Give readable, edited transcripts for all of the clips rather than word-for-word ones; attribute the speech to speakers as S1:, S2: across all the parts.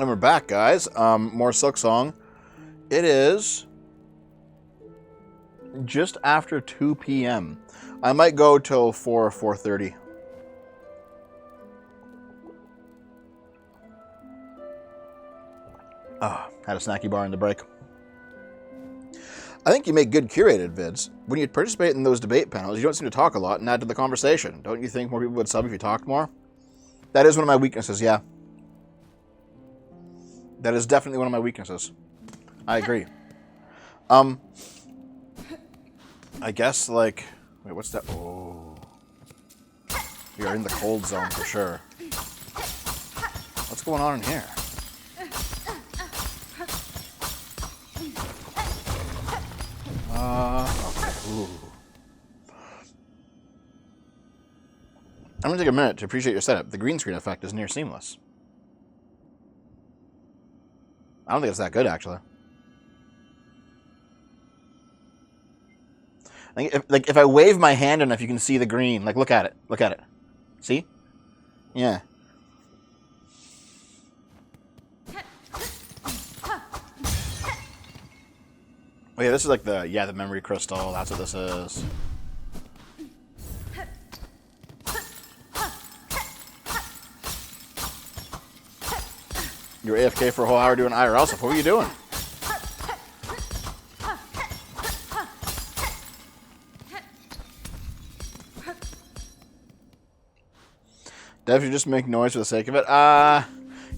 S1: And we're back, guys. More Silksong. It is just after 2 p.m. I might go till 4 or 4:30. Had a snacky bar in the break. I think you make good curated vids. When you participate in those debate panels, you don't seem to talk a lot and add to the conversation. Don't you think more people would sub if you talked more? That is one of my weaknesses, yeah. That is definitely one of my weaknesses. I agree. I guess, like... Wait, what's that? Oh. We are in the cold zone for sure. What's going on in here? Okay. Ooh. I'm going to take a minute to appreciate your setup. The green screen effect is near seamless. I don't think it's that good, actually. I think if I wave my hand enough, you can see the green. Like, look at it. Look at it. See? Yeah. Oh, yeah, this is like the memory crystal. That's what this is. You were AFK for a whole hour doing IRL stuff. What were you doing? Dev, you just make noise for the sake of it?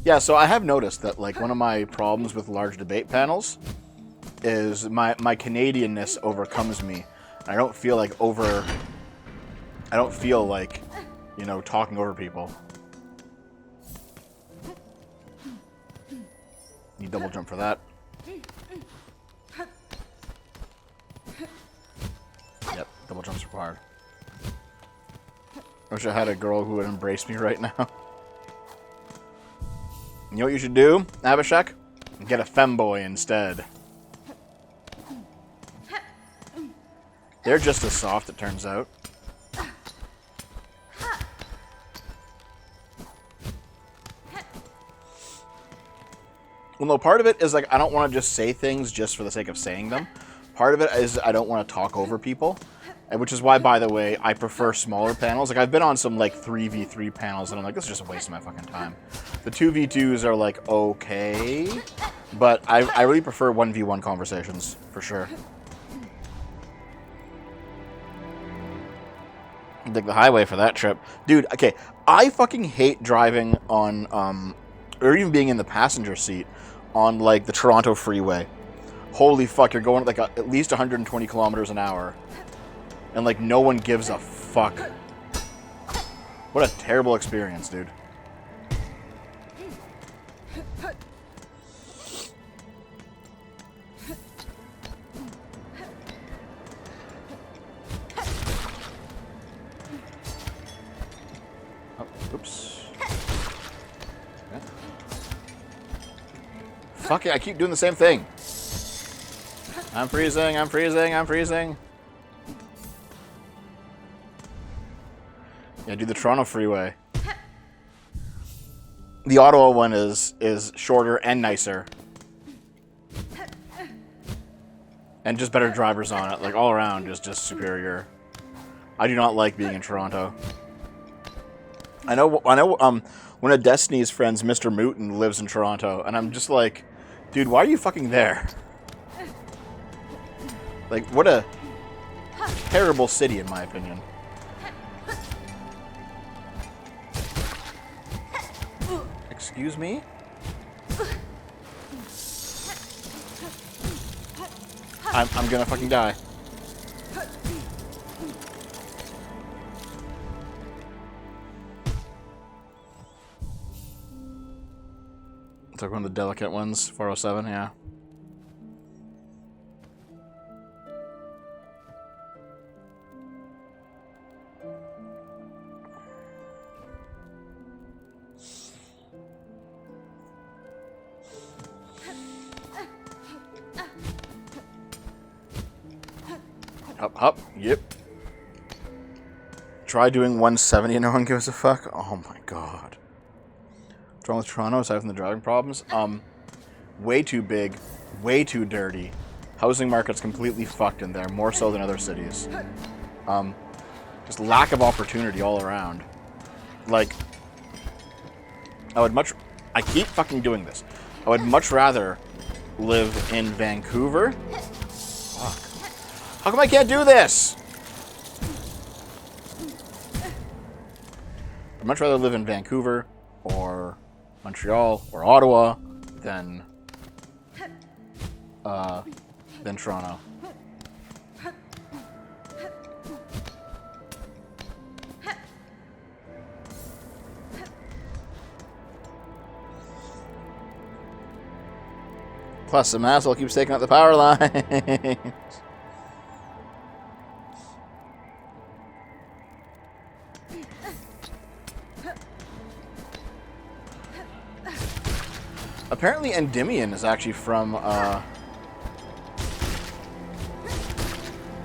S1: Yeah, so I have noticed that, like, one of my problems with large debate panels is my Canadianness overcomes me. I don't feel like you know, talking over people. You double jump for that. Yep, double jump's required. I wish I had a girl who would embrace me right now. You know what you should do, Abhishek? Get a femboy instead. They're just as soft, it turns out. Well, no, part of it is, like, I don't want to just say things just for the sake of saying them. Part of it is I don't want to talk over people. Which is why, by the way, I prefer smaller panels. Like, I've been on some, like, 3v3 panels, and I'm like, this is just a waste of my fucking time. The 2v2s are, like, okay. But I really prefer 1v1 conversations, for sure. Dig the highway for that trip. Dude, okay, I fucking hate driving on, or even being in the passenger seat on, like, the Toronto freeway. Holy fuck, you're going at, like, at least 120 kilometers an hour. And, like, no one gives a fuck. What a terrible experience, dude. Oh, oops. Okay. Fuck it, I keep doing the same thing. I'm freezing, I'm freezing, I'm freezing. Yeah, do the Toronto freeway. The Ottawa one is shorter and nicer. And just better drivers on it. Like, all around is just superior. I do not like being in Toronto. I know one of Destiny's friends, Mr. Mooten, lives in Toronto, and I'm just like, dude, why are you fucking there? Like, what a terrible city, in my opinion. Excuse me? I'm gonna fucking die. It's like one of the delicate ones, 407, yeah. Up, yep. Try doing 170 and no one gives a fuck? Oh my god. What's wrong with Toronto aside from the driving problems? Way too big, way too dirty. Housing market's completely fucked in there, more so than other cities. Just lack of opportunity all around. Like, I keep fucking doing this. I would much rather live in Vancouver. Fuck. How come I can't do this? I'd much rather live in Vancouver or Montreal or Ottawa than Toronto. Plus, some asshole keeps taking out the power lines. Apparently, Endymion is actually from,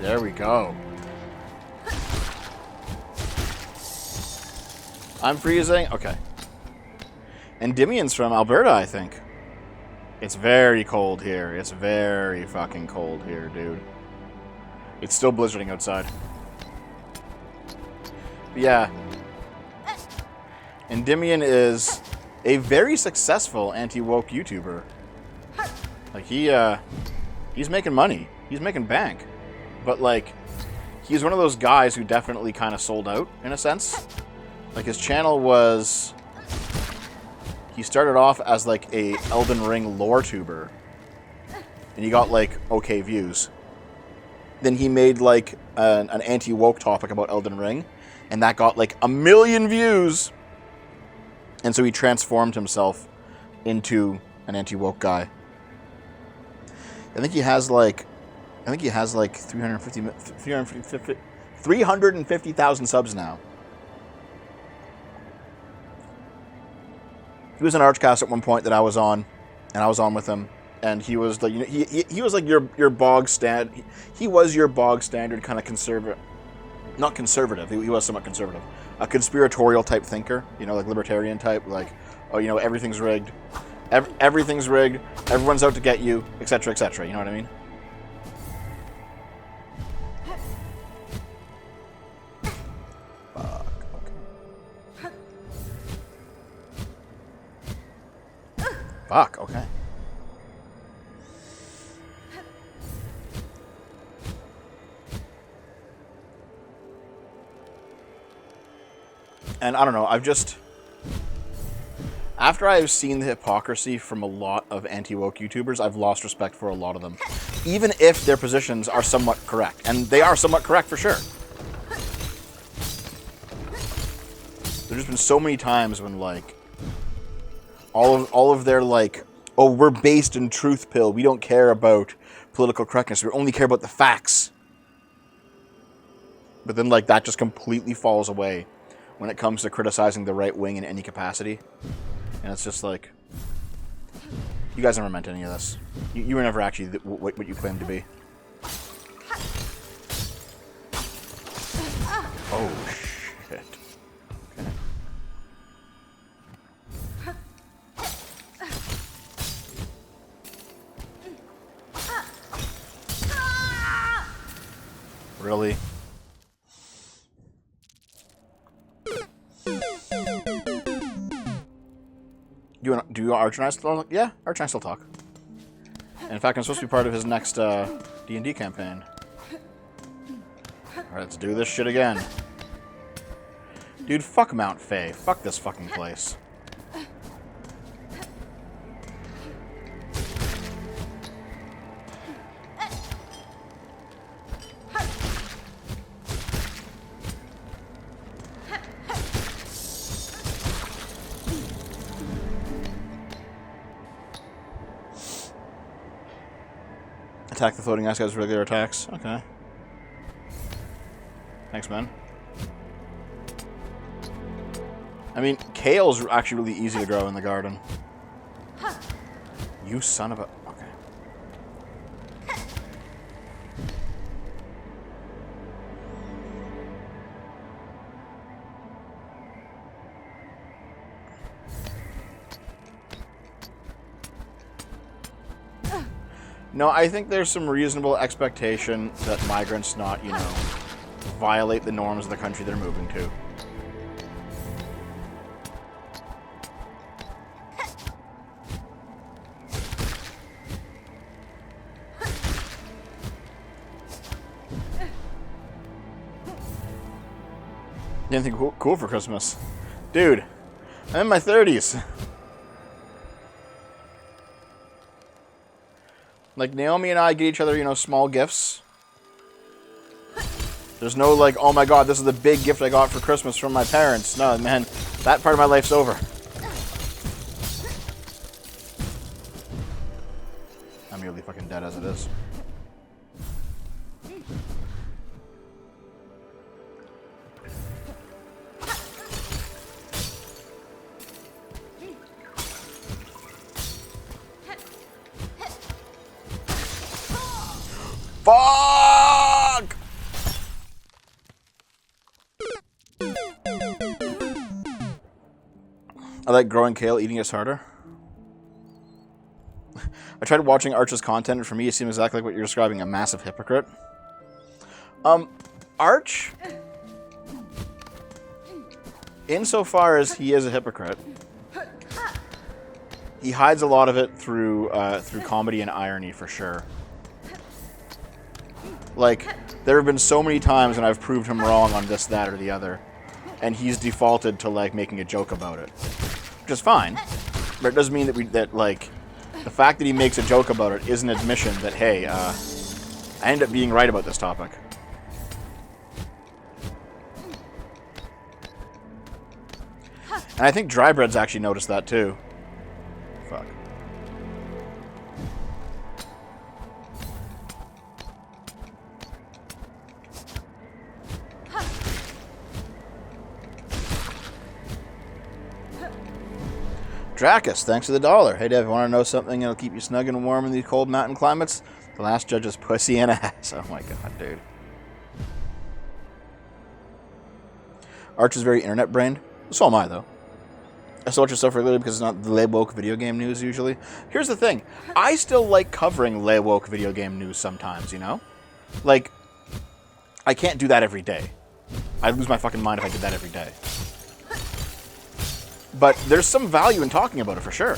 S1: There we go. I'm freezing? Okay. Endymion's from Alberta, I think. It's very cold here. It's very fucking cold here, dude. It's still blizzarding outside. But yeah. Endymion is a very successful anti-woke YouTuber. Like, he's making money. He's making bank. But, like, he's one of those guys who definitely kind of sold out, in a sense. Like, his channel was... He started off as, like, a Elden Ring lore tuber. And he got, like, okay views. Then he made, like, an anti-woke topic about Elden Ring. And that got, like, 1 million views! And so he transformed himself into an anti-woke guy. I think he has, like... 350,000 subs now. He was an Archcast at one point that I was on, and I was on with him, and he was like, you know, he was like your bog stand. He was your bog standard kind of conservative, not conservative. He was somewhat conservative, a conspiratorial type thinker. You know, like libertarian type, like, oh, you know, everything's rigged, everything's rigged, everyone's out to get you, etc., etc. You know what I mean? Fuck, okay. And I don't know, I've just... After I've seen the hypocrisy from a lot of anti-woke YouTubers, I've lost respect for a lot of them. Even if their positions are somewhat correct. And they are somewhat correct for sure. There's just been so many times when, like... All of their, like, oh, we're based in truth pill. We don't care about political correctness. We only care about the facts. But then, like, that just completely falls away when it comes to criticizing the right wing in any capacity. And it's just like, you guys never meant any of this. You were never actually what you claimed to be. Oh, shit. Okay. Really? Do Arch and I still talk? Yeah, Arch and I still talk. And in fact, I'm supposed to be part of his next D&D campaign. Alright, let's do this shit again. Dude, fuck Mount Fae. Fuck this fucking place. Attack the floating ice guys with regular attacks. Okay. Thanks, man. I mean, kale's actually really easy to grow in the garden. You son of a... Okay. No, I think there's some reasonable expectation that migrants not, you know, violate the norms of the country they're moving to. Anything cool for Christmas? Dude, I'm in my 30s. Like, Naomi and I get each other, you know, small gifts. There's no, like, oh my god, this is the big gift I got for Christmas from my parents. No, man, that part of my life's over. I'm nearly fucking dead as it is. Fuck! I like growing kale, eating is harder. I tried watching Arch's content, and for me, it seems exactly like what you're describing, a massive hypocrite. Arch, insofar as he is a hypocrite, he hides a lot of it through comedy and irony, for sure. Like, there have been so many times when I've proved him wrong on this, that, or the other, and he's defaulted to, like, making a joke about it. Which is fine, but it doesn't mean that like, the fact that he makes a joke about it is an admission that, hey, I end up being right about this topic. And I think Drybread's actually noticed that, too. Fuck. Dracus, thanks for the $1. Hey, Dev, want to know something that'll keep you snug and warm in these cold mountain climates? The last judge's pussy and ass. Oh my god, dude. Arch is very internet-brained. So am I, though. I still watch your stuff regularly because it's not the lay-woke video game news, usually. Here's the thing. I still like covering lay-woke video game news sometimes, you know? Like, I can't do that every day. I'd lose my fucking mind if I did that every day. But there's some value in talking about it, for sure.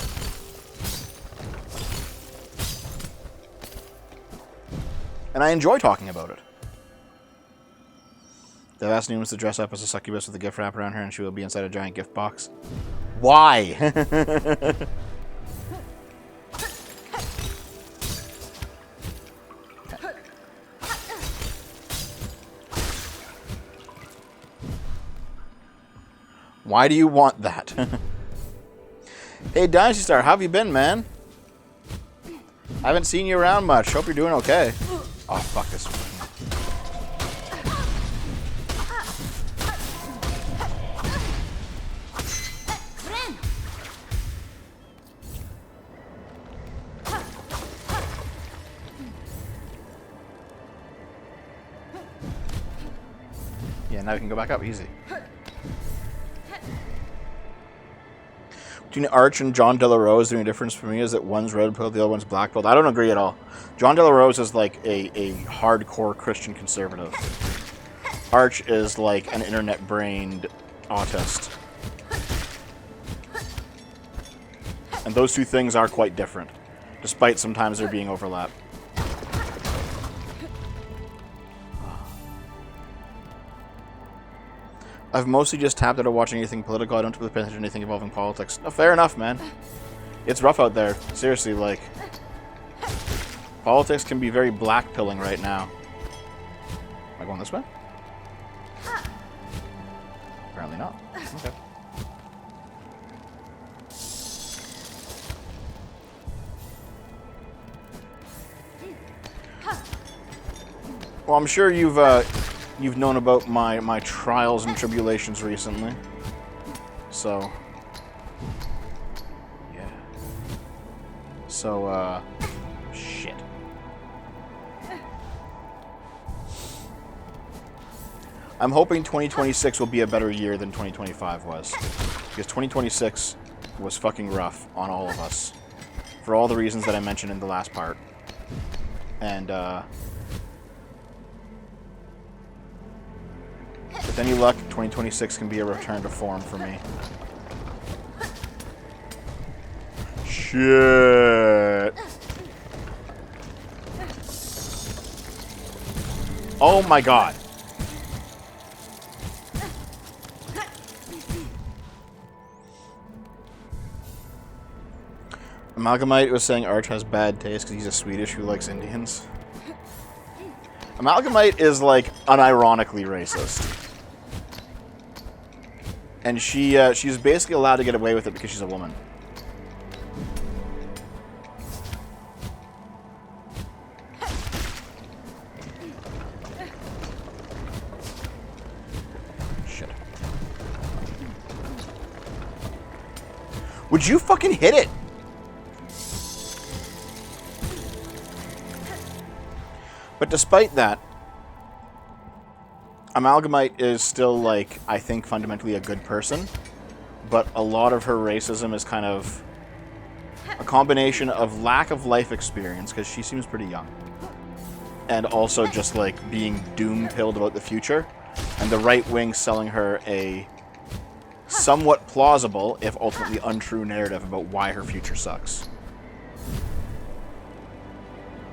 S1: And I enjoy talking about it. They've asked Newman to dress up as a succubus with a gift wrap around her, and she will be inside a giant gift box. Why? Why do you want that? Hey, Dynasty Star, how have you been, man? I haven't seen you around much. Hope you're doing okay. Oh, fuck this one. Yeah, now we can go back up easy. Between Arch and John De La Rose, the only difference for me is that one's red pill, the other one's black pill. I don't agree at all. John De La Rose is like a hardcore Christian conservative. Arch is like an internet-brained autist. And those two things are quite different, despite sometimes there being overlap. I've mostly just tapped out of watching anything political. I don't really pay attention to anything involving politics. No, fair enough, man. It's rough out there. Seriously, like... Politics can be very black-pilling right now. Am I going this way? Apparently not. Okay. Well, I'm sure you've known about my trials and tribulations recently. So, yeah. So, shit. I'm hoping 2026 will be a better year than 2025 was. Because 2026 was fucking rough on all of us. For all the reasons that I mentioned in the last part. And, with any luck, 2026 can be a return to form for me. Shit. Oh my god. Amalgamite was saying Arch has bad taste because he's a Swedish who likes Indians. Amalgamite is, like, unironically racist. And she's basically allowed to get away with it because she's a woman. Shit. Would you fucking hit it? But despite that, Amalgamite is still, like, I think fundamentally a good person, but a lot of her racism is kind of a combination of lack of life experience, because she seems pretty young, and also just, like, being doom-pilled about the future, and the right wing selling her a somewhat plausible, if ultimately untrue, narrative about why her future sucks.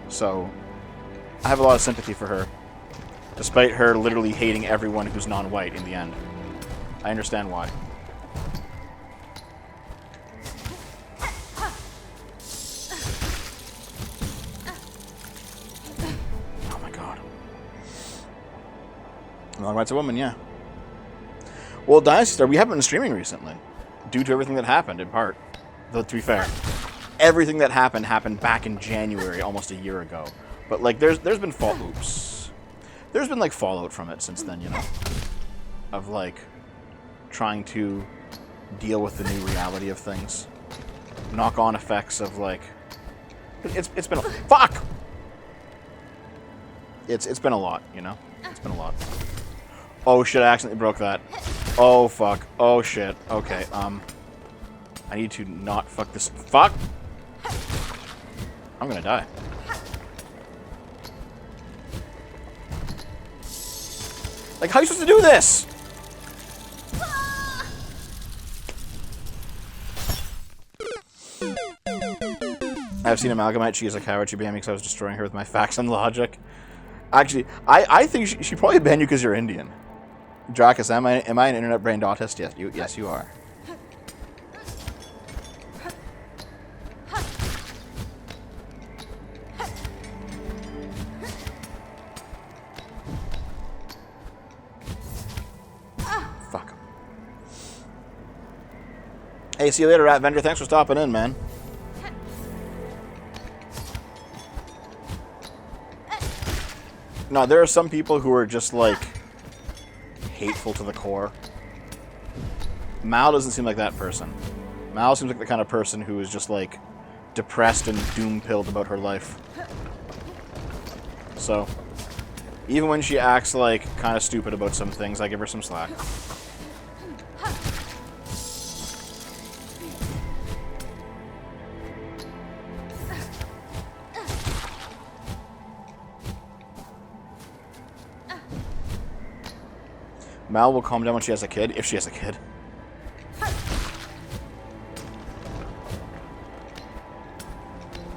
S1: So I have a lot of sympathy for her, despite her literally hating everyone who's non-white in the end. I understand why. Oh my god. Amalgamite's a woman, yeah. Well, Dynasty Star, we haven't been streaming recently, due to everything that happened, in part. Though, to be fair, everything that happened back in January, almost a year ago. But, like, there's been there's been, like, fallout from it since then, you know? Of, like, trying to deal with the new reality of things. Knock-on effects of, like... It's been a... Fuck! It's been a lot, you know? It's been a lot. Oh, shit, I accidentally broke that. Oh, fuck. Oh, shit. Okay, I need to not fuck this... Fuck! I'm gonna die. Like, how are you supposed to do this? I've seen Amalgamite. She is a coward. She banned me because I was destroying her with my facts and logic. Actually, I think she probably banned you because you're Indian. Dracus, am I an internet brain autist? Yes, you are. Fuck. Hey, see you later, Rat Vendor. Thanks for stopping in, man. No, there are some people who are just, like, hateful to the core. Mal doesn't seem like that person. Mal seems like the kind of person who is just, like, depressed and doom-pilled about her life. So, even when she acts, like, kind of stupid about some things, I give her some slack. Mal will calm down when she has a kid, if she has a kid.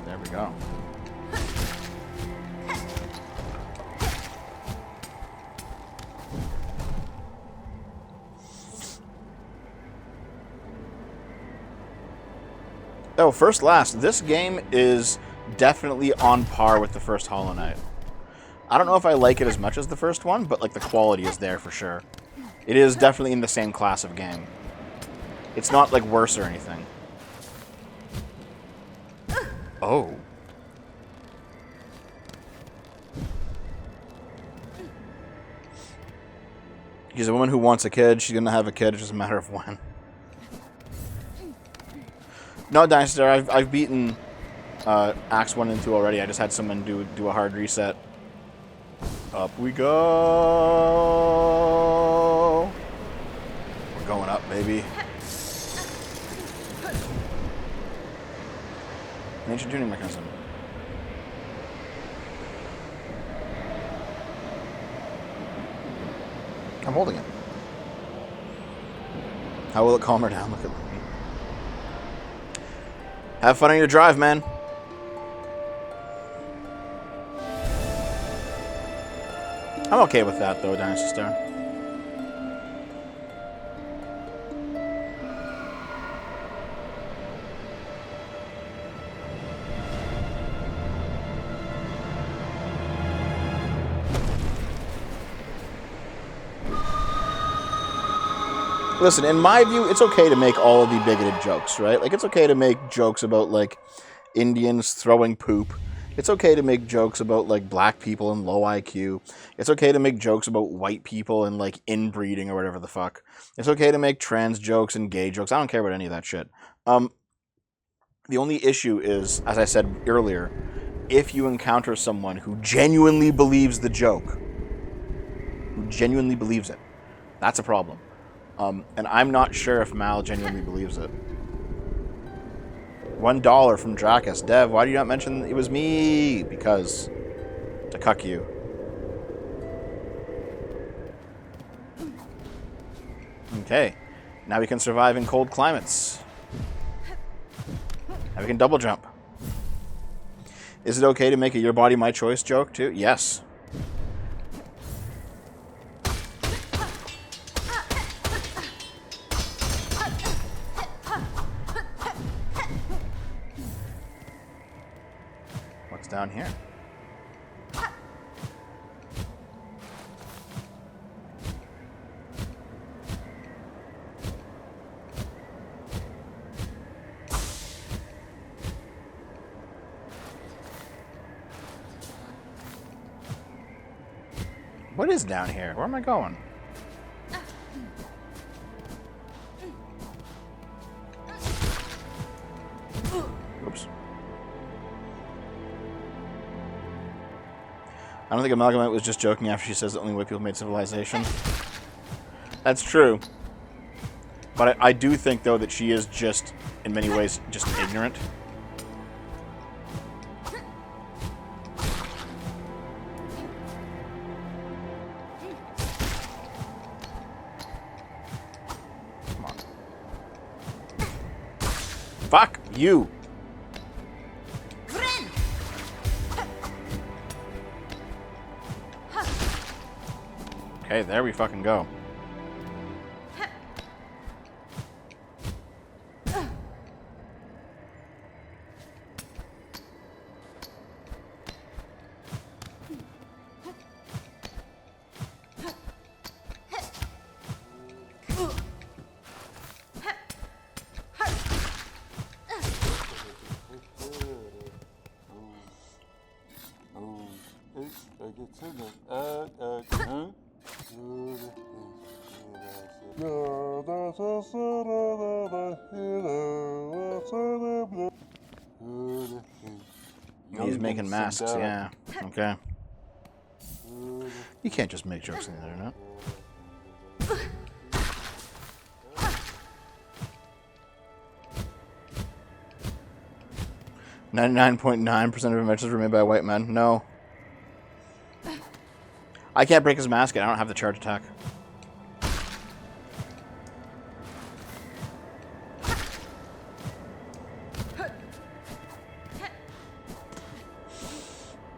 S1: There we go. Oh, first last, this game is definitely on par with the first Hollow Knight. I don't know if I like it as much as the first one, but, like, the quality is there for sure. It is definitely in the same class of game. It's not, like, worse or anything. Oh. She's a woman who wants a kid. She's gonna have a kid. It's just a matter of when. No, Dynasty, I've beaten Acts 1 and 2 already. I just had someone do a hard reset. Up we go. We're going up, baby. Ancient tuning mechanism. I'm holding it. How will it calm her down? Look at me. Have fun on your drive, man. I'm okay with that, though, Dynasty Star. Listen, in my view, it's okay to make all of the bigoted jokes, right? Like, it's okay to make jokes about, like, Indians throwing poop. It's okay to make jokes about, like, black people and low IQ. It's okay to make jokes about white people and, like, inbreeding or whatever the fuck. It's okay to make trans jokes and gay jokes. I don't care about any of that shit. The only issue is, as I said earlier, if you encounter someone who genuinely believes the joke, who genuinely believes it, that's a problem. And I'm not sure if Mal genuinely believes it. $1 from Dracus. Dev, why do you not mention it was me? Because to cuck you. Okay. Now we can survive in cold climates. Now we can double jump. Is it okay to make a your body, my choice joke too? Yes. What's down here? What is down here? Where am I going? Oops. I don't think Amalgamite was just joking after she says that only white people made civilization. That's true. But I do think, though, that she is just, in many ways, just ignorant. Come on. Fuck you! Okay, there we fucking go. He's making masks, yeah. Okay. You can't just make jokes on the internet. .9% of inventions were made by white men. No. I can't break his mask yet. I don't have the charge attack.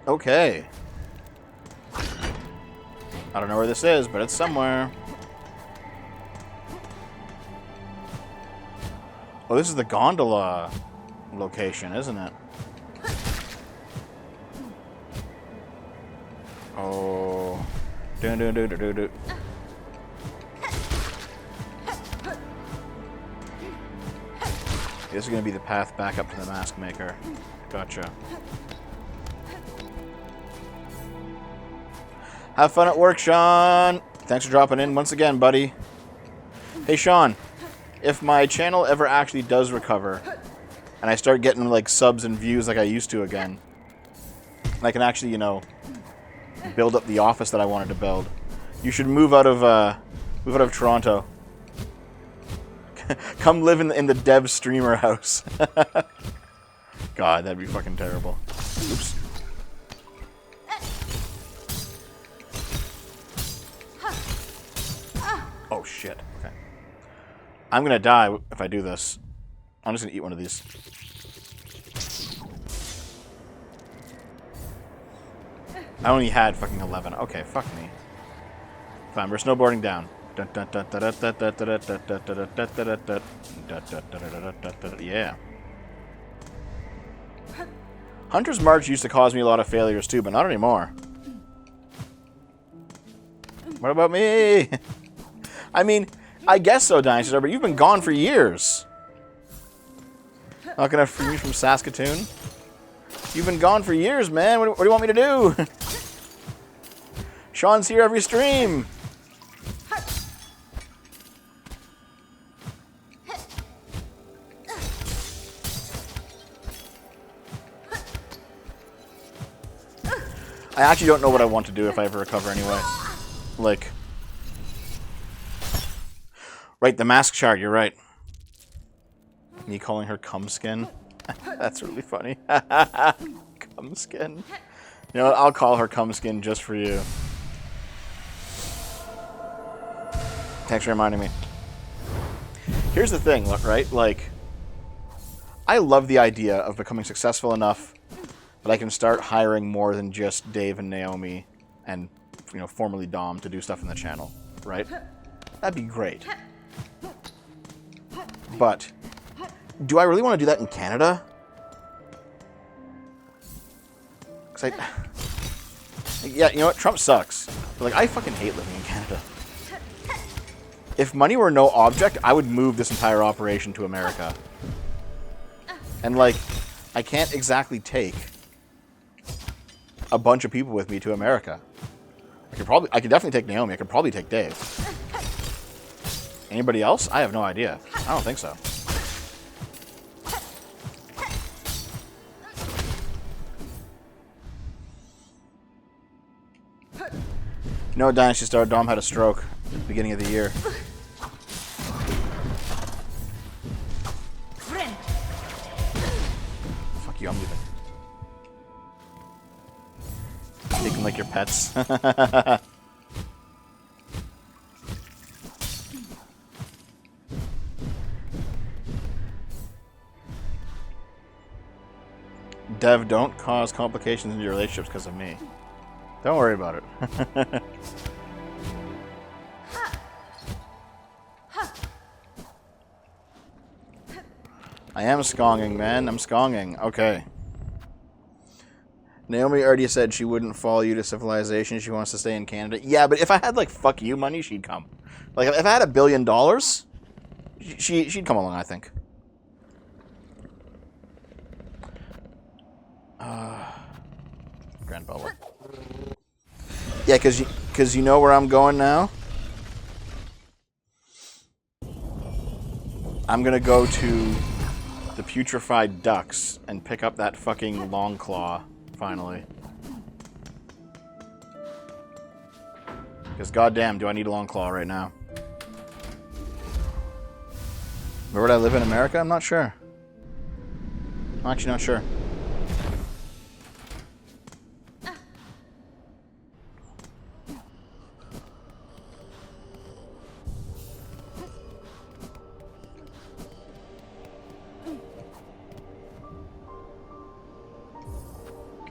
S1: Okay. I don't know where this is, but it's somewhere. Oh, this is the gondola location, isn't it? Oh. Do. This is going to be the path back up to the mask maker. Gotcha. Have fun at work, Sean. Thanks for dropping in once again, buddy. Hey, Sean. If my channel ever actually does recover, and I start getting like subs and views like I used to again, and I can actually, you know, build up the office that I wanted to build, you should move out of Toronto. Come live in the dev streamer house. God, that'd be fucking terrible. Oops. I'm gonna die if I do this. I'm just gonna eat one of these. I only had fucking 11. Okay, fuck me. Fine, we're snowboarding down. Yeah. Hunter's March used to cause me a lot of failures too, but not anymore. What about me? I mean, I guess so, Dynasty, but you've been gone for years. Not gonna free me from Saskatoon? You've been gone for years, man. What do you want me to do? Sean's here every stream. I actually don't know what I want to do if I ever recover anyway. Like... Right, the mask shard, you're right. Me calling her Cumskin? That's really funny. Cumskin. You know what, I'll call her Cumskin just for you. Thanks for reminding me. Here's the thing, right? Like, I love the idea of becoming successful enough that I can start hiring more than just Dave and Naomi and, you know, formerly Dom to do stuff in the channel, right? That'd be great. But do I really want to do that in Canada? Because yeah, you know what? Trump sucks. But, like, I fucking hate living in Canada. If money were no object, I would move this entire operation to America. And, like, I can't exactly take a bunch of people with me to America. I could definitely take Naomi. I could probably take Dave. Anybody else? I have no idea. I don't think so. You know what, Dynasty Star? Dom had a stroke at the beginning of the year. Fuck you, I'm leaving. You can lick your pets. Dev, don't cause complications in your relationships because of me. Don't worry about it. I am skonging, man. I'm skonging. Okay. Naomi already said she wouldn't follow you to civilization. She wants to stay in Canada. Yeah, but if I had, like, fuck you money, she'd come. Like, if I had $1 billion, she'd come along, I think. Grand Bubble. Yeah, because you know where I'm going now? I'm going to go to the Putrefied Ducks and pick up that fucking long claw, finally. Because goddamn, do I need a long claw right now. Where would I live in America? I'm not sure. I'm actually not sure.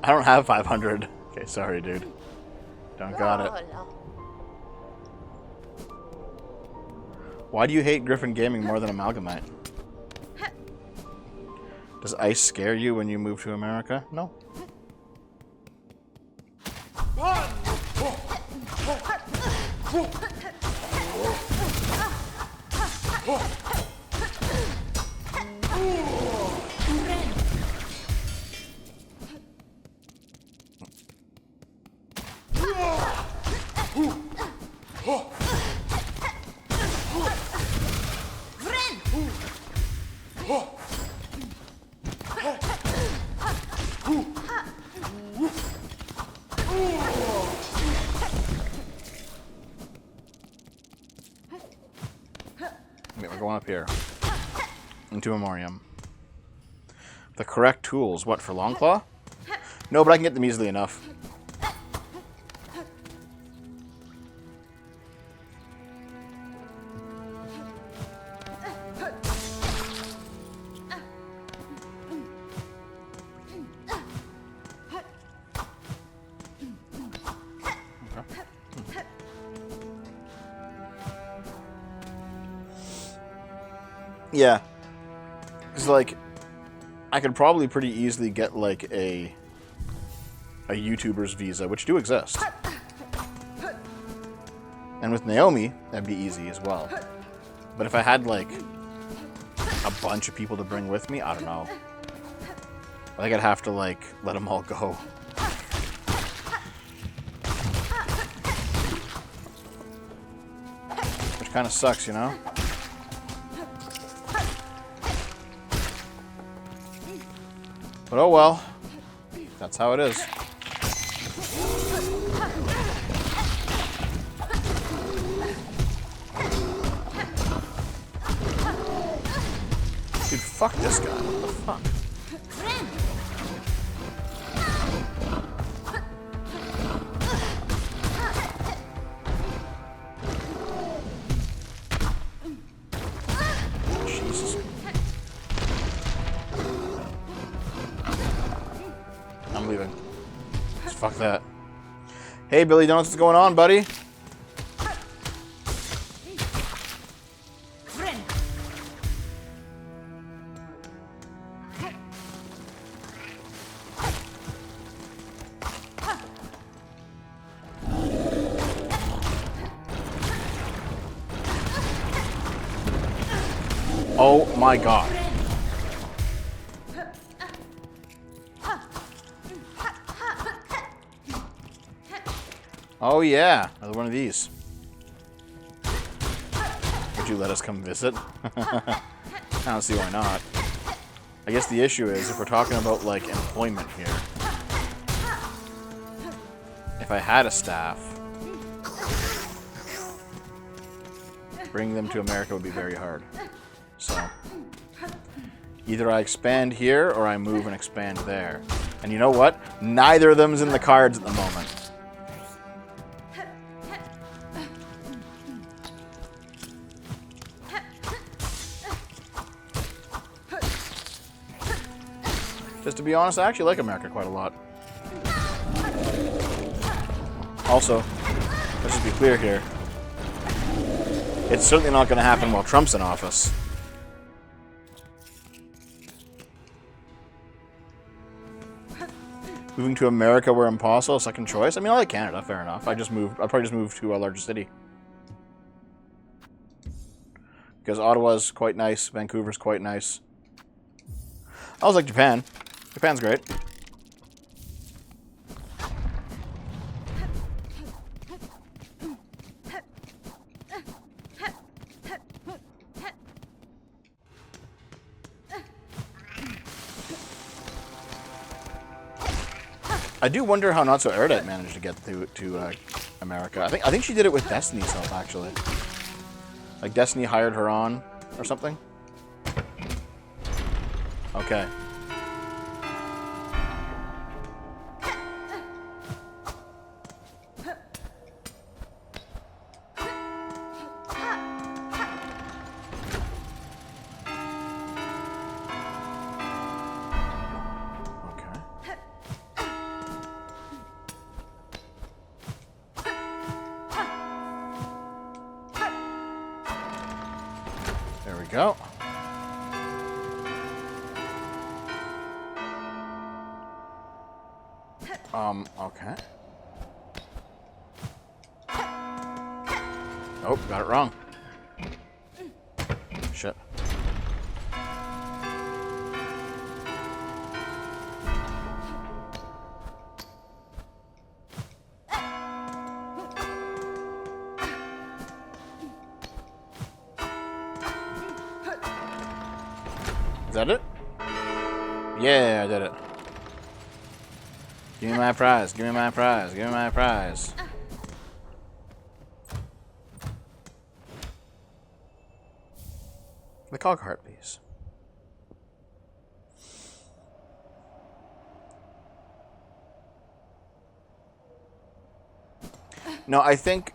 S1: I don't have 500. Okay, sorry, dude. Don't got it. Why do you hate Griffin Gaming more than Amalgamite? Does ice scare you when you move to America? No. We're going up here. Into Memoriam. The correct tools. What, for Longclaw? No, but I can get them easily enough. Yeah. Because, like, I could probably pretty easily get, like, a YouTuber's visa, which do exist. And with Naomi, that'd be easy as well. But if I had, like, a bunch of people to bring with me, I don't know. I think I'd have to, like, let them all go. Which kind of sucks, you know? But oh well. That's how it is. Dude, fuck this guy. What the fuck? Jesus. I'm leaving. Just fuck that. Hey, Billy Donuts, what's going on, buddy? Oh my god. Oh yeah, another one of these. Would you let us come visit? I don't see why not. I guess the issue is, if we're talking about, like, employment here, if I had a staff, bringing them to America would be very hard. So, either I expand here, or I move and expand there. And you know what? Neither of them's in the cards at the moment. Just to be honest, I actually like America quite a lot. Also, let's just be clear here. It's certainly not going to happen while Trump's in office. Moving to America where impossible, second choice. I mean, I like Canada, fair enough. I'll probably just move to a larger city. Because Ottawa's quite nice, Vancouver's quite nice. I also like Japan. Japan's great. I do wonder how Not So Erudite managed to get to America. I think she did it with Destiny's help, actually. Like, Destiny hired her on or something. Okay. There we go. Okay. Oh, got it wrong. Shit. Is that it? Yeah, I did it. Give me my prize, give me my prize, give me my prize. The cog heart, please. No, I think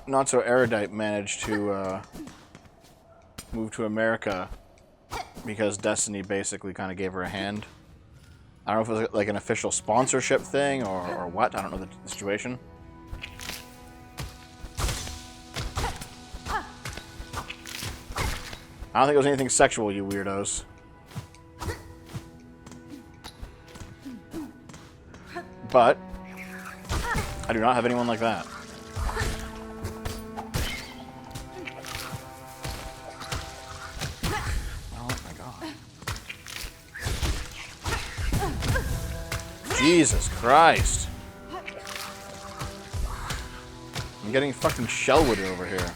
S1: Not So Erudite managed to move to America because Destiny basically kind of gave her a hand. I don't know if it was like an official sponsorship thing or what. I don't know the situation. I don't think it was anything sexual, you weirdos. But I do not have anyone like that. Oh my god. Jesus Christ. I'm getting fucking shellwooded over here.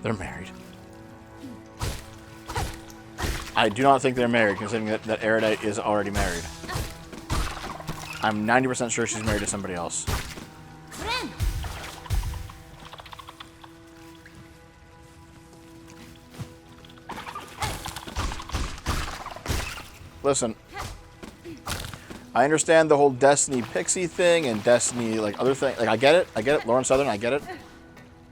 S1: They're married. I do not think they're married, considering that Erudite is already married. I'm 90% sure she's married to somebody else. Listen, I understand the whole Destiny Pixie thing and Destiny, like, other thing. Like, I get it. Lauren Southern, I get it.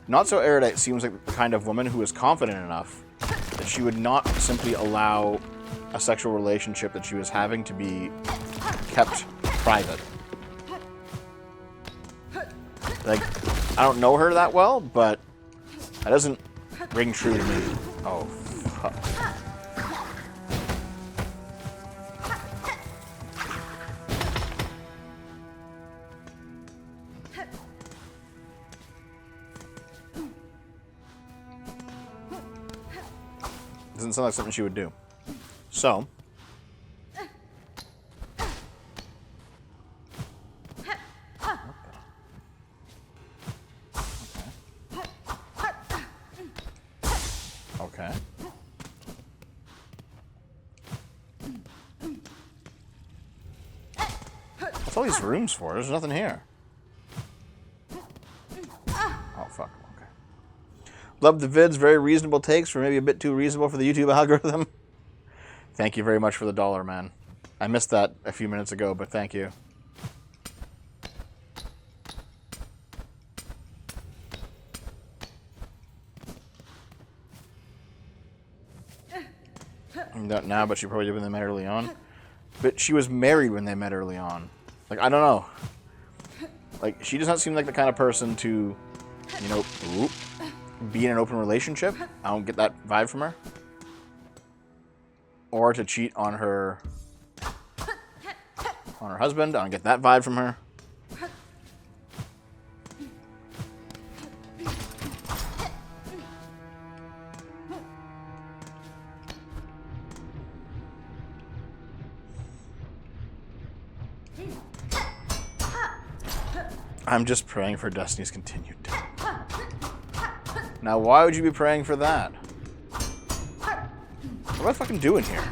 S1: Not so Erudite seems like the kind of woman who is confident enough that she would not simply allow a sexual relationship that she was having to be kept private. Like, I don't know her that well, but that doesn't ring true to me. Oh, fuck. Doesn't sound like something she would do. So. Okay. What's all these rooms for? There's nothing here. Oh, fuck. Love the vids, very reasonable takes, for maybe a bit too reasonable for the YouTube algorithm. Thank you very much for the $1, man. I missed that a few minutes ago, but thank you. Not now, but she probably did when they met early on. But she was married when they met early on. Like, I don't know. Like, she does not seem like the kind of person to, you know, be in an open relationship. I don't get that vibe from her. Or to cheat on her husband. I don't get that vibe from her. I'm just praying for Destiny's continued death. Now, why would you be praying for that? What am I fucking doing here?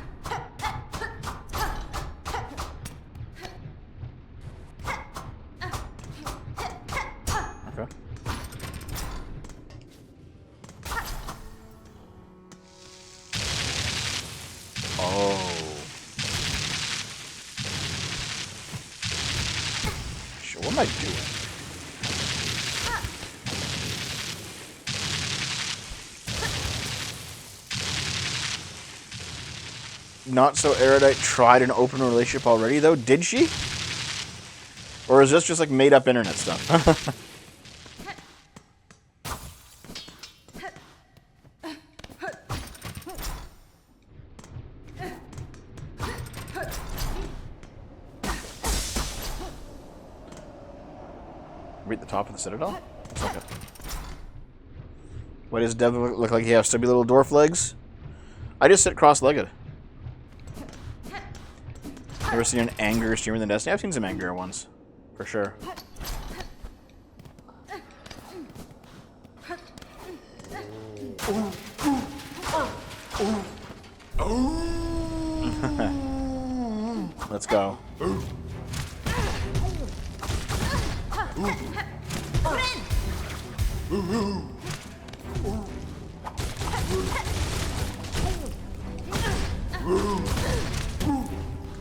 S1: Okay. Oh. Shit, what am I doing? Not so Erudite tried an open relationship already, though? Did she? Or is this just like made up internet stuff? Read the top of the Citadel? Looks like it. What does Dev look like? He has stubby little dwarf legs? I just sit cross-legged. Ever seen an angrier streamer than Destiny? I've seen some angrier ones, for sure. Let's go.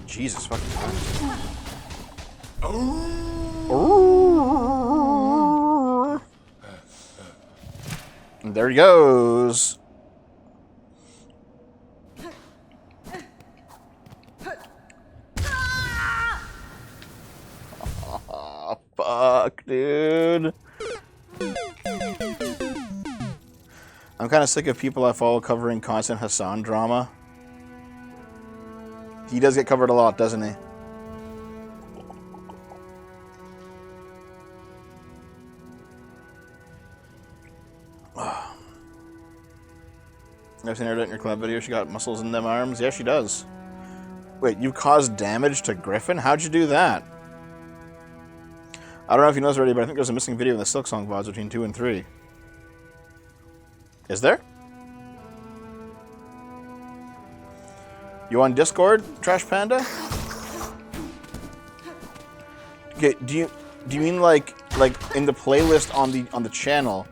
S1: Jesus fucking Christ. And there he goes. Fuck, dude. I'm kind of sick of people I follow covering constant Hassan drama. He does get covered a lot, doesn't he? I've seen her in your club video. She got muscles in them arms. Yeah, she does. Wait, you caused damage to Griffin? How'd you do that? I don't know if you know this already, but I think there's a missing video in the Silksong VODs between 2 and 3. Is there? You on Discord, Trash Panda? Okay, do you mean like in the playlist on the channel,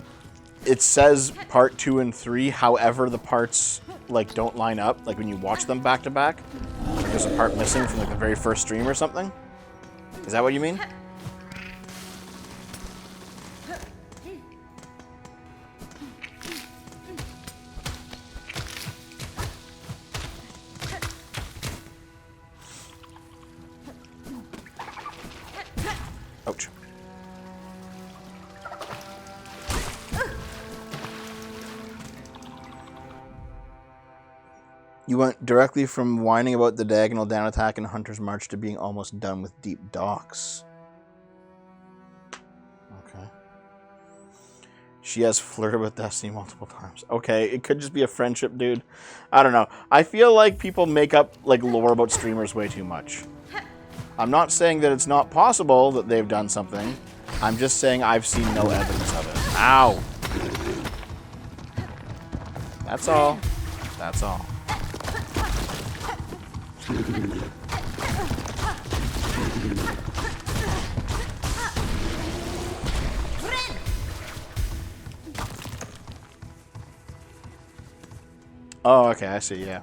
S1: it says part 2 and 3, however the parts like don't line up, like when you watch them back to back? Like there's a part missing from like the very first stream or something? Is that what you mean? Ouch. You went directly from whining about the diagonal down attack in Hunter's March to being almost done with deep docks. Okay. She has flirted with Destiny multiple times. Okay, it could just be a friendship, dude. I don't know. I feel like people make up like lore about streamers way too much. I'm not saying that it's not possible that they've done something. I'm just saying I've seen no evidence of it. Ow! That's all. That's all. Oh, okay, I see, yeah.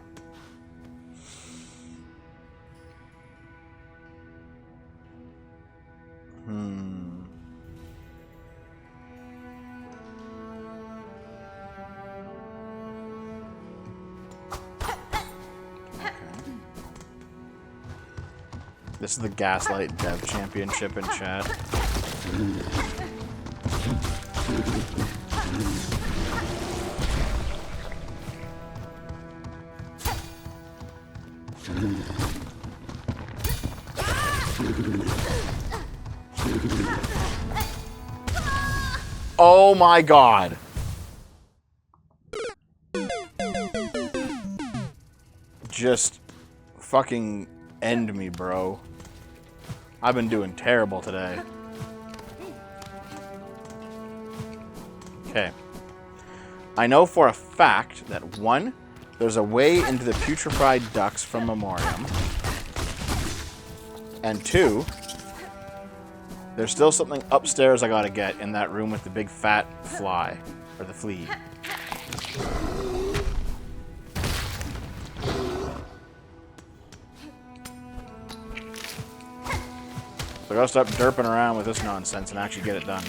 S1: This is the Gaslight Dev Championship in chat. Oh my god! Just fucking end me, bro. I've been doing terrible today. Okay. I know for a fact that 1, there's a way into the putrefied ducks from Memoriam. And 2, there's still something upstairs I gotta get in that room with the big fat fly. Or the flea. So I gotta stop derping around with this nonsense and actually get it done.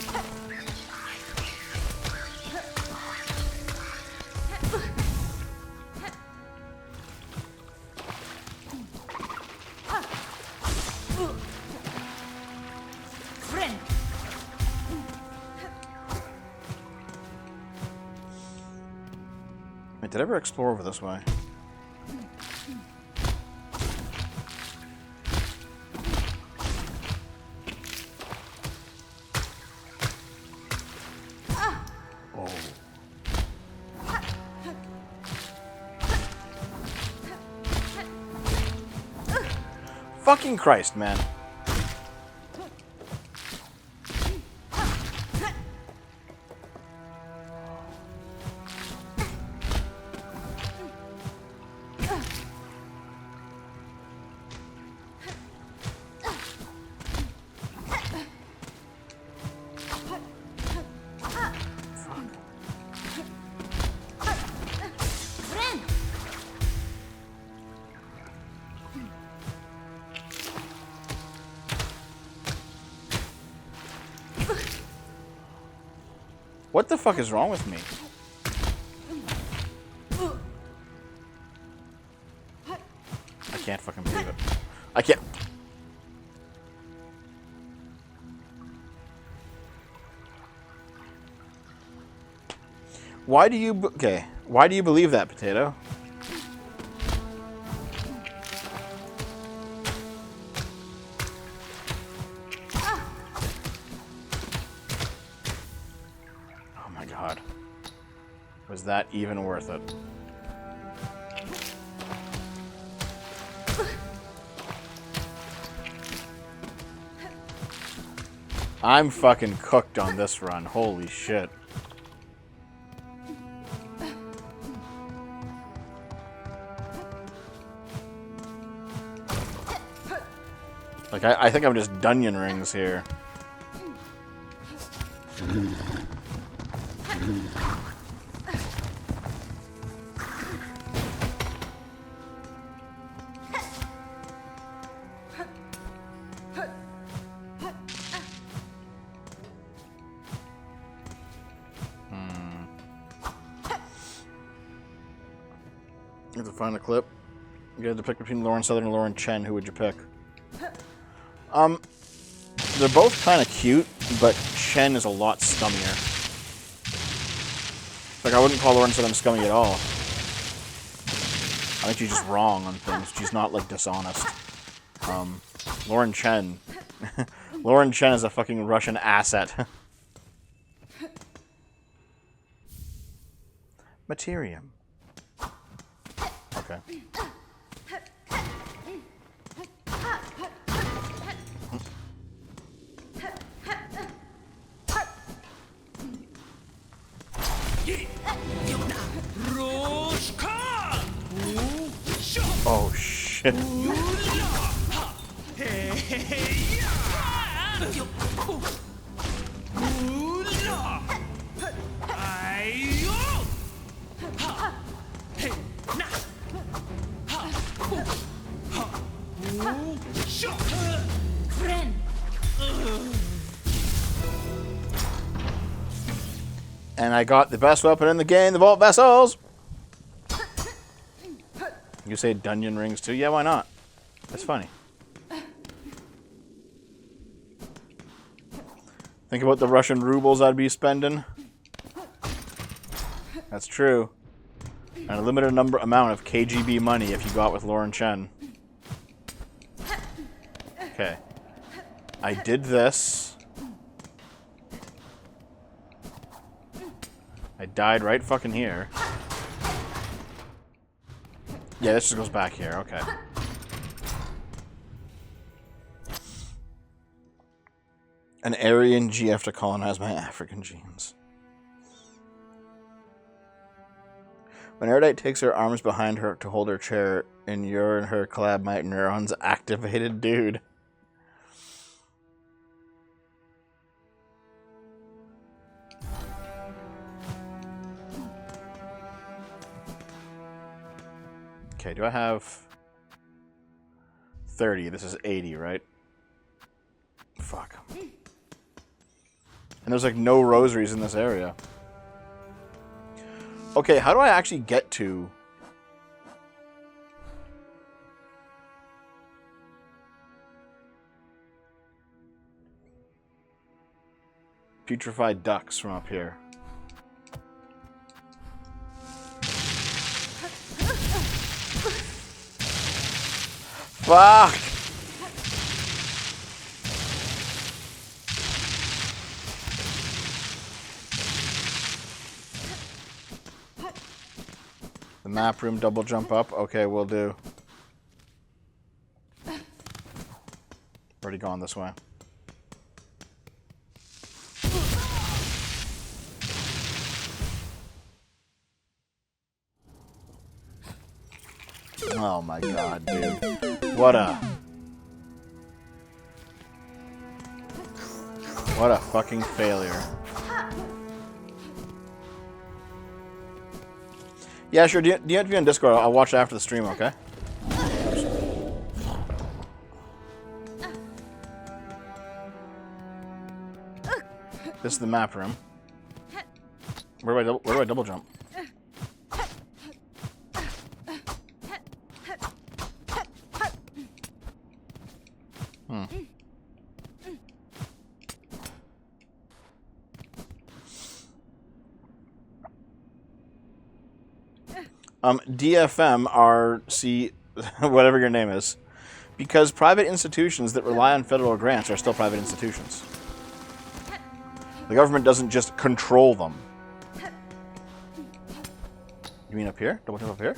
S1: Wait, did I ever explore over this way? Fucking Christ, man. What the fuck is wrong with me? I can't fucking believe it. I can't. Why do you... Okay. Why do you believe that, Potato? Oh my god. Was that even worth it? I'm fucking cooked on this run. Holy shit. Like, I think I'm just Dunyan rings here. You have to find a clip. You had to pick between Lauren Southern and Lauren Chen. Who would you pick? They're both kind of cute, but Chen is a lot scummier. Like, I wouldn't call Lauren Southern scummy at all. I think she's just wrong on things. She's not, like, dishonest. Lauren Chen. Lauren Chen is a fucking Russian asset. Materium. Okay. Oh shit. And I got the best weapon in the game, the Vault Vessels! You say Dunyan rings too? Yeah, why not? That's funny. Think about the Russian rubles I'd be spending. That's true. And a limited amount of KGB money if you got with Lauren Chen. Okay. I did this. I died right fucking here. Yeah, this just goes back here. Okay. An Aryan GF to colonize my African genes. When Erudite takes her arms behind her to hold her chair, in your and her collab, my neurons activated, dude. Okay, do I have 30? This is 80, right? Fuck. And there's like no rosaries in this area. Okay, how do I actually get to... putrefied ducks from up here? Fuck! The map room double jump up? Okay, we'll do. Already gone this way. Oh my god, dude. What a fucking failure. Yeah, sure. Do you have to be on Discord? I'll watch it after the stream, okay? This is the map room. Where do I double jump? DFMRC, whatever your name is, because private institutions that rely on federal grants are still private institutions. The government doesn't just control them. You mean up here? Double jump up here?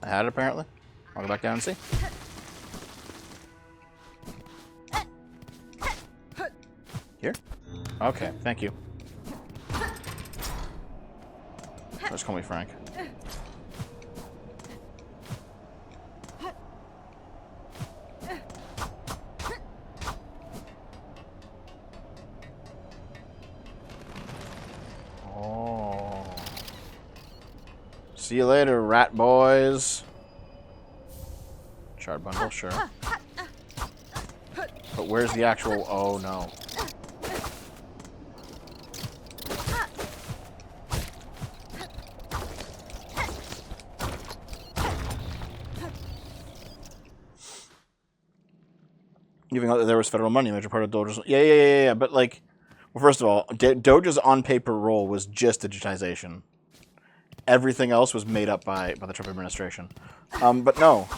S1: I had it apparently. I'll go back down and see. Here? Okay, thank you. Just call me Frank. Oh. See you later, rat boys. Shard bundle, sure. But where's the actual... Oh, no. Even though there was federal money, a major part of Doge's... Yeah. But, like... Well, first of all, Doge's on-paper role was just digitization. Everything else was made up by the Trump administration. But no.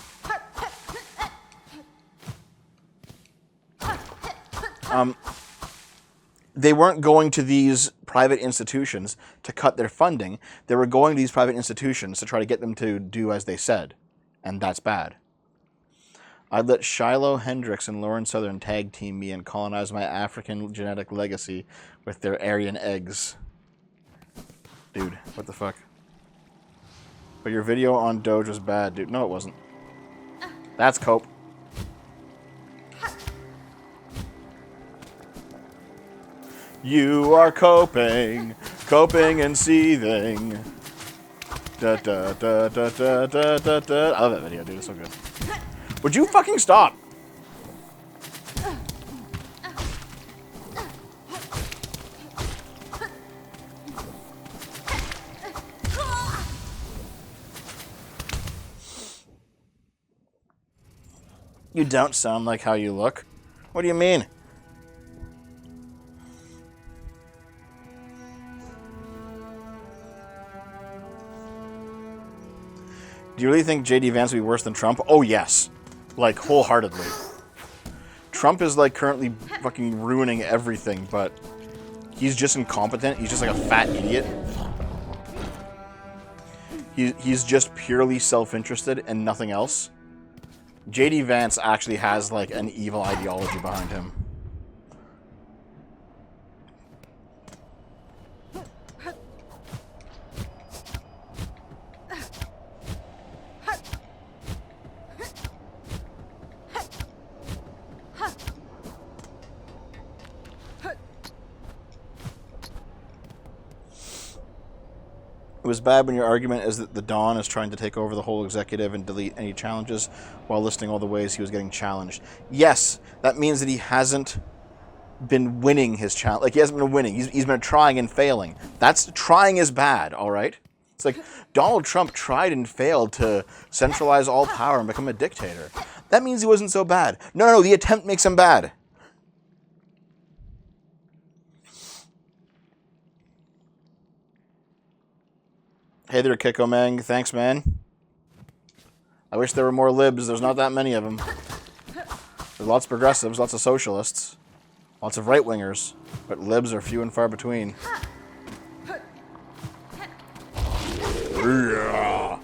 S1: They weren't going to these private institutions to cut their funding. They were going to these private institutions to try to get them to do as they said. And that's bad. I'd let Shiloh Hendricks and Lauren Southern tag team me and colonize my African genetic legacy with their Aryan eggs. Dude, what the fuck? But your video on Doge was bad, dude. No, it wasn't. That's cope. You are coping and seething. Da da da da da da da da. I love that video, dude. It's so good. Would you fucking stop? You don't sound like how you look. What do you mean? Do you really think J.D. Vance will be worse than Trump? Oh, yes. Like, wholeheartedly. Trump is, like, currently fucking ruining everything, but he's just incompetent. He's just like a fat idiot. He's just purely self-interested and nothing else. J.D. Vance actually has, like, an evil ideology behind him. It was bad when your argument is that the Dawn is trying to take over the whole executive and delete any challenges while listing all the ways he was getting challenged. Yes, that means that he hasn't been winning his challenge. Like, he hasn't been winning. He's been trying and failing. That's trying is bad, all right? It's like Donald Trump tried and failed to centralize all power and become a dictator. That means he wasn't so bad. No, the attempt makes him bad. Hey there, Kikomang. Thanks, man. I wish there were more libs. There's not that many of them. There's lots of progressives, lots of socialists, lots of right-wingers, but libs are few and far between. Yeah.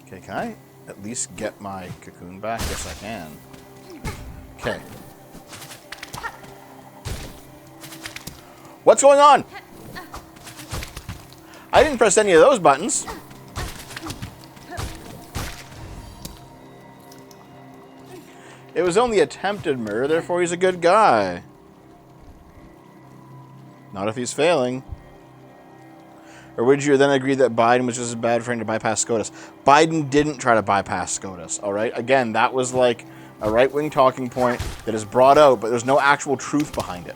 S1: Okay, can I at least get my cocoon back? Yes, I can. Okay. What's going on? I didn't press any of those buttons. It was only attempted murder, therefore he's a good guy. Not if he's failing. Or would you then agree that Biden was just as bad for him to bypass SCOTUS? Biden didn't try to bypass SCOTUS, all right? Again, that was like a right-wing talking point that is brought out, but there's no actual truth behind it.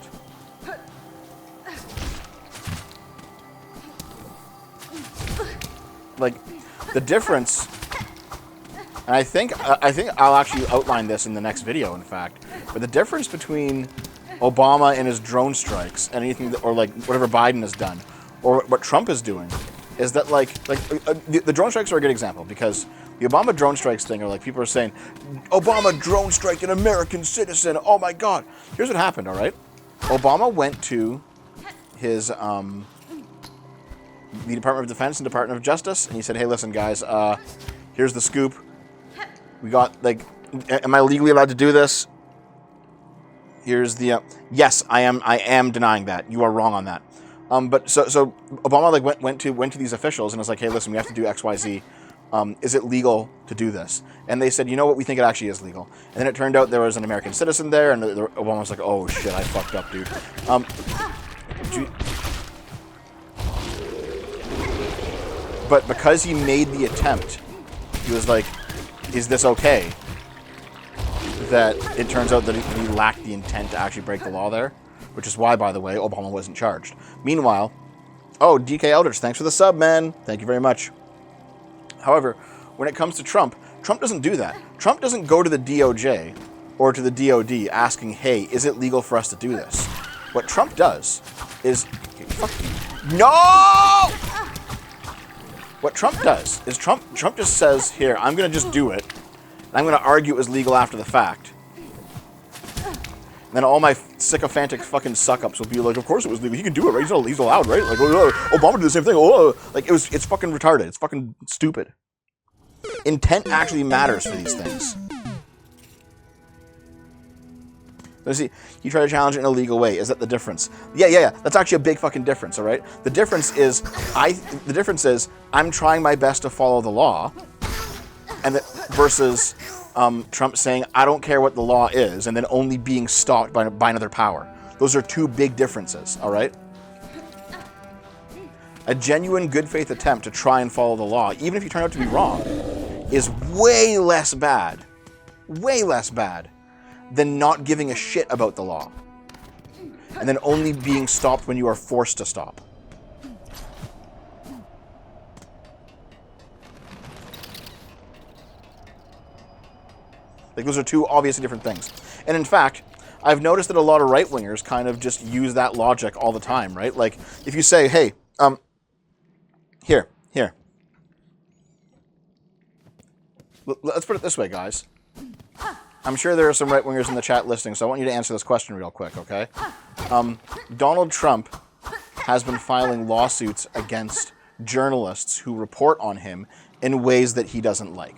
S1: like, the difference, and I think I'll actually outline this in the next video, in fact, but the difference between Obama and his drone strikes and anything that, or like whatever Biden has done, or what Trump is doing, is that the drone strikes are a good example, because the Obama drone strikes thing are like, people are saying, Obama drone strike an American citizen, oh my God. Here's what happened, all right? Obama went to his, the Department of Defense and Department of Justice, and he said, hey, listen, guys, here's the scoop. We got, like, am I legally allowed to do this? Here's the, yes, I am denying that. You are wrong on that. But so Obama, like, went to these officials and was like, hey, listen, we have to do X, Y, Z. Is it legal to do this? And they said, you know what, we think it actually is legal. And then it turned out there was an American citizen there, and Obama was like, oh shit, I fucked up, dude. But because he made the attempt, he was like, is this okay? That it turns out that he lacked the intent to actually break the law there, which is why, by the way, Obama wasn't charged. Meanwhile, oh, DK Eldridge, thanks for the sub, man. Thank you very much. However, when it comes to Trump doesn't do that. Trump doesn't go to the DOJ or to the DOD asking, hey, is it legal for us to do this? What Trump does is, fuck you. No! What Trump does is Trump just says, here, I'm going to just do it, and I'm going to argue it was legal after the fact. And then all my sycophantic fucking suck-ups will be like, of course it was legal. He can do it, right? He's allowed, right? Like, Obama did the same thing. Like, it's fucking retarded. It's fucking stupid. Intent actually matters for these things. Let's see. You try to challenge it in a legal way. Is that the difference? Yeah. That's actually a big fucking difference, all right? The difference is, I'm trying my best to follow the law, and that versus Trump saying, I don't care what the law is, and then only being stopped by another power. Those are two big differences, all right? A genuine good faith attempt to try and follow the law, even if you turn out to be wrong, is way less bad than not giving a shit about the law, and then only being stopped when you are forced to stop. Like, those are two obviously different things. And in fact, I've noticed that a lot of right-wingers kind of just use that logic all the time, right? Like, if you say, hey, here. Let's put it this way, guys. I'm sure there are some right-wingers in the chat listening, so I want you to answer this question real quick, okay? Donald Trump has been filing lawsuits against journalists who report on him in ways that he doesn't like.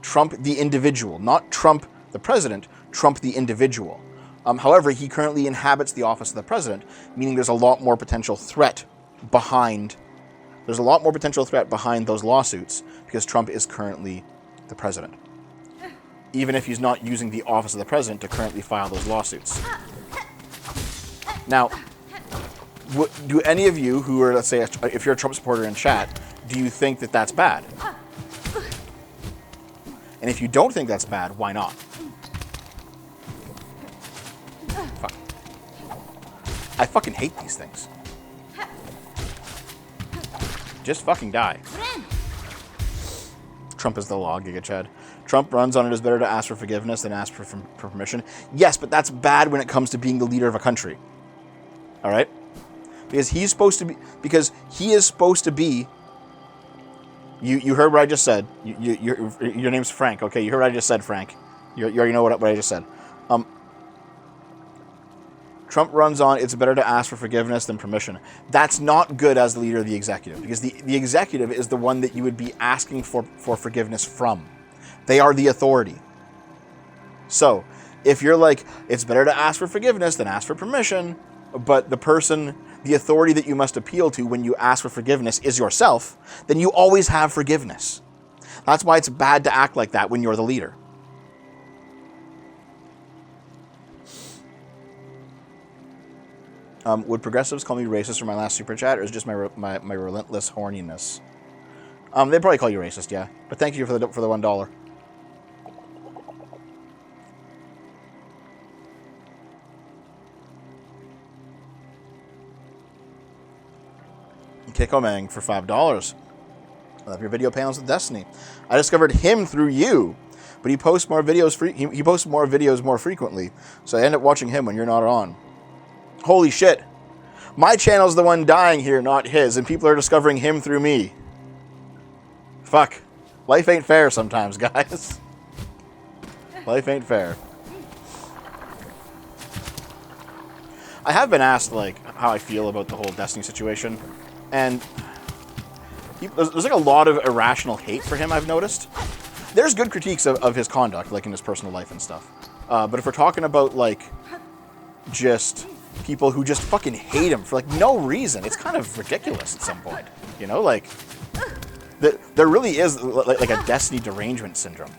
S1: Trump the individual, not Trump the president, Trump the individual. However, he currently inhabits the office of the president, meaning there's a lot more potential threat behind those lawsuits because Trump is currently the president. Even if he's not using the office of the president to currently file those lawsuits. Now, do any of you who are, let's say, if you're a Trump supporter in chat, do you think that that's bad? And if you don't think that's bad, why not? Fuck. I fucking hate these things. Just fucking die. Trump is the law, Giga Chad. Trump runs on it is better to ask for forgiveness than ask for permission. Yes, but that's bad when it comes to being the leader of a country. All right? Because he is supposed to be. You heard what I just said. Your name's Frank. Okay, you heard what I just said, Frank. You already know what I just said. Trump runs on, it's better to ask for forgiveness than permission. That's not good as the leader of the executive, because the executive is the one that you would be asking for forgiveness from. They are the authority. So, if you're like, it's better to ask for forgiveness than ask for permission, but the authority that you must appeal to when you ask for forgiveness is yourself, then you always have forgiveness. That's why it's bad to act like that when you're the leader. Would progressives call me racist for my last super chat, or is it just my relentless horniness? They'd probably call you racist, yeah. But thank you for the $1. Kiko Mang for $5. I love your video panels with Destiny. I discovered him through you, but he posts more videos. He posts more videos more frequently, so I end up watching him when you're not on. Holy shit! My channel's the one dying here, not his, and people are discovering him through me. Fuck. Life ain't fair sometimes, guys. Life ain't fair. I have been asked, like, how I feel about the whole Destiny situation, and there's like a lot of irrational hate for him, I've noticed. There's good critiques of his conduct, like in his personal life and stuff. But if we're talking about, like, just people who just fucking hate him for, like, no reason, it's kind of ridiculous at some point. You know, like, there really is, like a Destiny derangement syndrome.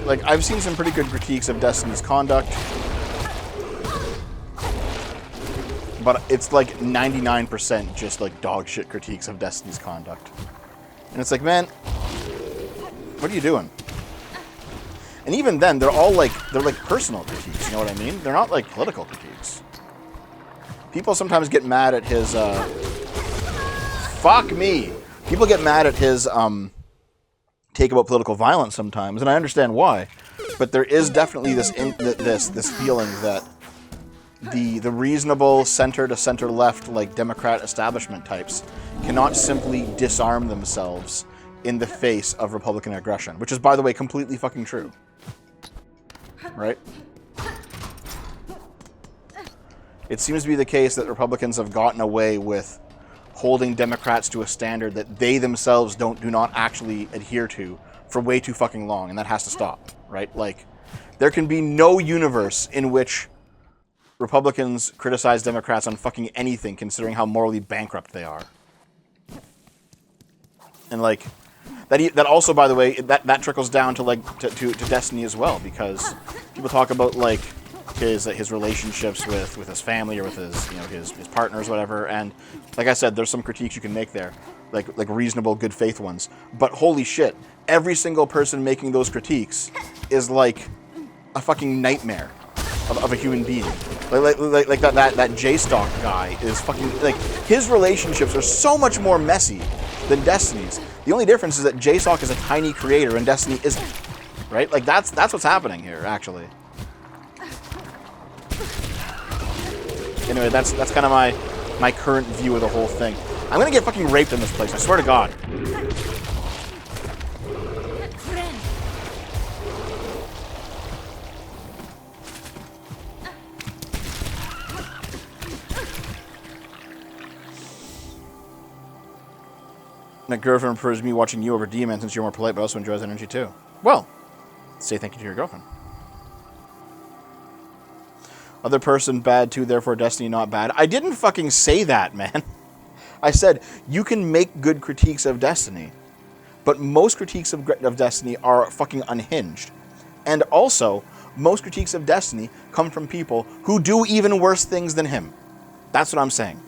S1: Like, I've seen some pretty good critiques of Destiny's conduct, but it's like 99% just like dog shit critiques of Destiny's conduct. And it's like, man, what are you doing? And even then, they're like personal critiques, you know what I mean? They're not like political critiques. People sometimes get mad at his, fuck me. People get mad at his, take about political violence sometimes, and I understand why. But there is definitely this feeling that the reasonable center to center left, like Democrat establishment types, cannot simply disarm themselves in the face of Republican aggression, which is, by the way, completely fucking true. Right? It seems to be the case that Republicans have gotten away with holding Democrats to a standard that they themselves do not actually adhere to for way too fucking long, and that has to stop, right? Like, there can be no universe in which Republicans criticize Democrats on fucking anything, considering how morally bankrupt they are. And like, that also, by the way, that trickles down to like to Destiny as well, because people talk about like his relationships with his family or with his partners, whatever, and like I said, there's some critiques you can make there, like reasonable, good faith ones. But holy shit, every single person making those critiques is like a fucking nightmare of a human being. Like that J-Stock guy is fucking, like, his relationships are so much more messy than Destiny's. The only difference is that J-Stock is a tiny creator and Destiny isn't, right? Like, that's what's happening here, actually. Anyway, that's kind of my current view of the whole thing. I'm gonna get fucking raped in this place, I swear to God. My girlfriend prefers me watching you over D-Man since you're more polite, but also enjoys energy too. Well, say thank you to your girlfriend. Other person bad too, therefore Destiny not bad. I didn't fucking say that, man. I said you can make good critiques of Destiny, but most critiques of Destiny are fucking unhinged. And also, most critiques of Destiny come from people who do even worse things than him. That's what I'm saying.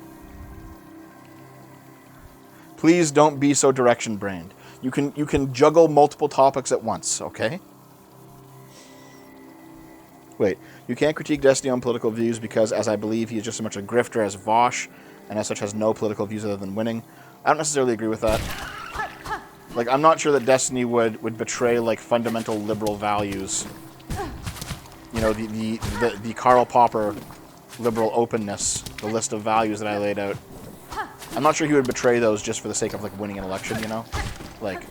S1: Please don't be so direction-brained. You can juggle multiple topics at once, okay? Wait, you can't critique Destiny on political views because, as I believe, he is just as much a grifter as Vosh, and as such has no political views other than winning. I don't necessarily agree with that. Like, I'm not sure that Destiny would betray, like, fundamental liberal values. You know, the Karl Popper liberal openness, the list of values that I laid out. I'm not sure he would betray those just for the sake of, like, winning an election, you know? Like,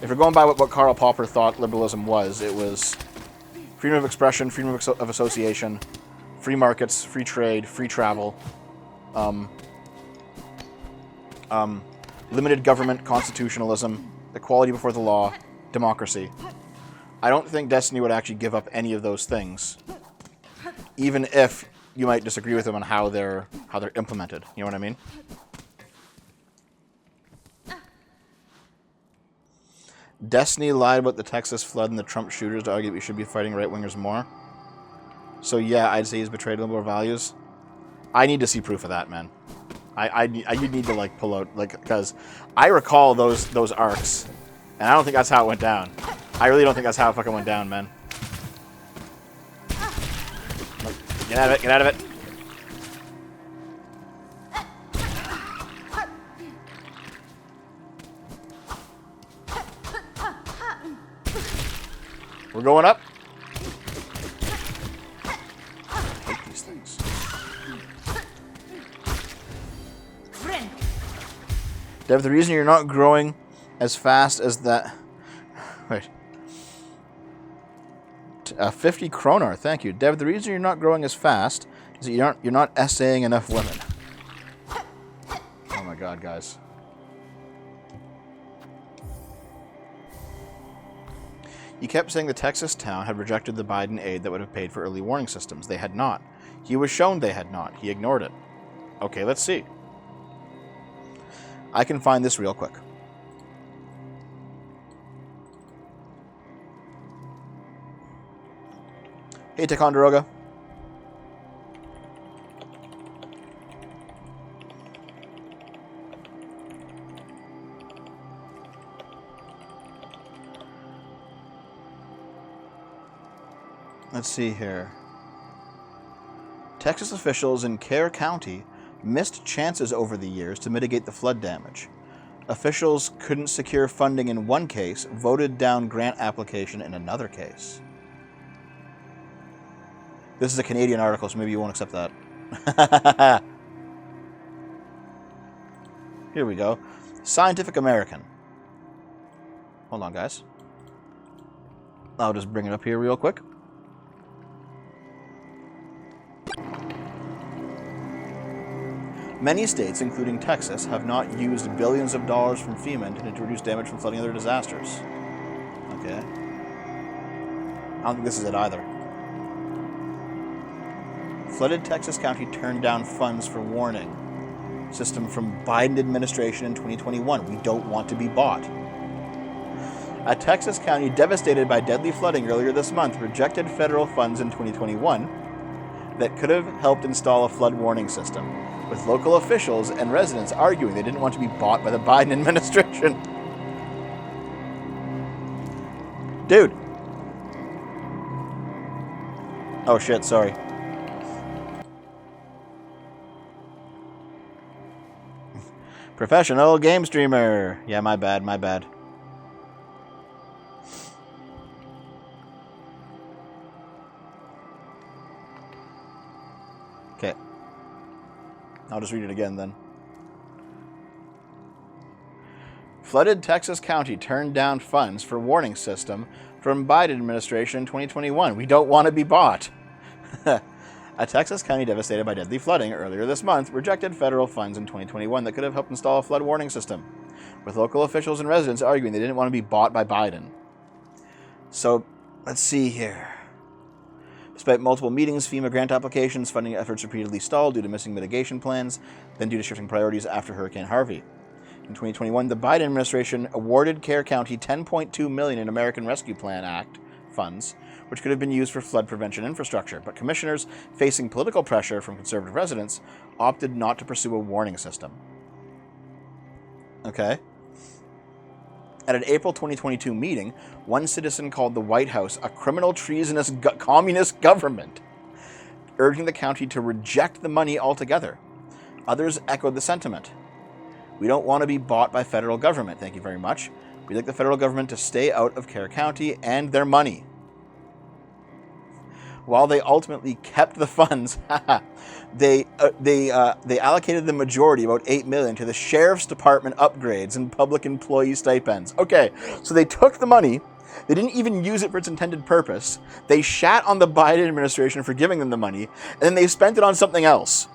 S1: if you're going by what Karl Popper thought liberalism was, it was freedom of expression, freedom of association, free markets, free trade, free travel, limited government, constitutionalism, equality before the law, democracy. I don't think Destiny would actually give up any of those things, even if you might disagree with them on how they're implemented. You know what I mean? Destiny lied about the Texas flood and the Trump shooters to argue we should be fighting right-wingers more. So yeah, I'd say he's betrayed liberal values. I need to see proof of that, man. I need to like pull out, like, because I recall those arcs, and I don't think that's how it went down. I really don't think that's how it fucking went down, man. Get out of it! Get out of it! We're going up. I hate these things. Dev, the reason you're not growing as fast as that... Wait. 50 kroner, thank you. Dev, the reason you're not growing as fast is that you're not essaying enough women. Oh my god, guys. He kept saying the Texas town had rejected the Biden aid that would have paid for early warning systems. They had not. He was shown they had not. He ignored it. Okay, let's see. I can find this real quick. Hey, Ticonderoga. Let's see here. Texas officials in Kerr County missed chances over the years to mitigate the flood damage. Officials couldn't secure funding in one case, voted down grant application in another case. This is a Canadian article, so maybe you won't accept that. Here we go. Scientific American. Hold on, guys. I'll just bring it up here real quick. Many states, including Texas, have not used billions of dollars from FEMA to reduce damage from flooding and other disasters. Okay. I don't think this is it either. Flooded Texas County turned down funds for warning system from Biden administration in 2021. We don't want to be bought. A Texas county devastated by deadly flooding earlier this month rejected federal funds in 2021 that could have helped install a flood warning system, with local officials and residents arguing they didn't want to be bought by the Biden administration. Dude. Oh shit, sorry. Professional game streamer. Yeah, my bad, my bad. Okay. I'll just read it again then. Flooded Texas County turned down funds for warning system from Biden administration in 2021. We don't want to be bought. A Texas county devastated by deadly flooding earlier this month rejected federal funds in 2021 that could have helped install a flood warning system, with local officials and residents arguing they didn't want to be bought by Biden. So, let's see here. Despite multiple meetings, FEMA grant applications, funding efforts repeatedly stalled due to missing mitigation plans, then due to shifting priorities after Hurricane Harvey. In 2021, the Biden administration awarded Kerr County $10.2 million in American Rescue Plan Act funds, which could have been used for flood prevention infrastructure, but commissioners, facing political pressure from conservative residents, opted not to pursue a warning system. Okay. At an April 2022 meeting, one citizen called the White House a criminal, treasonous communist government, urging the county to reject the money altogether. Others echoed the sentiment. We don't want to be bought by federal government, thank you very much. We'd like the federal government to stay out of Kerr County and their money. While they ultimately kept the funds, they allocated the majority, about $8 million, to the sheriff's department upgrades and public employee stipends. Okay, so they took the money. They didn't even use it for its intended purpose. They shat on the Biden administration for giving them the money, and then they spent it on something else.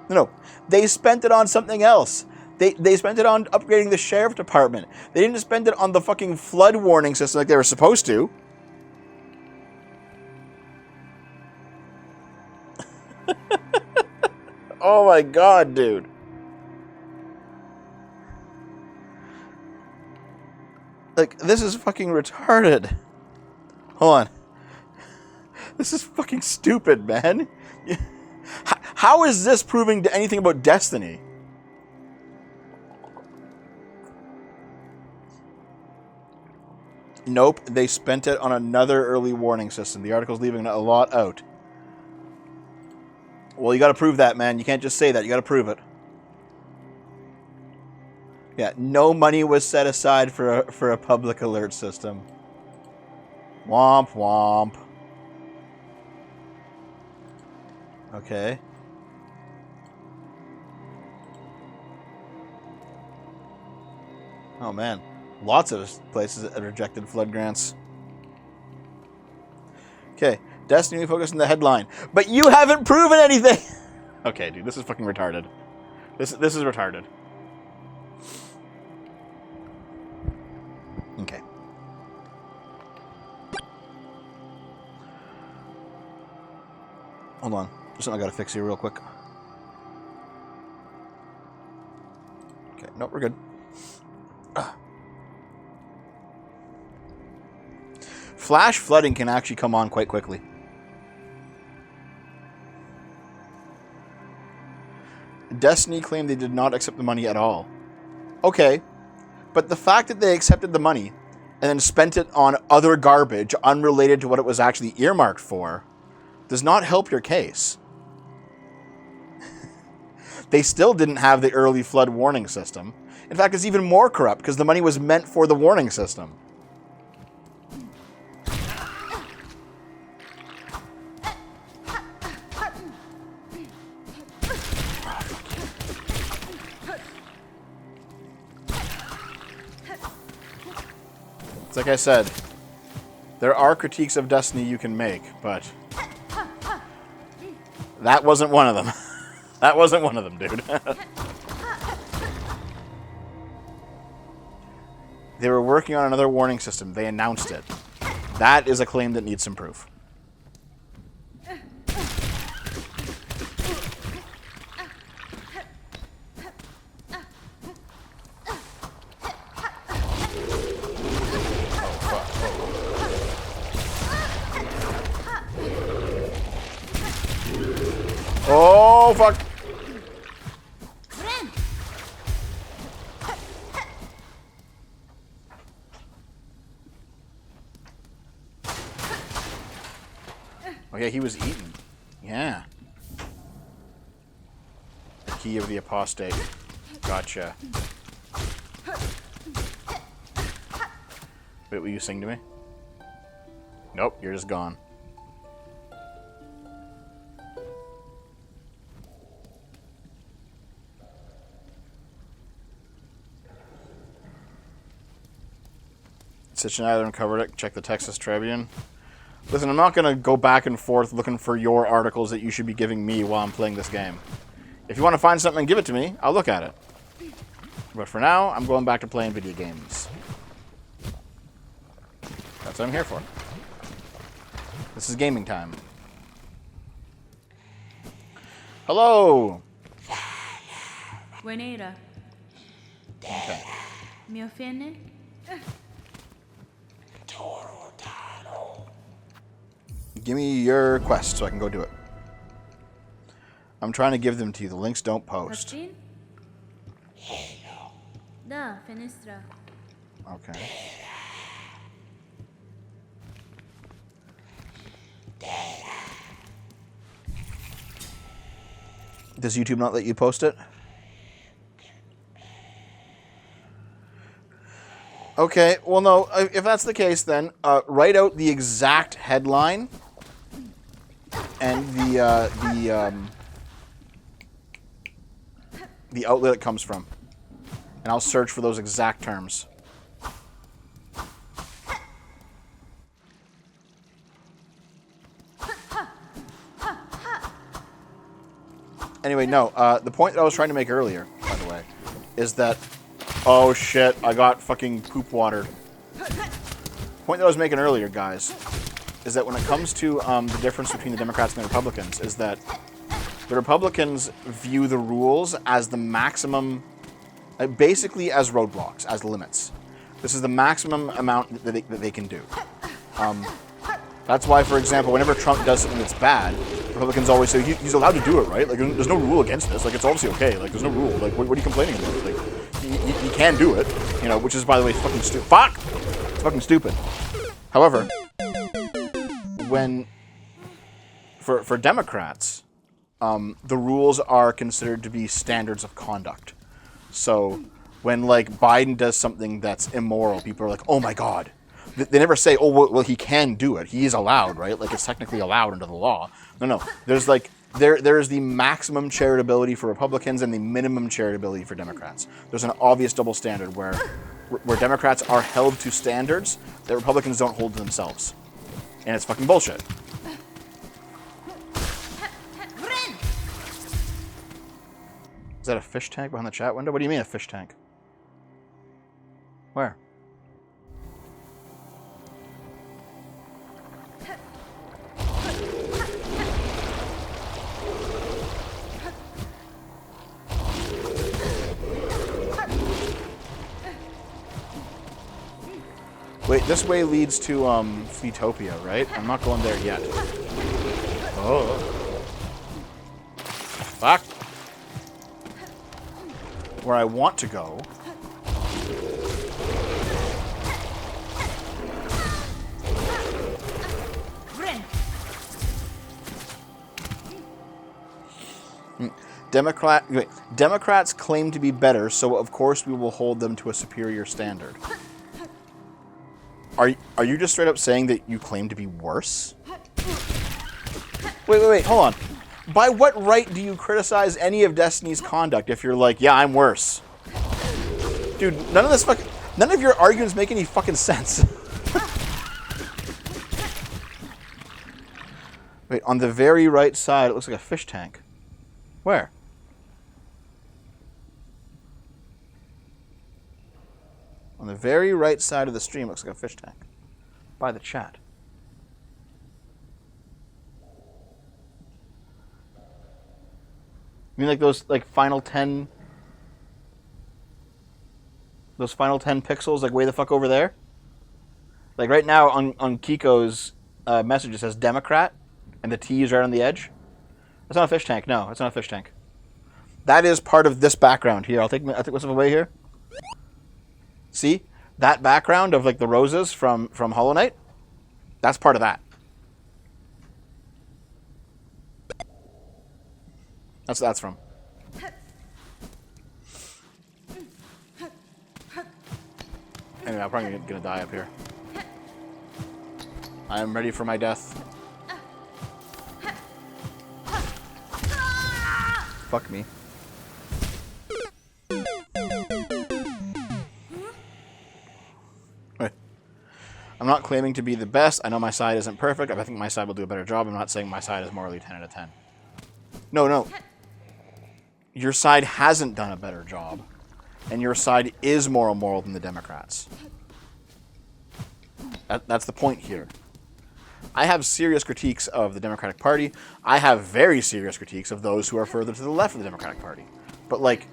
S1: No, they spent it on something else. They spent it on upgrading the sheriff department. They didn't spend it on the fucking flood warning system like they were supposed to. Oh my god, dude. Like, this is fucking retarded. Hold on. This is fucking stupid, man. How is this proving to anything about Destiny? Nope, they spent it on another early warning system. The article's leaving a lot out. Well, you gotta prove that, man. You can't just say that. You gotta prove it. Yeah, no money was set aside for a public alert system. Womp womp. Okay. Oh, man. Lots of places that rejected flood grants. Okay. Destiny focused on the headline. But you haven't proven anything! Okay, dude. This is fucking retarded. This is retarded. Okay. Hold on. There's something I gotta fix here real quick. Okay. Nope, we're good. Flash flooding can actually come on quite quickly. Destiny claimed they did not accept the money at all. Okay, but the fact that they accepted the money and then spent it on other garbage unrelated to what it was actually earmarked for does not help your case. They still didn't have the early flood warning system. In fact, it's even more corrupt because the money was meant for the warning system. Like I said, there are critiques of Destiny you can make, but that wasn't one of them. That wasn't one of them, dude. They were working on another warning system. They announced it. That is a claim that needs some proof. Oh, fuck. Oh, yeah, he was eaten. Yeah. The key of the apostate. Gotcha. Wait, will you sing to me? Nope, you're just gone. Stitch and Island covered it. Check the Texas Tribune. Listen, I'm not going to go back and forth looking for your articles that you should be giving me while I'm playing this game. If you want to find something and give it to me, I'll look at it. But for now, I'm going back to playing video games. That's what I'm here for. This is gaming time. Hello!
S2: Buenaira.
S1: Okay.
S2: Me ofende?
S1: Give me your quest so I can go do it. I'm trying to give them to you. The links don't post.
S2: Martin? Da, fenestra.
S1: Okay. Does YouTube not let you post it? Okay, well, no. If that's the case, then write out the exact headline and the outlet it comes from, and I'll search for those exact terms. Anyway, no. The point that I was trying to make earlier, by the way, is that... Oh, shit. I got fucking poop watered. The point that I was making earlier, guys, is that when it comes to the difference between the Democrats and the Republicans, is that the Republicans view the rules as the maximum, basically as roadblocks, as limits. This is the maximum amount that they can do. That's why, for example, whenever Trump does something that's bad, Republicans always say he's allowed to do it, right? Like, there's no rule against this. Like, it's obviously okay. Like, there's no rule. Like, what are you complaining about? Like, he can do it, you know, which is, by the way, fucking stupid. Fuck! It's fucking stupid. However, for Democrats, the rules are considered to be standards of conduct. So when, like, Biden does something that's immoral, people are like, oh my God. They never say, oh, well, he can do it. He is allowed, right? Like, it's technically allowed under the law. No. There's, like, there's the maximum charitability for Republicans and the minimum charitability for Democrats. There's an obvious double standard where Democrats are held to standards that Republicans don't hold to themselves. And it's fucking bullshit. Is that a fish tank behind the chat window? What do you mean a fish tank? Where? Wait, this way leads to Fleetopia, right? I'm not going there yet. Oh. Fuck. Where I want to go. Democrats claim to be better, so of course we will hold them to a superior standard. Are you just straight up saying that you claim to be worse? Wait, hold on. By what right do you criticize any of Destiny's conduct if you're like, yeah, I'm worse? Dude, none of your arguments make any fucking sense. Wait, on the very right side, it looks like a fish tank. Where? On the very right side of the stream looks like a fish tank. By the chat. You mean like those final 10... Those final 10 pixels, like way the fuck over there? Like right now on Kiko's message it says Democrat, and the T is right on the edge. That's not a fish tank. No, it's not a fish tank. That is part of this background here. I'll take what's away here. See? That background of like the roses from Hollow Knight? That's part of that. That's what that's from. Anyway, I'm probably gonna die up here. I am ready for my death. Fuck me. Wait. I'm not claiming to be the best. I know my side isn't perfect. I think my side will do a better job. I'm not saying my side is morally 10 out of 10. No. Your side hasn't done a better job. And your side is more moral than the Democrats. That's the point here. I have serious critiques of the Democratic Party. I have very serious critiques of those who are further to the left of the Democratic Party. But, like,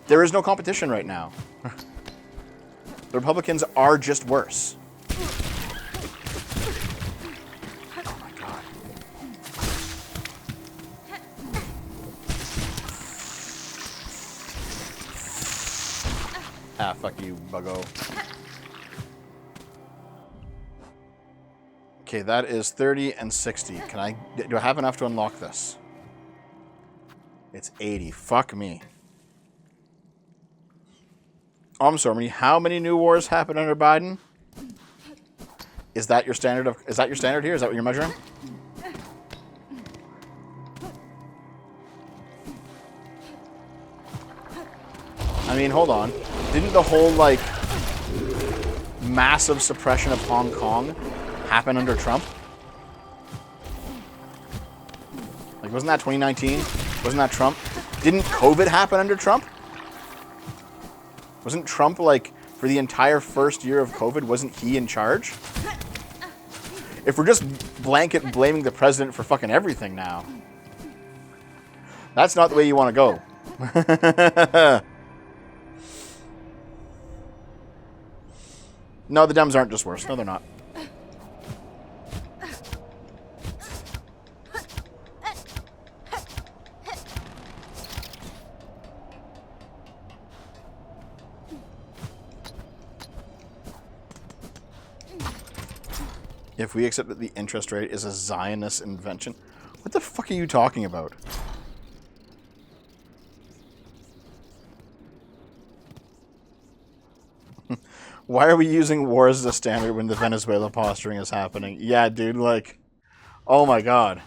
S1: there is no competition right now. The Republicans are just worse. Oh my god. Ah, fuck you, buggo. Okay, that is 30 and 60. Do I have enough to unlock this? It's 80. Fuck me. I'm sorry, how many new wars happened under Biden? Is that your standard here? Is that what you're measuring? I mean, hold on. Didn't the whole, like, massive suppression of Hong Kong happen under Trump? Like, wasn't that 2019? Wasn't that Trump? Didn't COVID happen under Trump? Wasn't Trump, like, for the entire first year of COVID, wasn't he in charge? If we're just blanket blaming the president for fucking everything now, that's not the way you want to go. No, the Dems aren't just worse. No, they're not. If we accept that the interest rate is a Zionist invention, what the fuck are you talking about? Why are we using wars as a standard when the Venezuela posturing is happening? Yeah, dude, like, oh my god.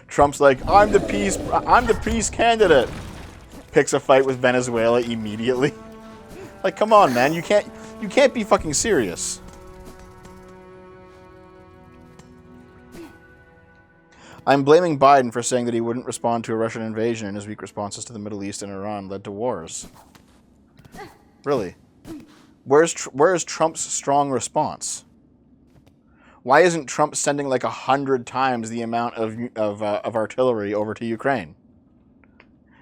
S1: Trump's like, I'm the peace candidate. Picks a fight with Venezuela immediately. Like, come on, man, you can't be fucking serious. I'm blaming Biden for saying that he wouldn't respond to a Russian invasion, and his weak responses to the Middle East and Iran led to wars. Really? Where's Trump's strong response? Why isn't Trump sending like 100 times the amount of artillery over to Ukraine?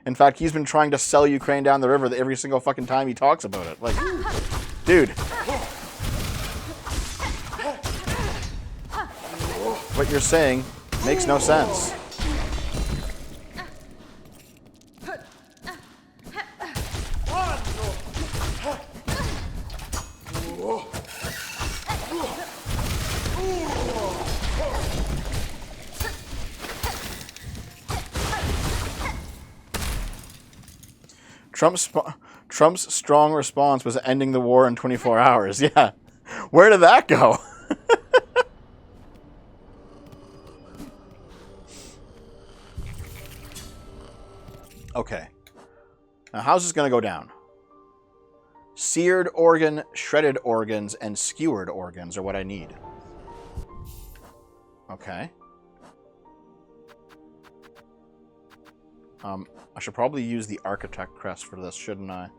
S1: In fact, he's been trying to sell Ukraine down the river every single fucking time he talks about it. Like, dude. What you're saying makes no sense. Trump's strong response was ending the war in 24 hours. Yeah. Where did that go? Okay. Now, how's this going to go down? Seared organ, shredded organs, and skewered organs are what I need. Okay. I should probably use the architect crest for this, shouldn't I?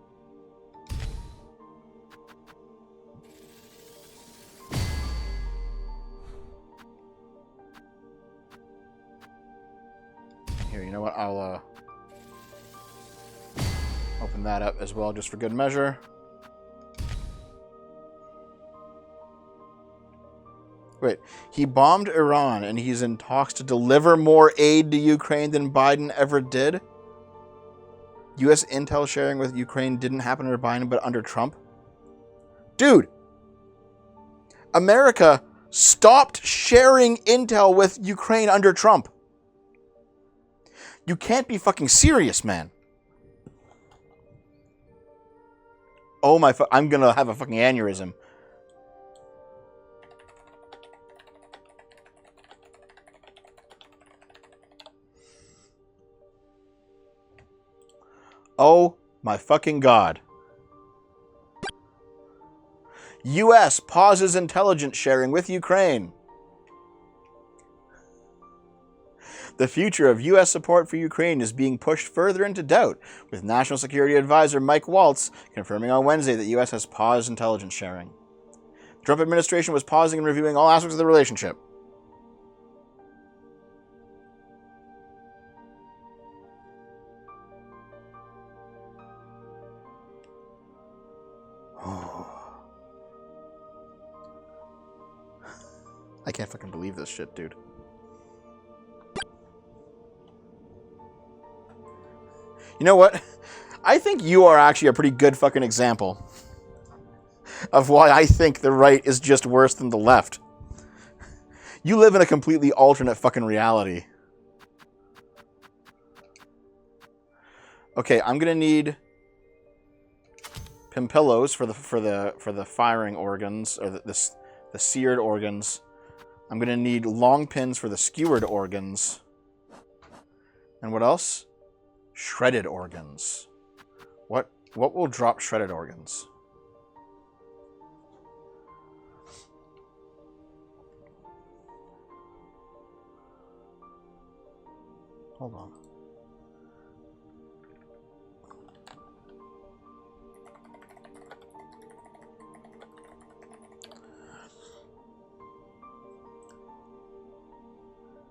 S1: Here, you know what? I'll open that up as well, just for good measure. Wait, he bombed Iran and he's in talks to deliver more aid to Ukraine than Biden ever did? U.S. intel sharing with Ukraine didn't happen under Biden, but under Trump? Dude! America stopped sharing intel with Ukraine under Trump. You can't be fucking serious, man. Oh my I'm gonna have a fucking aneurysm. Oh my fucking god. U.S. pauses intelligence sharing with Ukraine. The future of U.S. support for Ukraine is being pushed further into doubt, with National Security Advisor Mike Waltz confirming on Wednesday that the U.S. has paused intelligence sharing. The Trump administration was pausing and reviewing all aspects of the relationship. I can't fucking believe this shit, dude. You know what? I think you are actually a pretty good fucking example of why I think the right is just worse than the left. You live in a completely alternate fucking reality. Okay, I'm gonna need pimpillos for the firing organs, or the seared organs. I'm gonna need long pins for the skewered organs. And what else? Shredded organs. What will drop shredded organs? Hold on.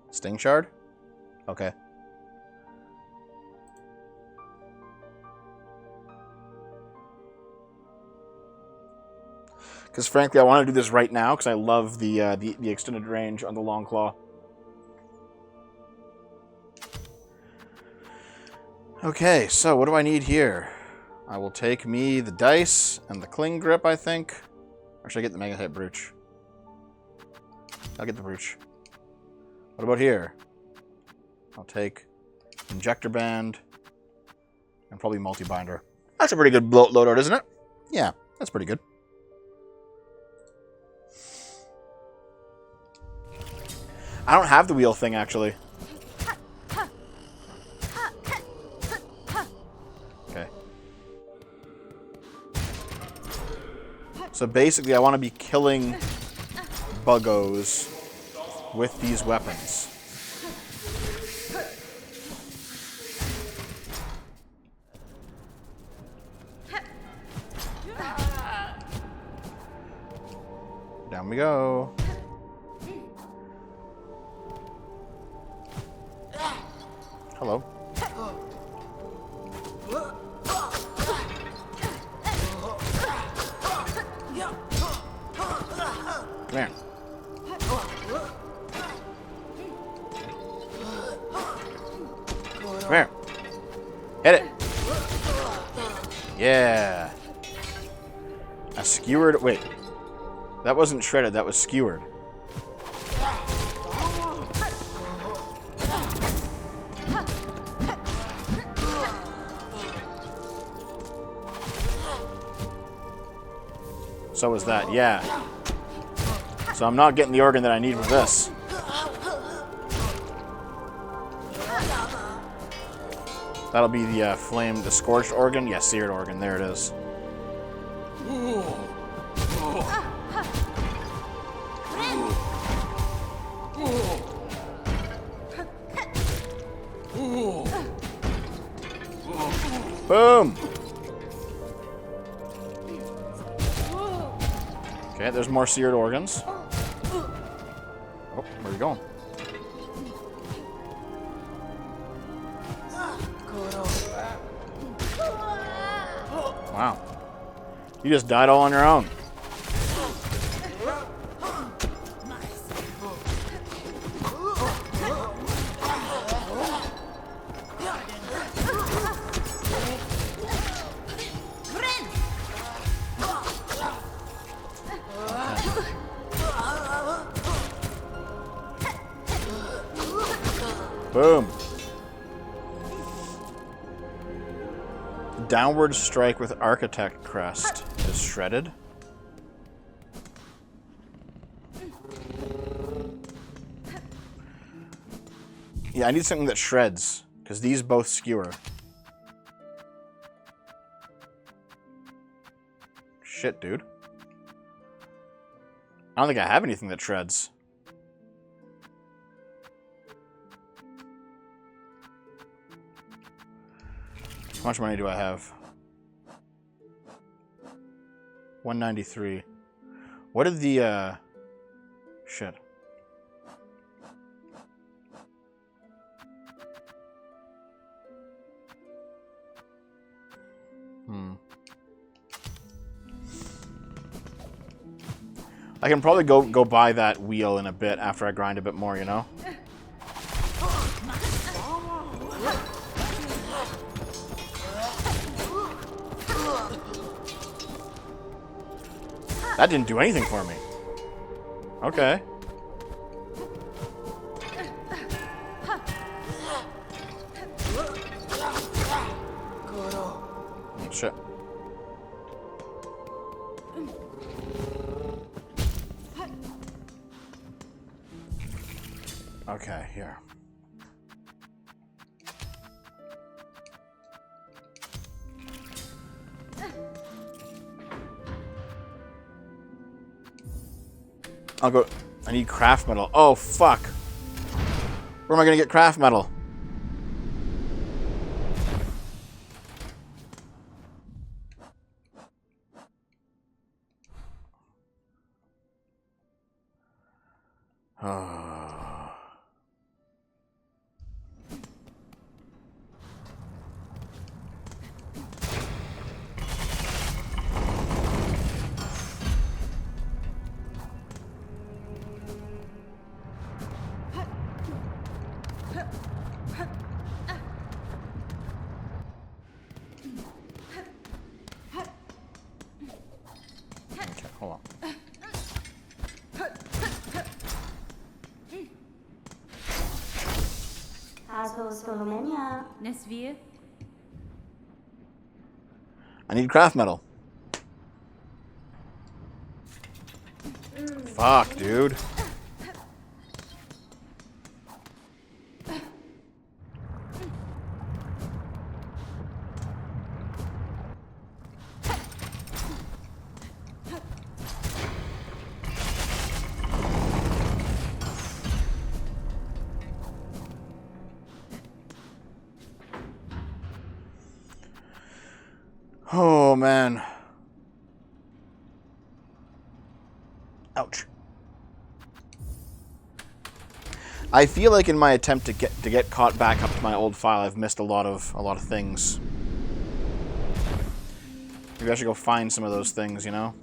S1: Sting shard? Okay. Because frankly, I want to do this right now because I love the extended range on the long claw. Okay, so what do I need here? I will take me the dice and the cling grip, I think. Or should I get the mega hit brooch? I'll get the brooch. What about here? I'll take injector band and probably multi-binder. That's a pretty good loadout, isn't it? Yeah, that's pretty good. I don't have the wheel thing, actually. Okay. So basically, I want to be killing buggos with these weapons. Down we go. Hello. Come here. Come here. Hit it. Yeah. A skewered... Wait. That wasn't shredded. That was skewered. So was that. Yeah. So I'm not getting the organ that I need with this. That'll be the the scorched organ. Yeah, seared organ. There it is. Boom! Okay, there's more seared organs. Oh, where are you going? Wow. You just died all on your own. Boom. Downward strike with architect crest is shredded. Yeah, I need something that shreds, because these both skewer. Shit, dude. I don't think I have anything that shreds. How much money do I have? 193. What did the, shit. I can probably go buy that wheel in a bit after I grind a bit more, you know? That didn't do anything for me. Okay. Oh, shit. Okay, here. I'll go... I need craft metal. Oh, fuck. Where am I going to get craft metal?
S2: Nesvia.
S1: I need craft metal. Fuck, dude. Oh, man. Ouch. I feel like in my attempt to get caught back up to my old file, I've missed a lot of things. Maybe I should go find some of those things, you know?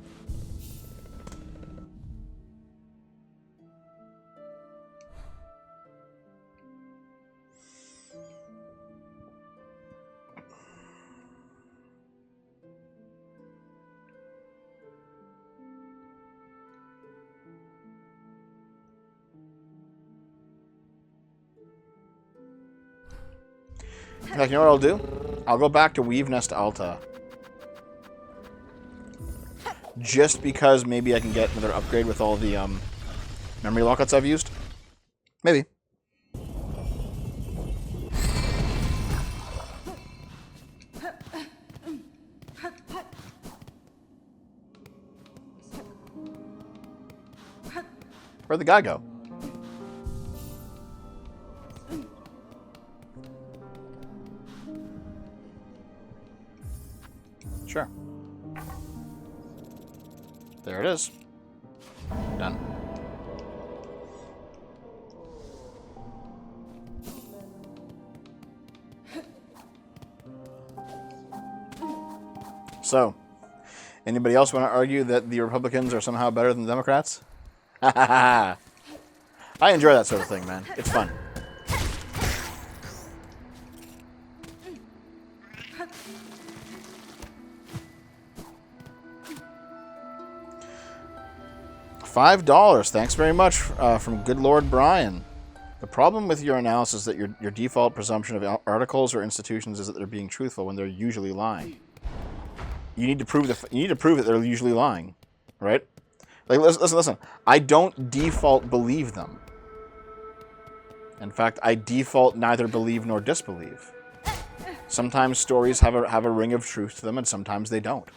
S1: In fact, you know what I'll do? I'll go back to Weave Nest Alta. Just because maybe I can get another upgrade with all the memory lockouts I've used. Maybe. Where'd the guy go? Sure. There it is. Done. So, anybody else want to argue that the Republicans are somehow better than the Democrats? I enjoy that sort of thing, man. It's fun. $5. Thanks very much from Good Lord Brian. The problem with your analysis is that your default presumption of articles or institutions is that they're being truthful when they're usually lying. You need to prove that they're usually lying, right? Like listen. I don't default believe them. In fact, I default neither believe nor disbelieve. Sometimes stories have a ring of truth to them, and sometimes they don't.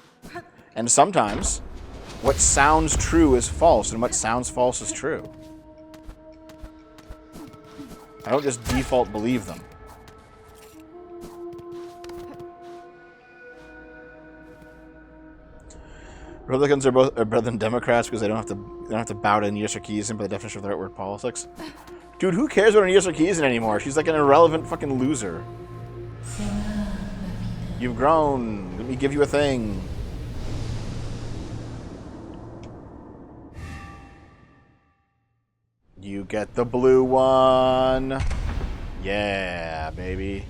S1: And sometimes what sounds true is false, and what sounds false is true. I don't just default believe them. Republicans are better than Democrats because they don't have to bow to Anita Sarkeesian by the definition of the right word politics. Dude, who cares about Anita Sarkeesian anymore? She's like an irrelevant fucking loser. You've grown. Let me give you a thing. You get the blue one. Yeah, baby.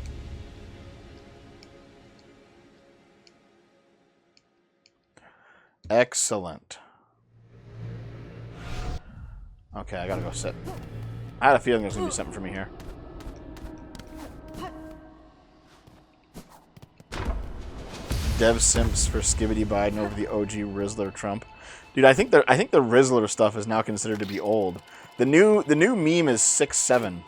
S1: Excellent. Okay, I gotta go sit. I had a feeling there's gonna be something for me here. Dev simps for Skibbity Biden over the OG Rizzler Trump. Dude, I think the Rizzler stuff is now considered to be old. The new meme is 6'7".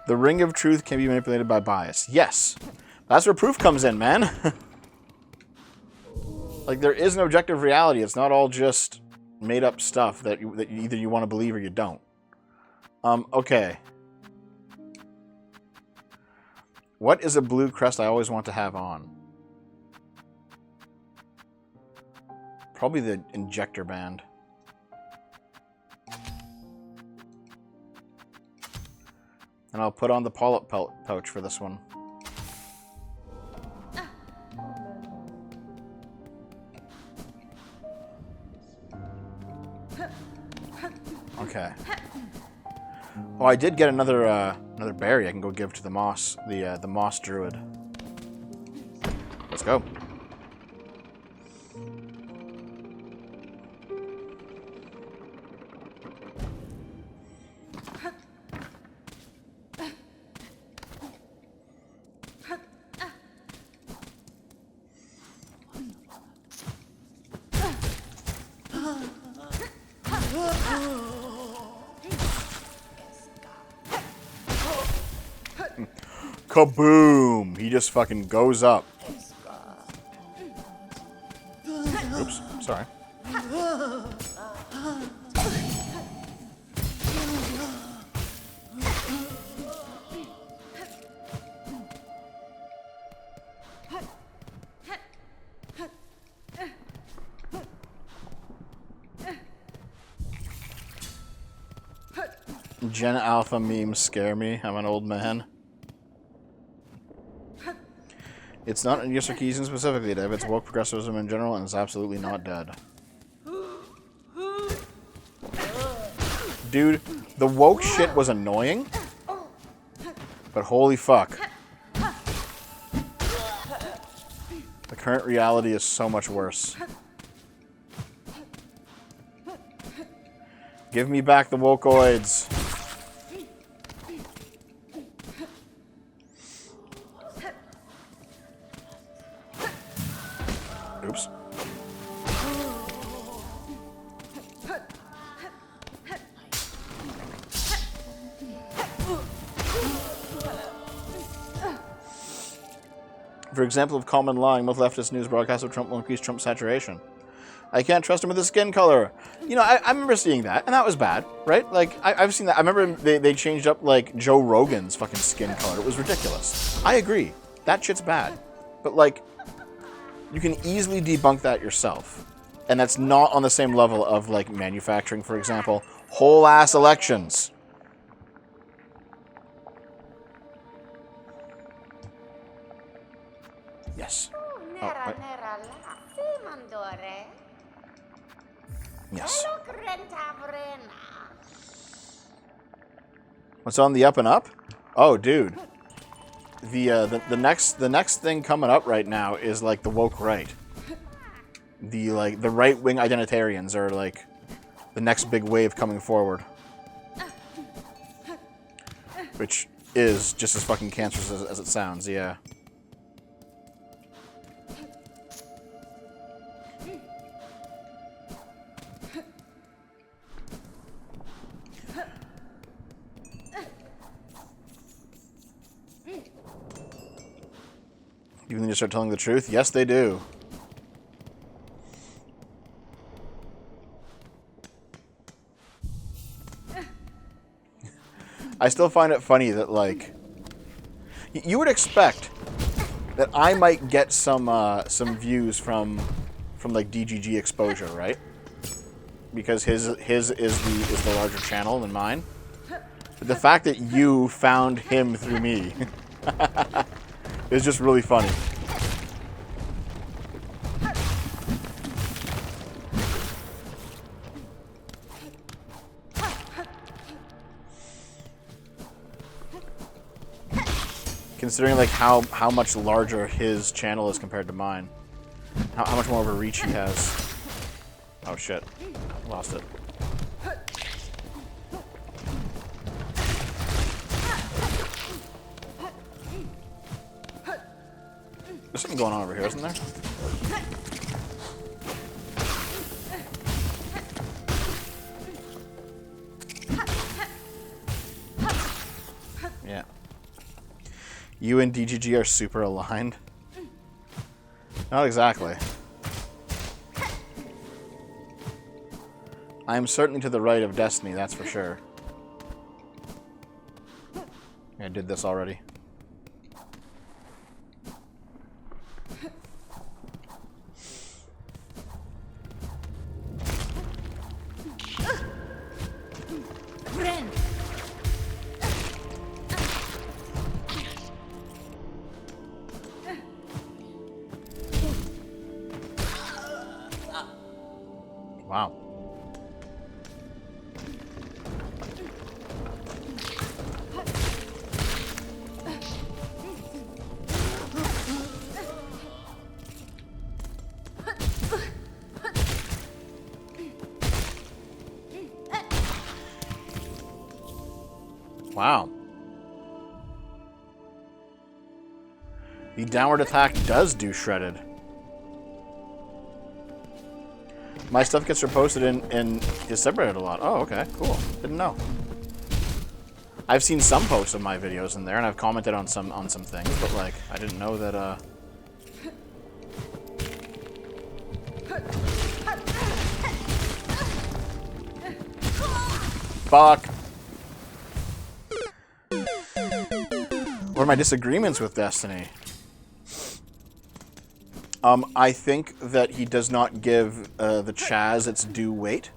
S1: The ring of truth can be manipulated by bias. Yes. That's where proof comes in, man. Like, there is an objective reality. It's not all just made-up stuff that either you want to believe or you don't. Okay. What is a blue crest I always want to have on? Probably the injector band. And I'll put on the polyp pouch for this one. Okay. Oh, I did get another another berry I can go give to the moss, the moss druid. Let's go. Kaboom! He just fucking goes up. Oops, sorry. Gen Alpha memes scare me. I'm an old man. It's not in Yusarkeezen specifically, Dave. It's woke progressivism in general, and it's absolutely not dead. Dude, the woke shit was annoying, but holy fuck. The current reality is so much worse. Give me back the wokeoids. Oops. For example of common lying, most leftist news broadcasts of Trump will increase Trump's saturation. I can't trust him with his skin color. You know, I remember seeing that, and that was bad, right? Like, I've seen that. I remember they changed up, like, Joe Rogan's fucking skin color. It was ridiculous. I agree. That shit's bad. But, like, you can easily debunk that yourself. And that's not on the same level of, like, manufacturing, for example. Whole-ass elections. Yes. Oh, wait. Yes. What's on the up and up? Oh, dude. The next thing coming up right now is like the woke right. The right wing identitarians are like the next big wave coming forward, which is just as fucking cancerous as it sounds. Yeah. You need to start telling the truth? Yes, they do. I still find it funny that, like, you would expect that I might get some views from like DGG exposure, right? Because his is the larger channel than mine. But the fact that you found him through me is just really funny. Considering like how much larger his channel is compared to mine. How much more of a reach he has. Oh shit. Lost it. There's something going on over here, isn't there? Yeah. You and DGG are super aligned. Not exactly. I am certainly to the right of Destiny, that's for sure. I did this already. Wow. Wow. The downward attack does do shredded. My stuff gets reposted and is separated a lot. Oh, okay, cool. Didn't know. I've seen some posts of my videos in there, and I've commented on some things, but like I didn't know that. Fuck. What are my disagreements with Destiny? I think that he does not give the Chaz its due weight.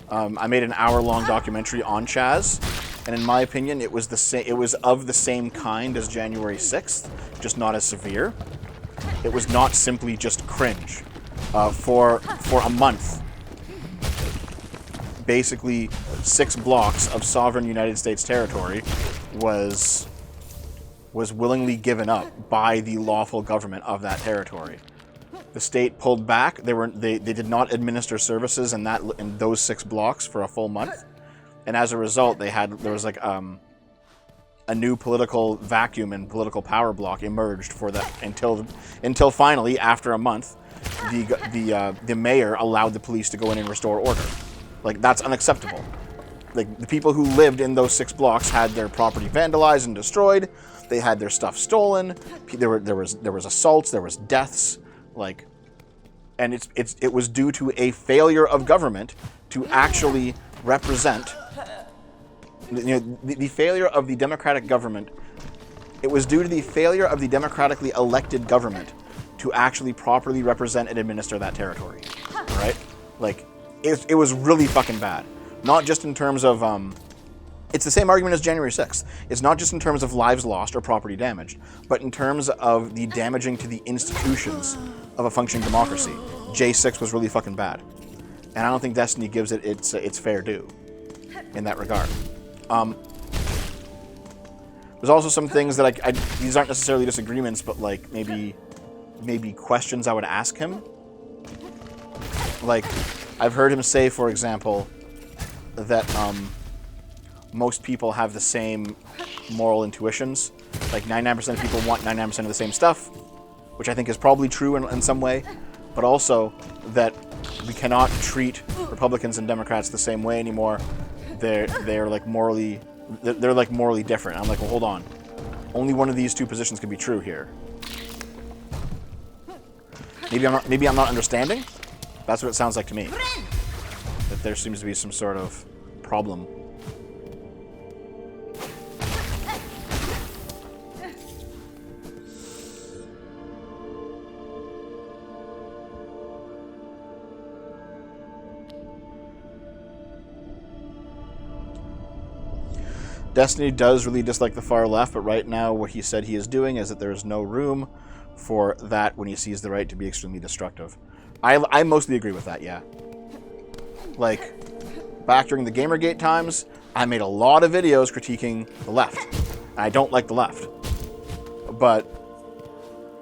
S1: I made an hour-long documentary on Chaz, and in my opinion, it was the same. It was of the same kind as January 6th, just not as severe. It was not simply just cringe. For a month, basically 6 blocks of sovereign United States territory was willingly given up by the lawful government of that territory. The state pulled back. They did not administer services in those 6 blocks for a full month, and as a result, there was like a new political vacuum and political power block emerged for that until finally, after a month, the mayor allowed the police to go in and restore order. Like, that's unacceptable. Like, the people who lived in those 6 blocks had their property vandalized and destroyed. They had their stuff stolen. There was assaults. There was deaths. Like, and it was due to a failure of government to actually represent. You know, the failure of the democratic government. It was due to the failure of the democratically elected government to actually properly represent and administer that territory. Right? Like, it was really fucking bad. Not just in terms of it's the same argument as January 6th. It's not just in terms of lives lost or property damaged, but in terms of the damaging to the institutions of a functioning democracy. J6 was really fucking bad. And I don't think Destiny gives it its fair due in that regard. There's also some things that these aren't necessarily disagreements, but like maybe questions I would ask him. Like, I've heard him say, for example, that most people have the same moral intuitions. Like 99% of people want 99% of the same stuff, which I think is probably true in some way, but also that we cannot treat Republicans and Democrats the same way anymore. They're like morally different. I'm like, well, hold on. Only one of these two positions can be true here. Maybe I'm not understanding. That's what it sounds like to me. That there seems to be some sort of problem. Destiny does really dislike the far left, but right now what he said he is doing is that there is no room for that when he sees the right to be extremely destructive. I mostly agree with that, yeah. Like, back during the Gamergate times, I made a lot of videos critiquing the left. I don't like the left. But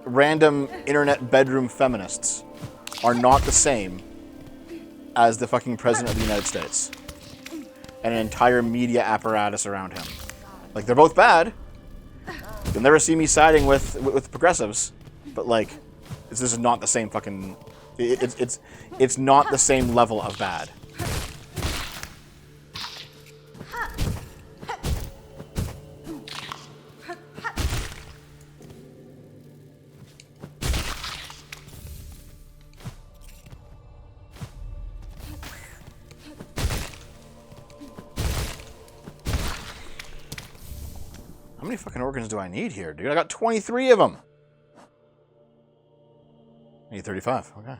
S1: random internet bedroom feminists are not the same as the fucking President of the United States. And an entire media apparatus around him. Like, they're both bad. You'll never see me siding with progressives. But, like, this is not the same fucking... It's not the same level of bad. How many fucking organs do I need here, dude? I got 23 of them. I need 35. Okay.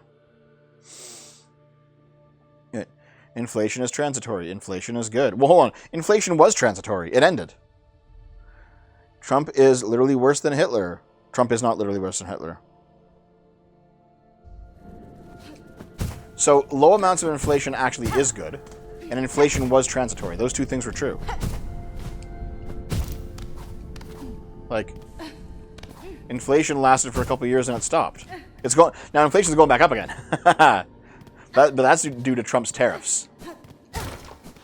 S1: Yeah. Inflation is transitory. Inflation is good. Well, hold on. Inflation was transitory. It ended. Trump is literally worse than Hitler. Trump is not literally worse than Hitler. So, low amounts of inflation actually is good, and inflation was transitory. Those two things were true. Like, inflation lasted for a couple of years and it stopped. Now inflation's going back up again. But that's due to Trump's tariffs.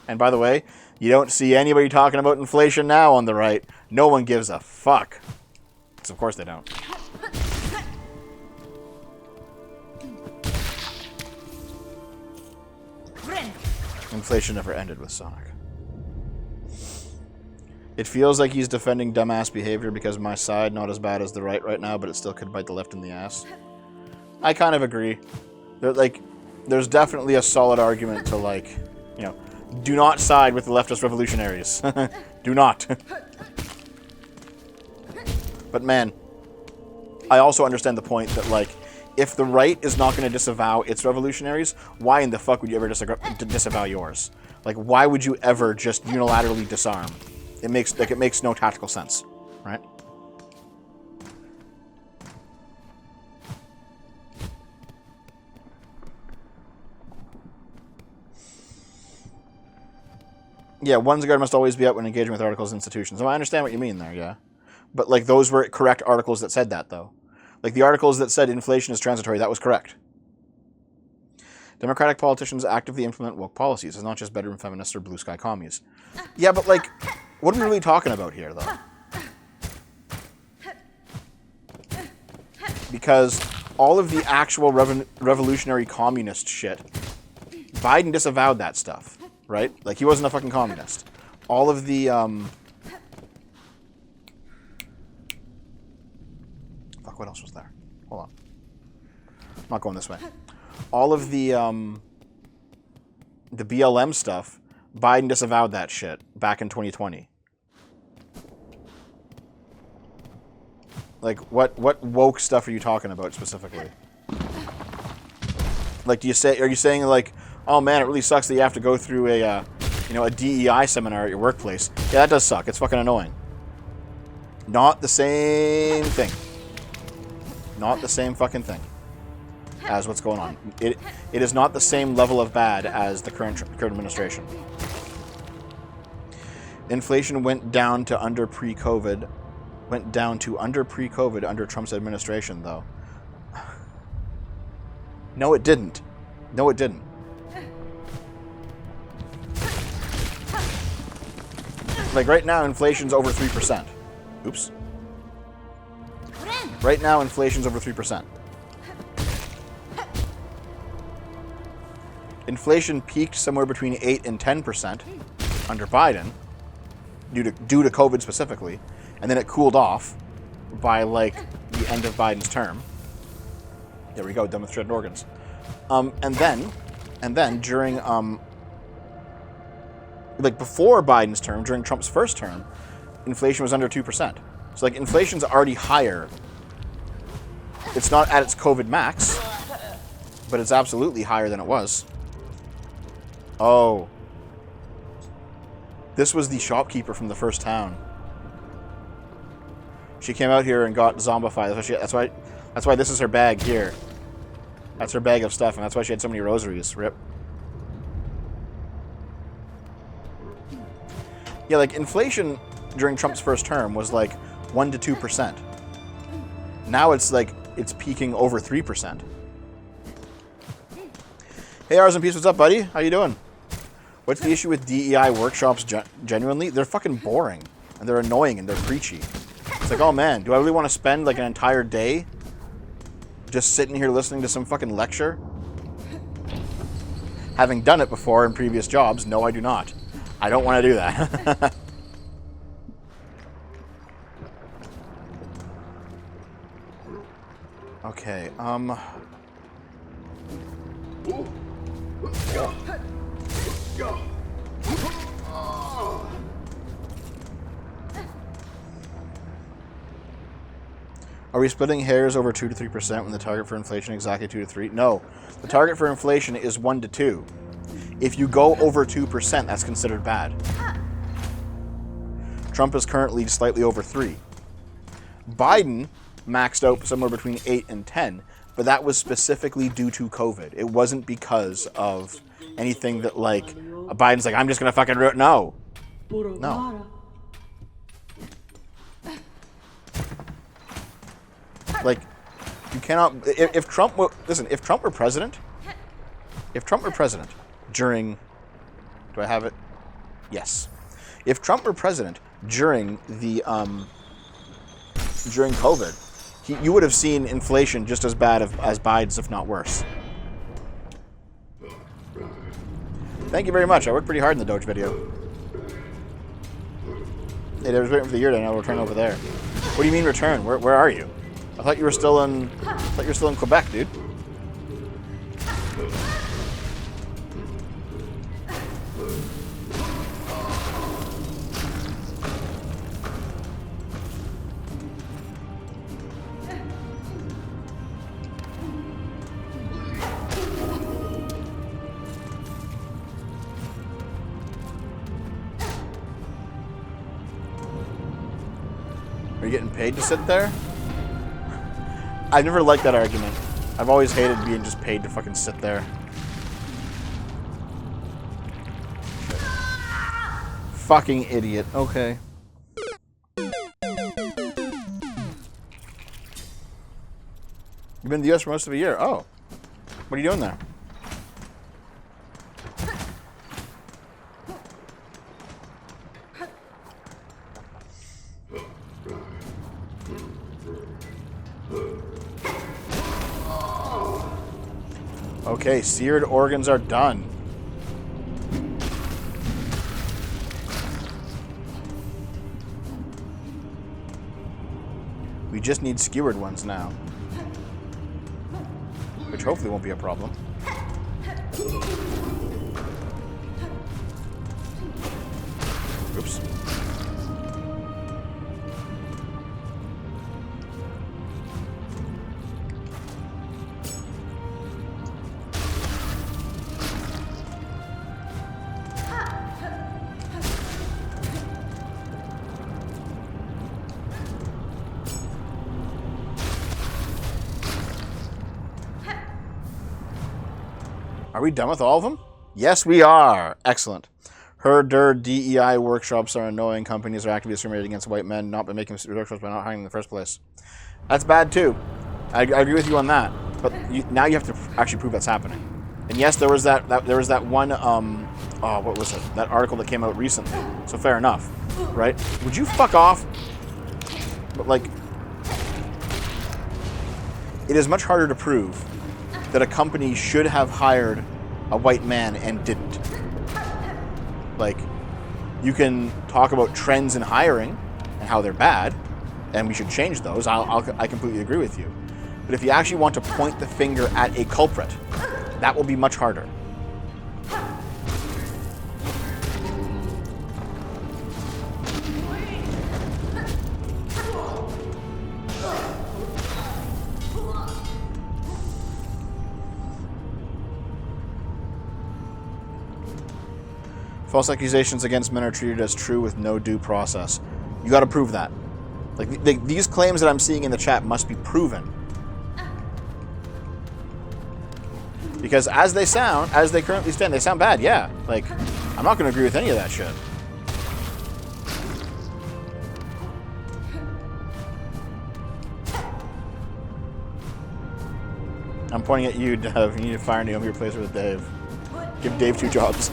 S1: And by the way, You don't see anybody talking about inflation now on the right. No one gives a fuck. Because of course they don't. Inflation never ended with Sonic. It feels like he's defending dumbass behavior because my side not as bad as the right now, but it still could bite the left in the ass. I kind of agree. There's definitely a solid argument to, like, you know, do not side with the leftist revolutionaries. Do not. But man, I also understand the point that, like, if the right is not going to disavow its revolutionaries, why in the fuck would you ever disavow yours? Like, why would you ever just unilaterally disarm? It makes no tactical sense, right? Yeah, one's guard must always be up when engaging with articles and institutions. So I understand what you mean there, yeah. But, like, those were correct articles that said that, though. Like, the articles that said inflation is transitory, that was correct. Democratic politicians actively implement woke policies. It's not just bedroom feminists or blue sky commies. Yeah, but, like, what are we really talking about here, though? Because all of the actual revolutionary communist shit, Biden disavowed that stuff, right? Like, he wasn't a fucking communist. All of the, fuck, what else was there? Hold on. I'm not going this way. All of the BLM stuff, Biden disavowed that shit back in 2020. Like, what woke stuff are you talking about specifically? Like, are you saying, like, oh man, it really sucks that you have to go through a DEI seminar at your workplace? Yeah, that does suck. It's fucking annoying. Not the same thing. Not the same fucking thing as what's going on. It is not the same level of bad as the current administration. Inflation went down to under pre-COVID under Trump's administration, though. No, it didn't. No, it didn't. Like, right now, inflation's over 3%. Oops. Right now, inflation's over 3%. Inflation peaked somewhere between 8 and 10% under Biden, due to COVID specifically, and then it cooled off by, like, the end of Biden's term. There we go, done with shredded organs. And then during, like, before Biden's term, during Trump's first term, inflation was under 2%. So, like, inflation's already higher. It's not at its COVID max, but it's absolutely higher than it was. Oh. This was the shopkeeper from the first town. She came out here and got zombified. That's why this is her bag here. That's her bag of stuff, and that's why she had so many rosaries. Rip. Yeah, like, inflation during Trump's first term was like 1 to 2%. Now it's like, it's peaking over 3%. Hey, R's and Peace, what's up, buddy? How you doing? What's the issue with DEI workshops genuinely? They're fucking boring, and they're annoying, and they're preachy. It's like, oh man, do I really want to spend like an entire day just sitting here listening to some fucking lecture? Having done it before in previous jobs, no, I do not. I don't want to do that. Okay, Are we splitting hairs over 2 to 3% when the target for inflation is exactly 2 to 3? No. The target for inflation is 1 to 2. If you go over 2%, that's considered bad. Trump is currently slightly over 3. Biden maxed out somewhere between 8 and 10, but that was specifically due to COVID. It wasn't because of anything that, like, Biden's like, I'm just going to fucking do it. No. No. Like, you cannot, if Trump were president during, do I have it? Yes. If Trump were president during the during COVID, you would have seen inflation just as bad as Biden's, if not worse. Thank you very much. I worked pretty hard in the Doge video. Hey, I was waiting for the year to now return over there. What do you mean return? Where are you? I thought you were still in. I thought you were still in Quebec, dude. Are you getting paid to sit there? I've never liked that argument. I've always hated being just paid to fucking sit there. Fucking idiot. Okay. You've been in the US for most of a year. Oh. What are you doing there? Okay, seared organs are done. We just need skewered ones now. Which hopefully won't be a problem. Oops. Are we done with all of them? Yes, we are. Excellent. Her DEI workshops are annoying. Companies are actively discriminating against white men, not by making workshops by not hiring them in the first place. That's bad too. I agree with you on that. But now you have to actually prove that's happening. And yes, there was that one what was it? That article that came out recently. So fair enough, right? Would you fuck off? But like, it is much harder to prove that a company should have hired a white man and didn't. Like, you can talk about trends in hiring and how they're bad, and we should change those. I completely agree with you. But if you actually want to point the finger at a culprit, that will be much harder. False accusations against men are treated as true with no due process. You got to prove that. Like, these claims that I'm seeing in the chat must be proven. Because as they currently stand, they sound bad, yeah. Like, I'm not going to agree with any of that shit. I'm pointing at you, Dev. You need to fire Naomi, replace her with Dave. Give Dave 2 jobs.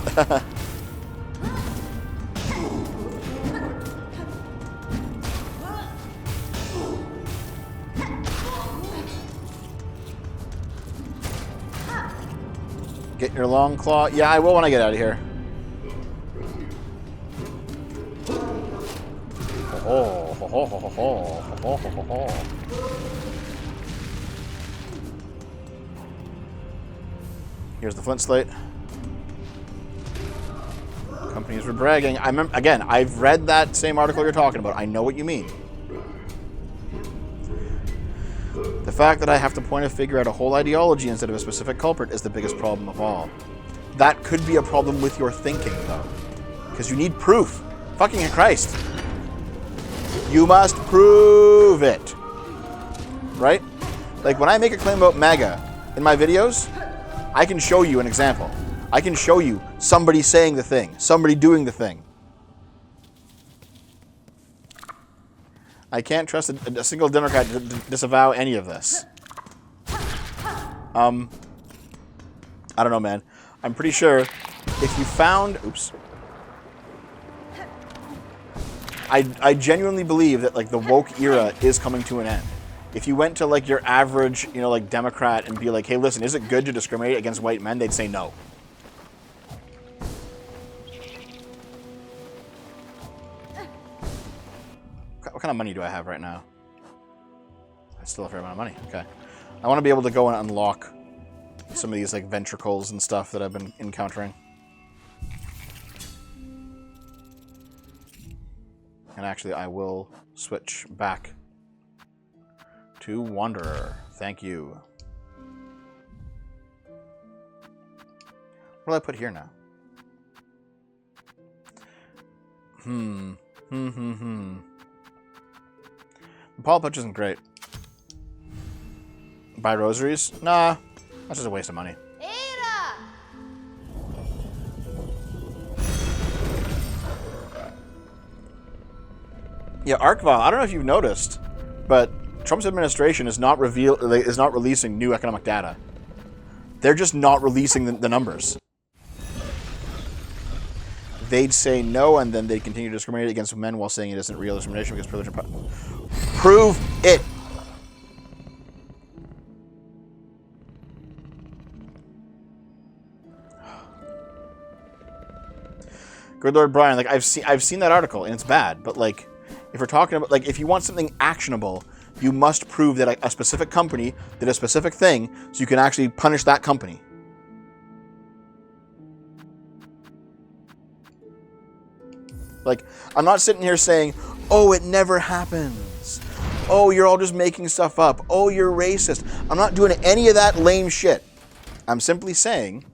S1: Get your long claw. Yeah, I will when I get out of here. Here's the flint slate. Companies were bragging. I remember, again, I've read that same article you're talking about. I know what you mean. The fact that I have to point a figure at a whole ideology instead of a specific culprit is the biggest problem of all. That could be a problem with your thinking, though. Because you need proof. Fucking Christ. You must prove it. Right? Like, when I make a claim about MAGA in my videos, I can show you an example. I can show you somebody saying the thing, somebody doing the thing. I can't trust a single Democrat to disavow any of this. I don't know, man. I'm pretty sure if you found... Oops. I genuinely believe that like the woke era is coming to an end. If you went to like your average, you know, like Democrat and be like, hey, listen, is it good to discriminate against white men? They'd say no. What kind of money do I have right now? I still have a fair amount of money. Okay. I want to be able to go and unlock some of these like ventricles and stuff that I've been encountering. And actually, I will switch back to Wanderer. Thank you. What do I put here now? The Paul Pouch isn't great. Buy rosaries? Nah, that's just a waste of money. Yeah, Archvile, I don't know if you've noticed, but Trump's administration is not releasing new economic data. They're just not releasing the numbers. They'd say no, and then they'd continue to discriminate against men while saying it isn't real discrimination because privilege and power. Prove it! Good Lord Brian, like I've seen that article and it's bad, but like if we're talking about like if you want something actionable, you must prove that a specific company did a specific thing so you can actually punish that company. Like, I'm not sitting here saying, oh, it never happens. Oh, you're all just making stuff up. Oh, you're racist. I'm not doing any of that lame shit. I'm simply saying,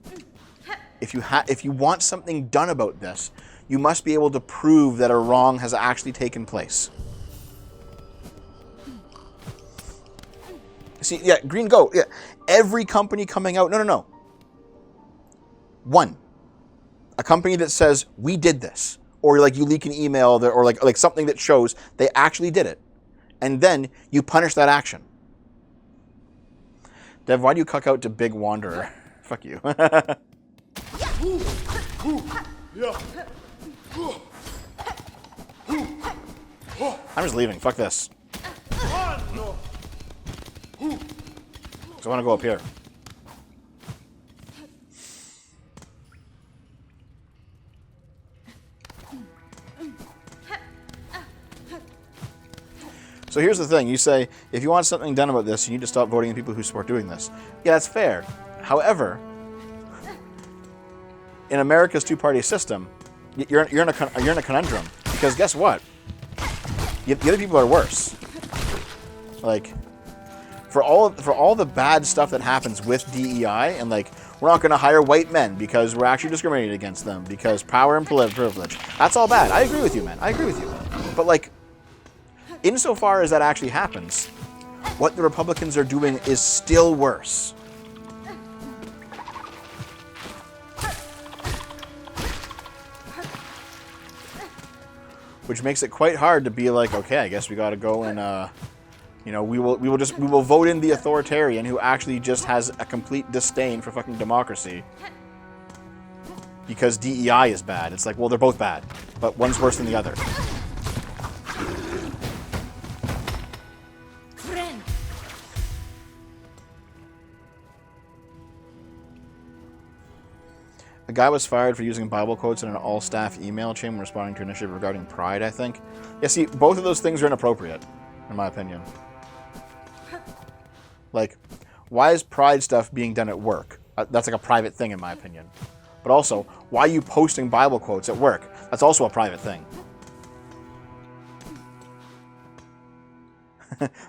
S1: if you want something done about this, you must be able to prove that a wrong has actually taken place. See, yeah, Green Go. Yeah, every company coming out. No. One. A company that says, we did this. Or like you leak an email that, or like something that shows they actually did it. And then you punish that action. Dev, why do you cuck out to Big Wanderer? Fuck you. I'm just leaving. Fuck this. So I want to go up here. So here's the thing. You say, if you want something done about this, you need to stop voting in people who support doing this. Yeah, that's fair. However, in America's two-party system, you're in a conundrum. Because guess what? The other people are worse. Like, for all the bad stuff that happens with DEI, and like, we're not going to hire white men because we're actually discriminating against them, because power and privilege. That's all bad. I agree with you, man. I agree with you. But like, insofar as that actually happens, what the Republicans are doing is still worse. Which makes it quite hard to be like, okay, I guess we got to go and, we will vote in the authoritarian who actually just has a complete disdain for fucking democracy because DEI is bad. It's like, well, they're both bad, but one's worse than the other. A guy was fired for using Bible quotes in an all-staff email chain when responding to an initiative regarding pride, I think. Yeah, see, both of those things are inappropriate, in my opinion. Like, why is pride stuff being done at work? That's like a private thing, in my opinion. But also, why are you posting Bible quotes at work? That's also a private thing.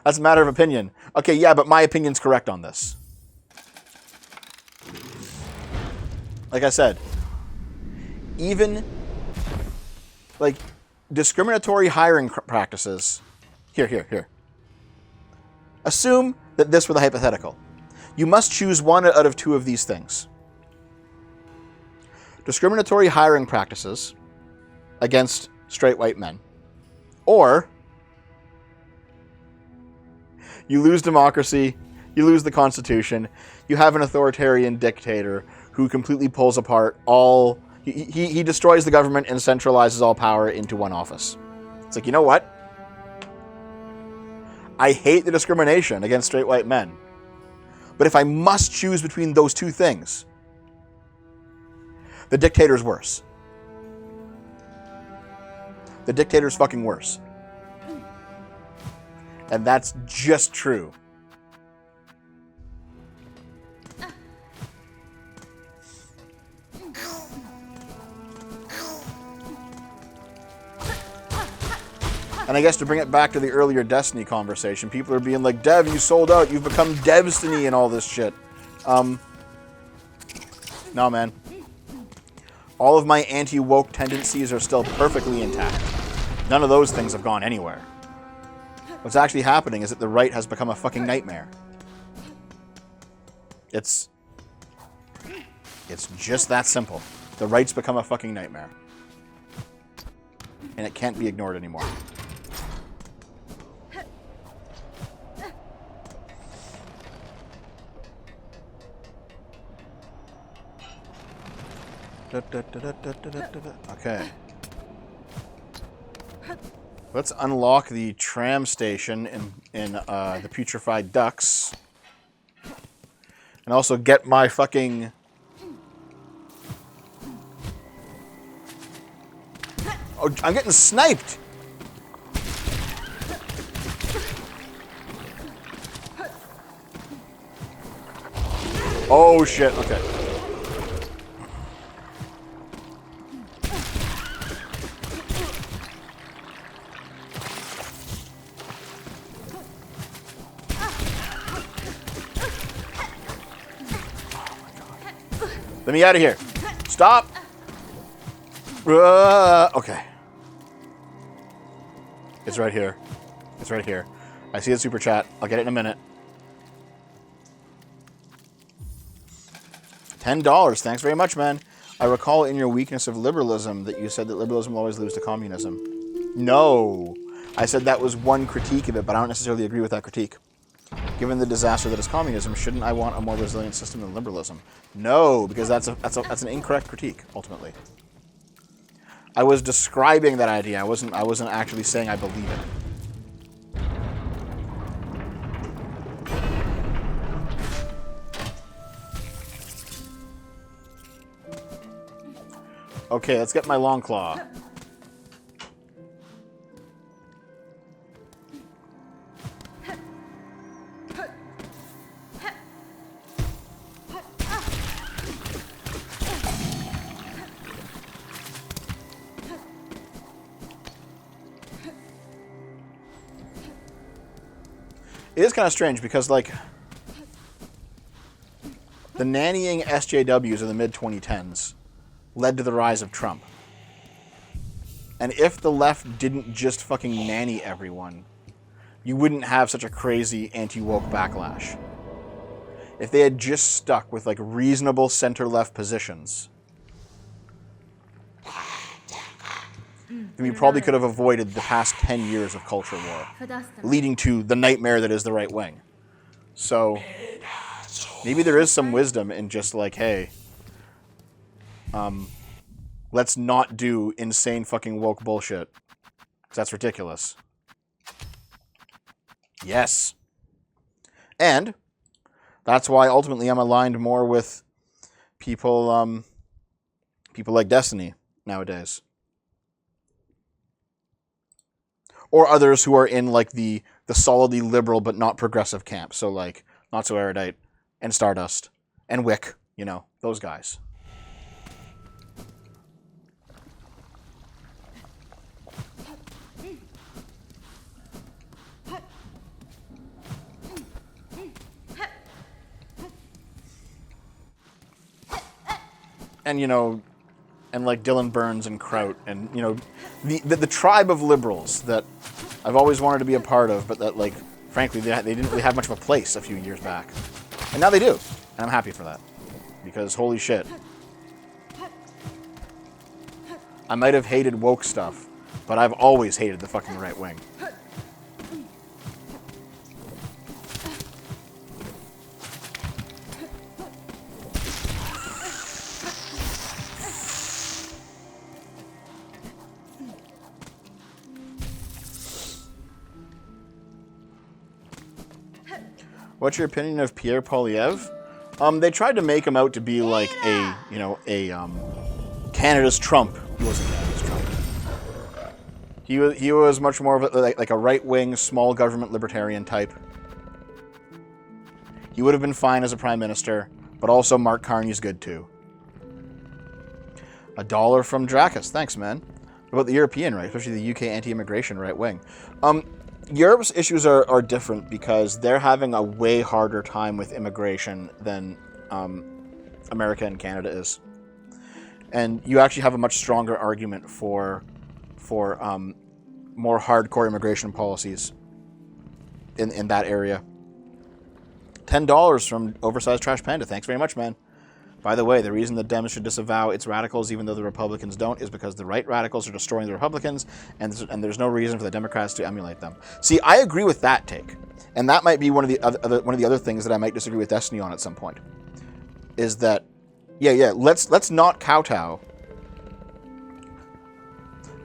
S1: That's a matter of opinion. Okay, yeah, but my opinion's correct on this. Like I said, even like discriminatory hiring practices. Here. Assume that this were the hypothetical. You must choose one out of two of these things. Discriminatory hiring practices against straight white men. Or you lose democracy, you lose the Constitution, you have an authoritarian dictator who completely pulls apart all... He destroys the government and centralizes all power into one office. It's like, you know what? I hate the discrimination against straight white men. But if I must choose between those two things, the dictator's worse. The dictator's fucking worse. And that's just true. And I guess to bring it back to the earlier Destiny conversation, people are being like, Dev, you sold out. You've become Devstiny and all this shit. No, man. All of my anti-woke tendencies are still perfectly intact. None of those things have gone anywhere. What's actually happening is that the right has become a fucking nightmare. It's just that simple. The right's become a fucking nightmare. And it can't be ignored anymore. Okay. Let's unlock the tram station in the Putrefied Ducks. And also get my fucking... Oh, I'm getting sniped! Oh shit, okay. Let me out of here. Stop. Okay. It's right here. It's right here. I see the super chat. I'll get it in a minute. $10. Thanks very much, man. I recall in your weakness of liberalism that you said that liberalism will always lose to communism. No. I said that was one critique of it, but I don't necessarily agree with that critique. Given the disaster that is communism, shouldn't I want a more resilient system than liberalism? No, because that's an incorrect critique, ultimately. I was describing that idea. I wasn't actually saying I believe it. Okay, let's get my long claw. It is kind of strange because, like, the nannying SJWs of the mid-2010s led to the rise of Trump. And if the left didn't just fucking nanny everyone, you wouldn't have such a crazy anti-woke backlash. If they had just stuck with, like, reasonable center-left positions, then we probably could have avoided the past 10 years of culture war, leading to the nightmare that is the right wing. So, maybe there is some wisdom in just like, hey, let's not do insane fucking woke bullshit. 'Cause that's ridiculous. Yes. And that's why ultimately I'm aligned more with people, people like Destiny nowadays. Or others who are in, like, the solidly liberal but not progressive camp. So, like, Not So Erudite and Stardust and Wick, you know, those guys. And, you know, and like Dylan Burns and Kraut and, you know, the tribe of liberals that I've always wanted to be a part of, but that, like, frankly, they didn't really have much of a place a few years back. And now they do. And I'm happy for that. Because, holy shit. I might have hated woke stuff, but I've always hated the fucking right wing. What's your opinion of Pierre Poilievre? They tried to make him out to be like a, Canada's Trump. He wasn't Canada's Trump. He was much more of like a right-wing, small government libertarian type. He would have been fine as a prime minister, but also Mark Carney's good too. $1 from Dracus. Thanks, man. What about the European right, especially the UK anti-immigration right wing? Europe's issues are different because they're having a way harder time with immigration than America and Canada is. And you actually have a much stronger argument for more hardcore immigration policies in that area. $10 from Oversized Trash Panda. Thanks very much, man. By the way, the reason the Dems should disavow its radicals, even though the Republicans don't, is because the right radicals are destroying the Republicans, and there's no reason for the Democrats to emulate them. See, I agree with that take, and that might be one of the other things that I might disagree with Destiny on at some point. Is that, let's not kowtow.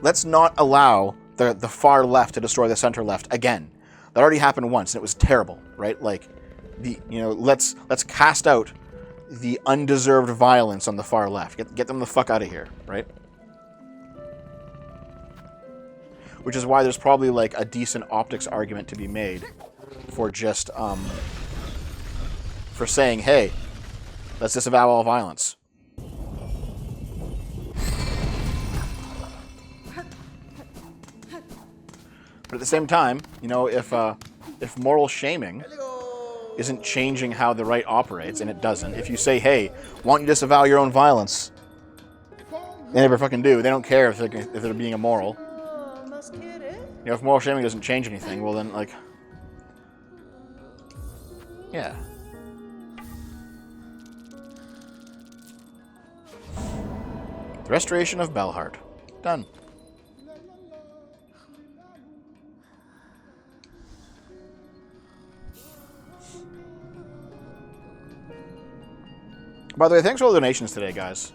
S1: Let's not allow the far left to destroy the center left again. That already happened once, and it was terrible, right? Like, let's cast out the undeserved violence on the far left. Get them the fuck out of here, right? Which is why there's probably like a decent optics argument to be made for just for saying, hey, let's disavow all violence. But at the same time, if moral shaming isn't changing how the right operates, and it doesn't. If you say, hey, why don't you disavow your own violence? They never fucking do. They don't care if they're being immoral. If moral shaming doesn't change anything, well then, like... Yeah. The restoration of Belhart. Done. By the way, thanks for all the donations today, guys.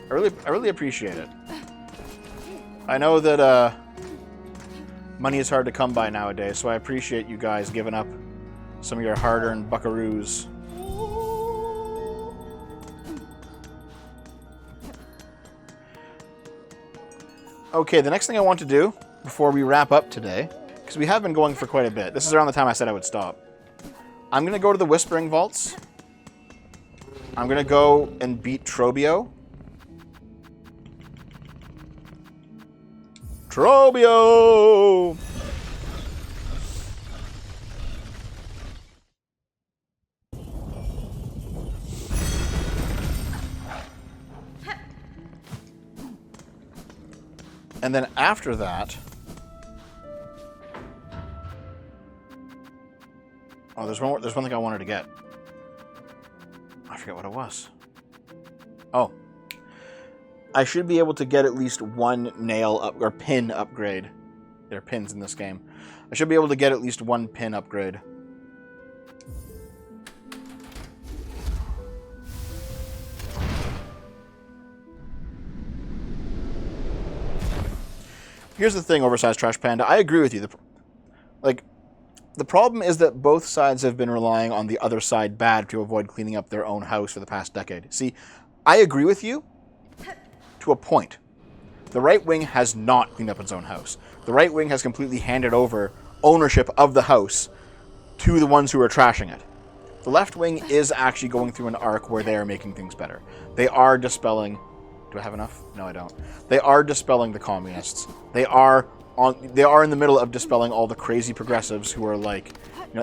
S1: I really appreciate it. I know that money is hard to come by nowadays, so I appreciate you guys giving up some of your hard-earned buckaroos. Okay, the next thing I want to do before we wrap up today, because we have been going for quite a bit. This is around the time I said I would stop. I'm going to go to the Whispering Vaults. I'm going to go and beat Trobio. Trobio! And then after that... Oh, there's one thing I wanted to get. I forget what it was. Oh. I should be able to get at least one nail up or pin upgrade. There are pins in this game. I should be able to get at least one pin upgrade. Here's the thing, Oversized Trash Panda. I agree with you. The problem is that both sides have been relying on the other side bad to avoid cleaning up their own house for the past decade. See, I agree with you to a point. The right wing has not cleaned up its own house. The right wing has completely handed over ownership of the house to the ones who are trashing it. The left wing is actually going through an arc where they are making things better. They are dispelling... Do I have enough? No, I don't. They are dispelling the communists. They are in the middle of dispelling all the crazy progressives who are like,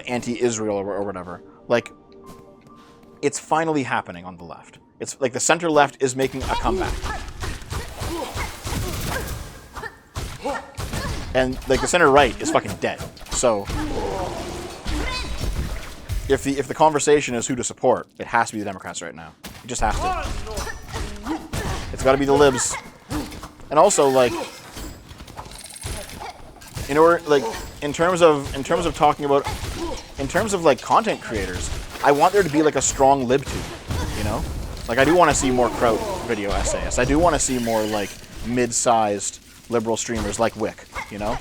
S1: anti-Israel or whatever. Like, it's finally happening on the left. It's like the center left is making a comeback. And like the center right is fucking dead. So if the conversation is who to support, it has to be the Democrats right now. It just has to. It's got to be the libs. And also, like, in terms of talking about, in terms of like content creators, I want there to be like a strong lib tube, Like, I do want to see more Kraut video essayists. I do want to see more like mid-sized liberal streamers like Wick, There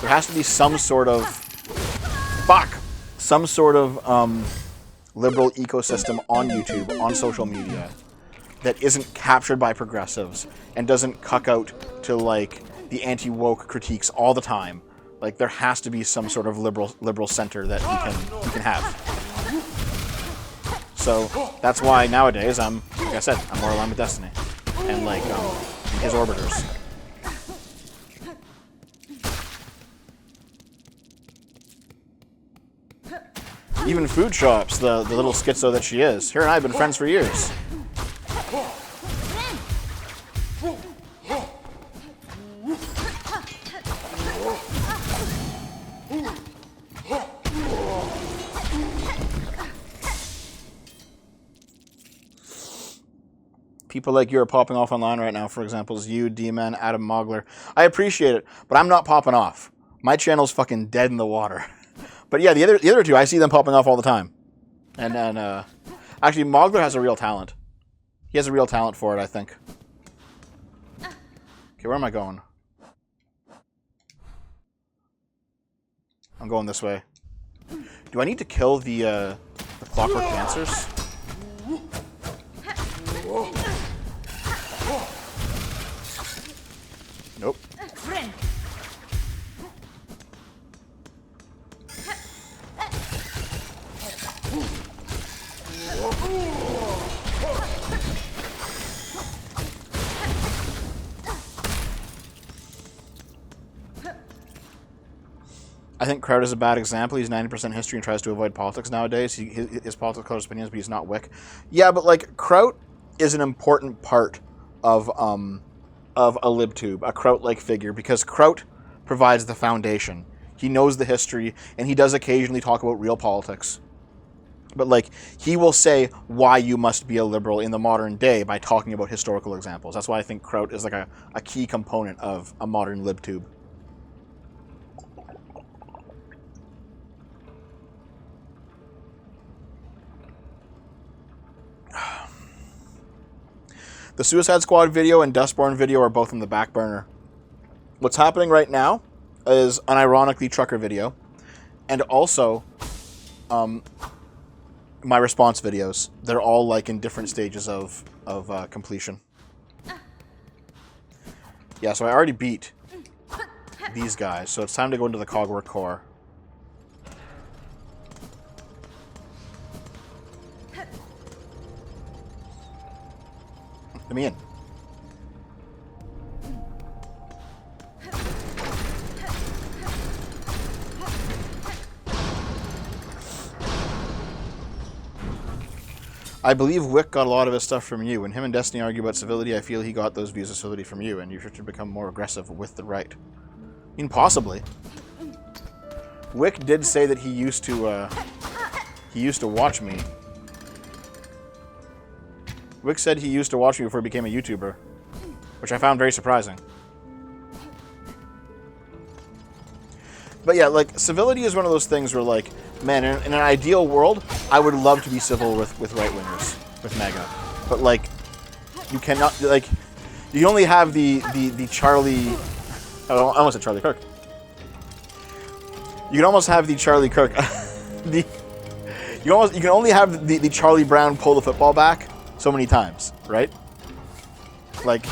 S1: has to be some sort of some sort of liberal ecosystem on YouTube, on social media, that isn't captured by progressives and doesn't cuck out to like the anti-woke critiques all the time. Like there has to be some sort of liberal center that we can have. So that's why nowadays I'm, like I said, I'm more aligned with Destiny and like his orbiters. Even food shops, the little schizo that she is. Her and I have been friends for years. People like you are popping off online right now, for example, is you, D-Man, Adam Mogler. I appreciate it, but I'm not popping off. My channel's fucking dead in the water. But yeah, the other two, I see them popping off all the time. And then, actually, Mogler has a real talent. He has a real talent for it, I think. Okay, where am I going? I'm going this way. Do I need to kill the clockwork dancers? Nope. I think Kraut is a bad example. He's 90% history and tries to avoid politics nowadays. His politics colors opinions, but he's not Wick. Yeah, but like Kraut is an important part of a libtube, a Kraut-like figure, because Kraut provides the foundation. He knows the history, and he does occasionally talk about real politics. But like he will say why you must be a liberal in the modern day by talking about historical examples. That's why I think Kraut is like a key component of a modern libtube. The Suicide Squad video and Dustborn video are both on the back burner. What's happening right now is unironically Trucker video, and also my response videos. They're all like in different stages of completion. Yeah, so I already beat these guys, so it's time to go into the Cogwork Core. Let me in. I believe Wick got a lot of his stuff from you. When him and Destiny argue about civility, I feel he got those views of civility from you, and you should become more aggressive with the right. I mean, possibly. Wick did say that he used to watch me. Wick said he used to watch me before he became a YouTuber, which I found very surprising. But yeah, like, civility is one of those things where, like, man, in an ideal world, I would love to be civil with right-wingers, with MAGA. But, like, you cannot, like, you only have the Charlie... I almost said Charlie Kirk. You can almost have the Charlie Kirk... you can only have the Charlie Brown pull the football back so many times, right? Like...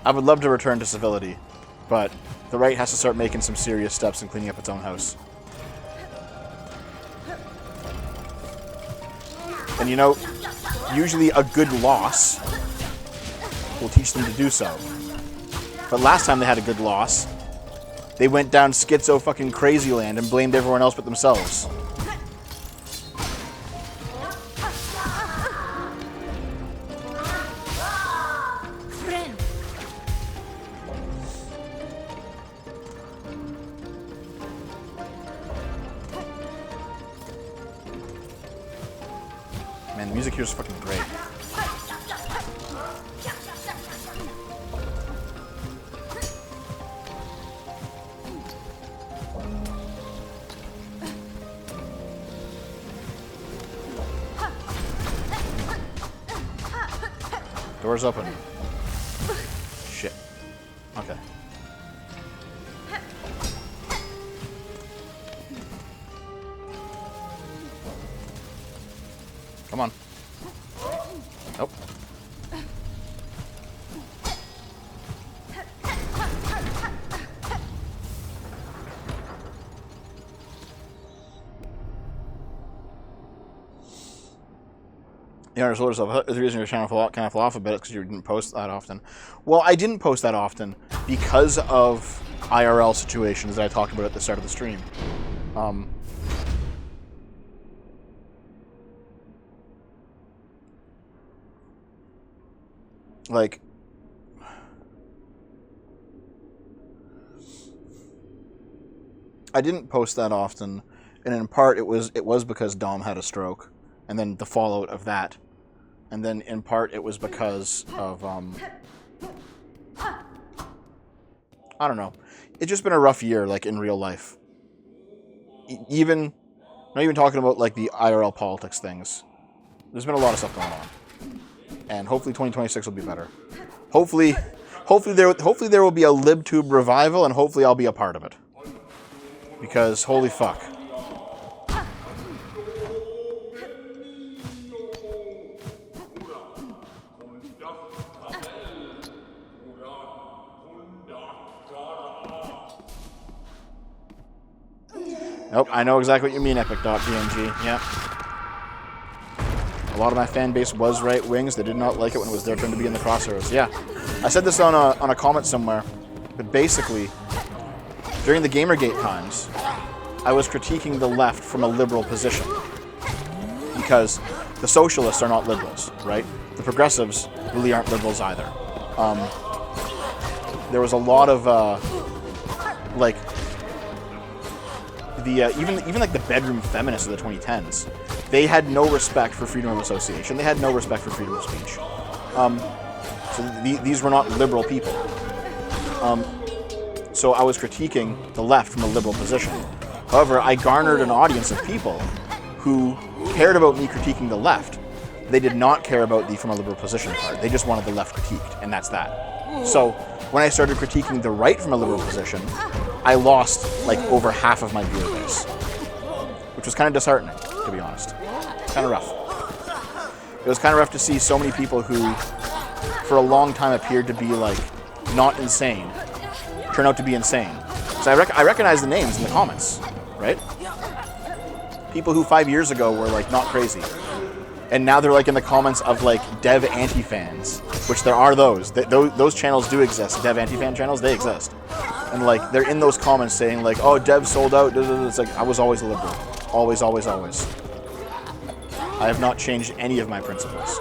S1: I would love to return to civility, but the right has to start making some serious steps in cleaning up its own house. And you know, usually a good loss will teach them to do so. But last time they had a good loss, they went down schizo fucking crazy land and blamed everyone else but themselves. Man, the music here is fucking great. Door's open. Shit. Okay. Come on. Nope. You know, there's the reason your channel kind of fell off a bit is because you didn't post that often. Well, I didn't post that often because of IRL situations that I talked about at the start of the stream. Like, I didn't post that often, and in part it was because Dom had a stroke, and then the fallout of that. And then, in part, it was because of, I don't know. It's just been a rough year, like, in real life. Not even talking about, like, the IRL politics things. There's been a lot of stuff going on. And hopefully 2026 will be better. Hopefully there will be a LibTube revival, and hopefully I'll be a part of it. Because, holy fuck. Nope, I know exactly what you mean, epic.dmg. Yep. A lot of my fan base was right wings. They did not like it when it was their turn to be in the crosshairs. Yeah. I said this on a comment somewhere, but basically, during the Gamergate times, I was critiquing the left from a liberal position. Because the socialists are not liberals, right? The progressives really aren't liberals either. There was a lot of, like, even like the bedroom feminists of the 2010s, they had no respect for freedom of association. They had no respect for freedom of speech. So these were not liberal people. So I was critiquing the left from a liberal position. However, I garnered an audience of people who cared about me critiquing the left. They did not care about the from a liberal position part. They just wanted the left critiqued, and that's that. So when I started critiquing the right from a liberal position, I lost like over half of my viewer base, which was kind of disheartening, to be honest. Kind of rough. It was kind of rough to see so many people who, for a long time, appeared to be like not insane, turn out to be insane. So I recognize the names in the comments, right? People who 5 years ago were like not crazy, and now they're like in the comments of like dev anti-fans, which there are those. Those channels do exist. Dev anti-fan channels, they exist. And like they're in those comments saying like, "Oh, dev sold out." It's like I was always a liberal, always, always, always. I have not changed any of my principles.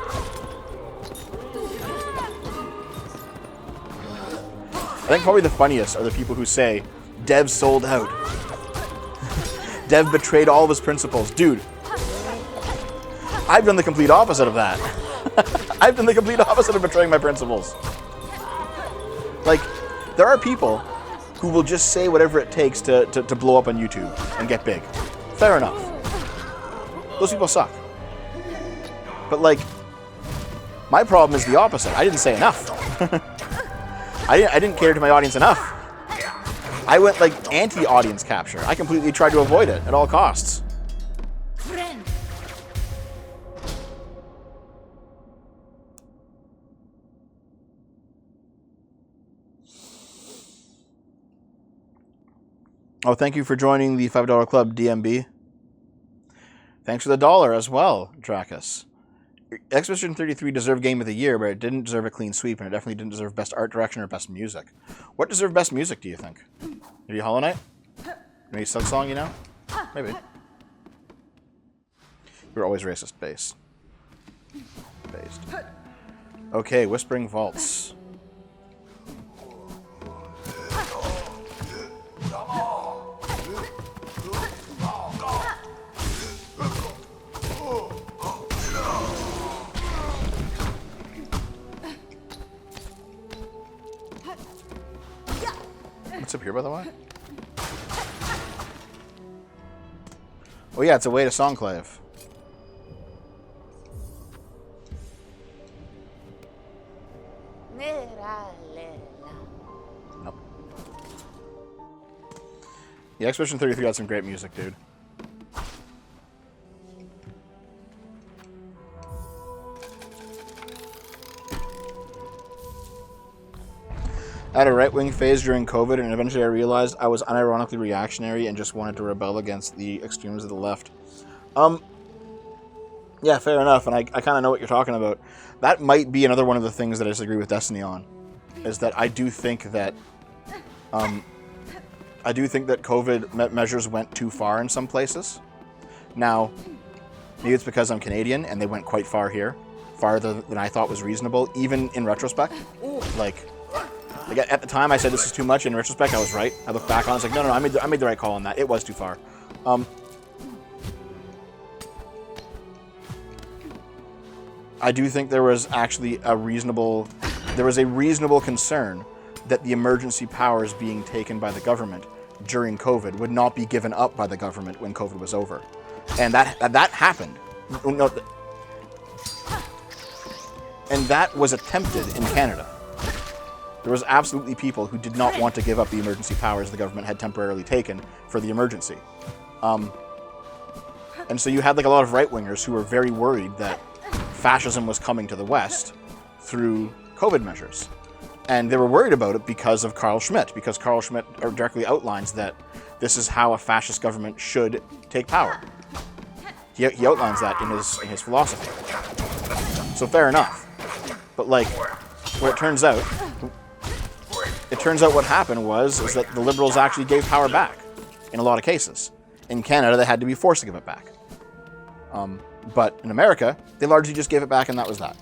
S1: I think probably the funniest are the people who say, "Dev sold out." Dev betrayed all of his principles, dude. I've done the complete opposite of that. I've done the complete opposite of betraying my principles. Like, there are people who will just say whatever it takes to blow up on YouTube and get big. Fair enough. Those people suck. But, like, my problem is the opposite. I didn't say enough. I didn't cater to my audience enough. I went, like, anti-audience capture. I completely tried to avoid it at all costs.
S2: Friend.
S1: Oh, thank you for joining the $5 Club, DMB. Thanks for the $1 as well, Dracus. Expedition 33 deserved Game of the Year, but it didn't deserve a clean sweep, and it definitely didn't deserve Best Art Direction or Best Music. What deserved Best Music, do you think? Maybe Hollow Knight? Maybe Silksong, you know? Maybe. You're always racist. Based. Okay, Whispering Vaults. What's up here, by the way? Oh yeah, it's a way to Songclave. Nope. Yeah, Expedition 33 got some great music, dude. I had a right-wing phase during COVID, and eventually I realized I was unironically reactionary and just wanted to rebel against the extremes of the left. Yeah, fair enough, and I kind of know what you're talking about. That might be another one of the things that I disagree with Destiny on, is that I do think that COVID measures went too far in some places. Now, maybe it's because I'm Canadian and they went quite far here, farther than I thought was reasonable, even in retrospect. Like at the time, I said this is too much. In retrospect, I was right. I look back on it, it's like, no, I made the right call on that. It was too far. I do think there was actually a reasonable concern that the emergency powers being taken by the government during COVID would not be given up by the government when COVID was over. And that happened. No, and that was attempted in Canada. There was absolutely people who did not want to give up the emergency powers the government had temporarily taken for the emergency. And so you had like a lot of right-wingers who were very worried that fascism was coming to the West through COVID measures. And they were worried about it because of Carl Schmitt, because Carl Schmitt directly outlines that this is how a fascist government should take power. He outlines that in his philosophy. So fair enough. But like, what it turns out what happened is that the Liberals actually gave power back in a lot of cases. In Canada, they had to be forced to give it back. But in America, they largely just gave it back and that was that.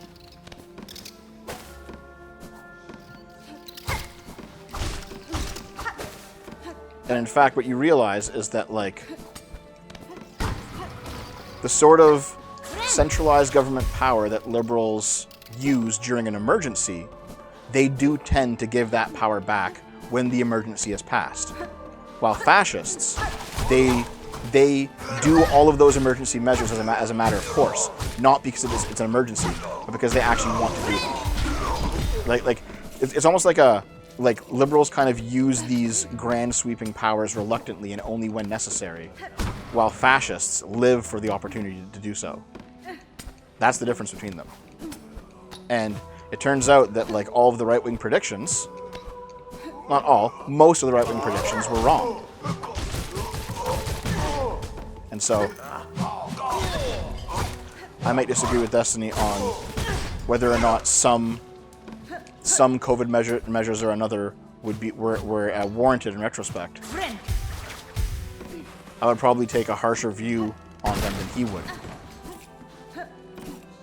S1: And in fact, what you realize is that, like, the sort of centralized government power that Liberals use during an emergency, they do tend to give that power back when the emergency is passed. While fascists, they do all of those emergency measures as a matter of course, not because it's an emergency, but because they actually want to do them. It's almost like Liberals kind of use these grand sweeping powers reluctantly and only when necessary, while fascists live for the opportunity to do so. That's the difference between them. And it turns out that like all of the right-wing predictions, not all, most of the right-wing predictions were wrong. And so, I might disagree with Destiny on whether or not some COVID measures or another were warranted in retrospect. I would probably take a harsher view on them than he would.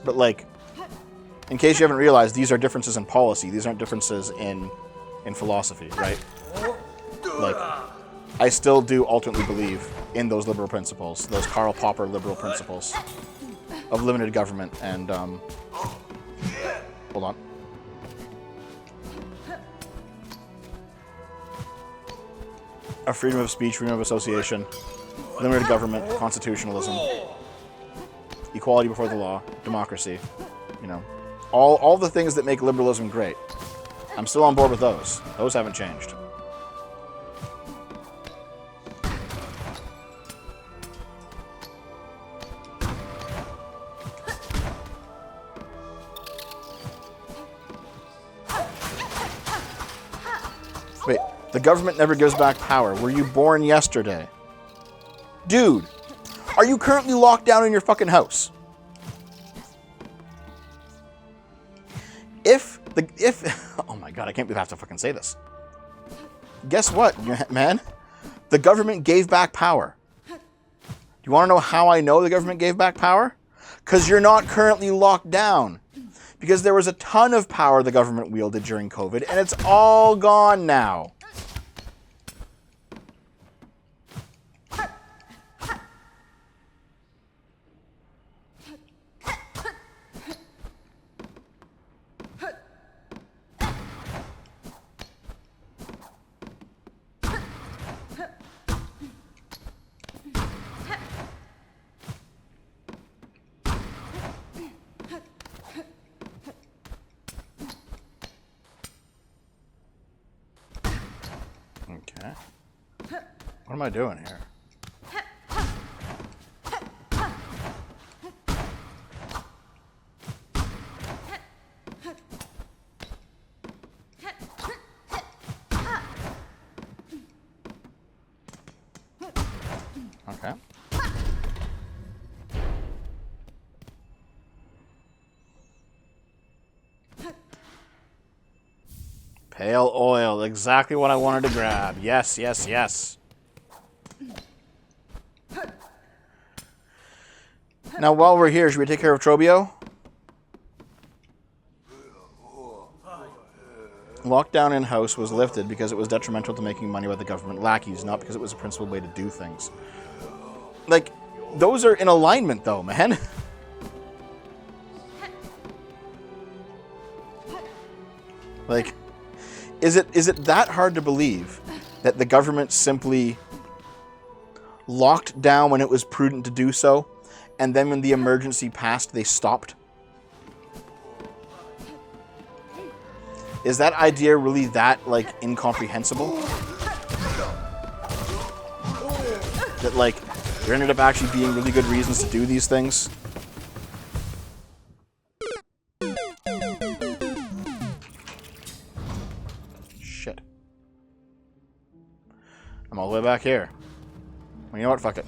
S1: But like, in case you haven't realized, these are differences in policy. These aren't differences in philosophy, right? Like, I still do ultimately believe in those liberal principles, those Karl Popper liberal principles of limited government and, hold on. Of freedom of speech, freedom of association, limited government, constitutionalism, equality before the law, democracy, you know, all the things that make liberalism great. I'm still on board with those. Those haven't changed. Wait, the government never gives back power. Were you born yesterday? Dude, are you currently locked down in your fucking house? Oh my god, I can't believe I have to fucking say this. Guess what, man? The government gave back power. Do you want to know how I know the government gave back power? Because you're not currently locked down. Because there was a ton of power the government wielded during COVID, and it's all gone now. Okay. What am I doing here? Pale oil. Exactly what I wanted to grab. Yes, yes, yes. Now, while we're here, should we take care of Trobio? Lockdown in-house was lifted because it was detrimental to making money by the government lackeys, not because it was a principled way to do things. Like, those are in alignment, though, man. Like, is it that hard to believe that the government simply locked down when it was prudent to do so, and then when the emergency passed, they stopped? Is that idea really that, like, incomprehensible? That, like, there ended up actually being really good reasons to do these things? Shit. I'm all the way back here. Well, you know what? Fuck it.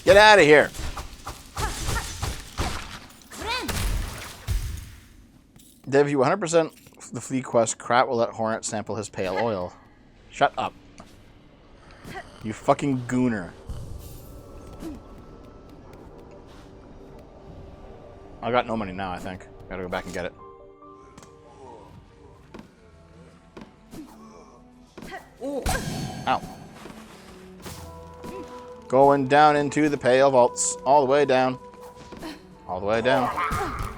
S1: Get out of here. Dev, you 100% the flea quest. Krat will let Hornet sample his pale oil. Shut up. You fucking gooner. I got no money now, I think. Gotta go back and get it. Ow. Going down into the pale vaults. All the way down. All the way down.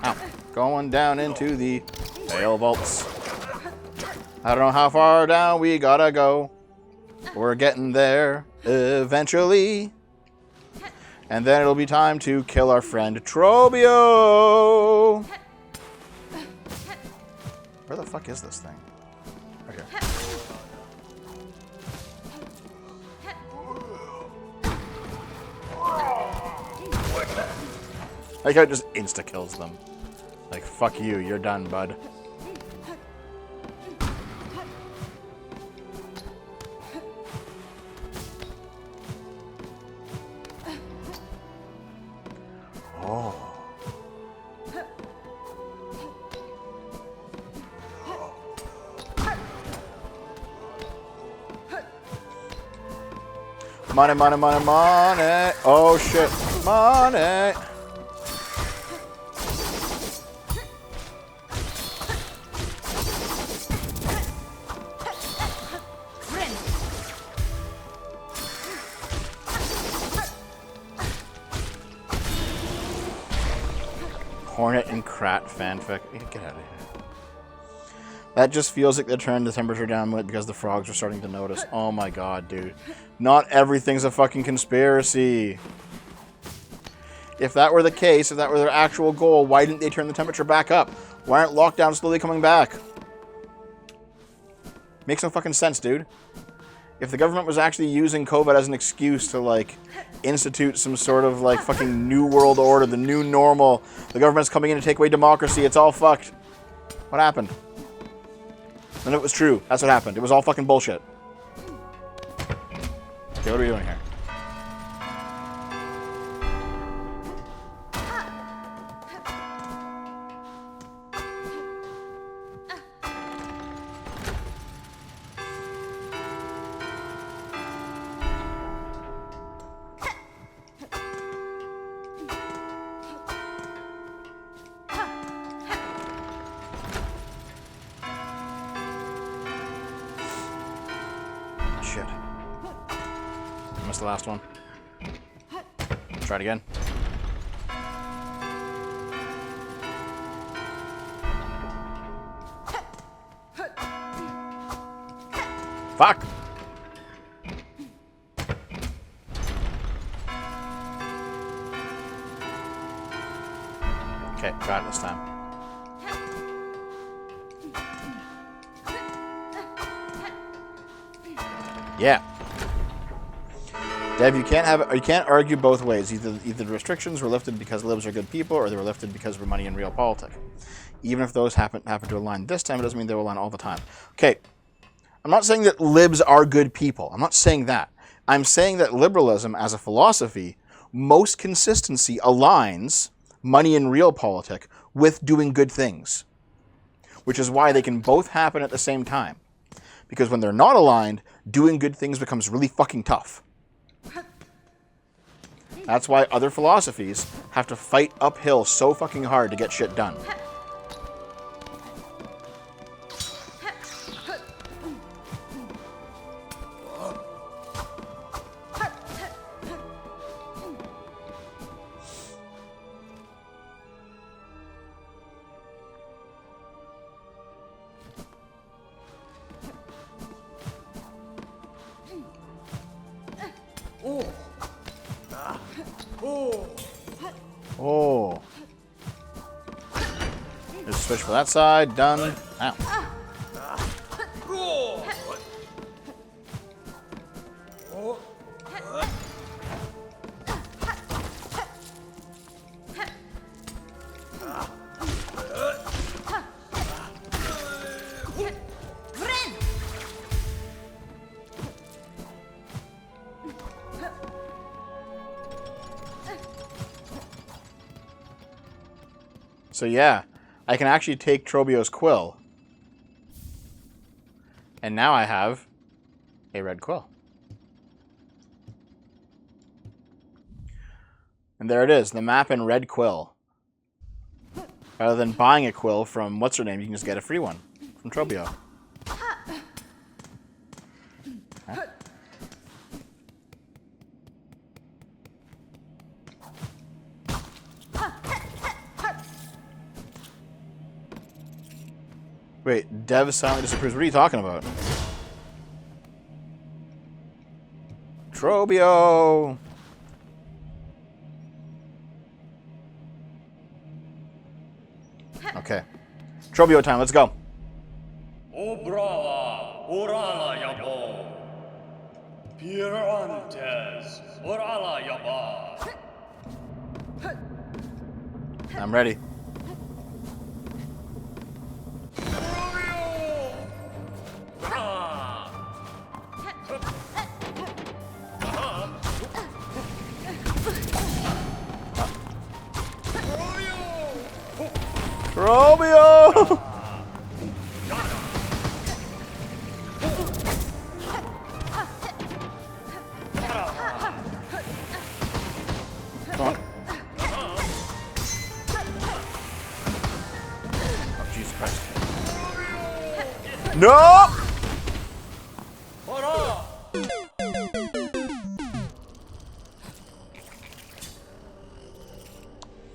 S1: Ow. Going down into the pale vaults. I don't know how far down we gotta go. We're getting there eventually. And then it'll be time to kill our friend Trobio. Where the fuck is this thing? Okay. Like how it just insta-kills them. Like, fuck you, you're done, bud. Oh. Money, money, money, money. Oh, shit. Money. Hornet and Krat fanfic. Get out of here. That just feels like they turned the temperature down because the frogs are starting to notice. Oh my god, dude. Not everything's a fucking conspiracy. If that were the case, if that were their actual goal, why didn't they turn the temperature back up? Why aren't lockdowns slowly coming back? Makes no fucking sense, dude. If the government was actually using COVID as an excuse to, like, institute some sort of, like, fucking new world order, the new normal, the government's coming in to take away democracy, it's all fucked. What happened? None of it was true. That's what happened. It was all fucking bullshit. Okay, what are we doing here? missed the last one. Try it again. Fuck! Okay, got it this time. Yeah. Dev, you can't argue both ways. Either the restrictions were lifted because libs are good people, or they were lifted because we're money and realpolitik. Even if those happen to align this time, it doesn't mean they will align all the time. Okay. I'm not saying that libs are good people. I'm not saying that. I'm saying that liberalism as a philosophy, most consistency aligns money and realpolitik with doing good things. Which is why they can both happen at the same time. Because when they're not aligned, doing good things becomes really fucking tough. That's why other philosophies have to fight uphill so fucking hard to get shit done. Oh. Just switch for that side. Done. Ow. So yeah, I can actually take Trobio's quill. And now I have a red quill. And there it is, the map in red quill. Rather than buying a quill from what's-her-name, you can just get a free one from Trobio. Huh? Wait, Dev silently disapproves. What are you talking about? Trobio! Okay. Trobio time, let's go.
S3: Obrava, orala yabo. Pirantes, orala yaba.
S1: I'm ready. Trobio! Come on. Oh, Jesus Christ. No!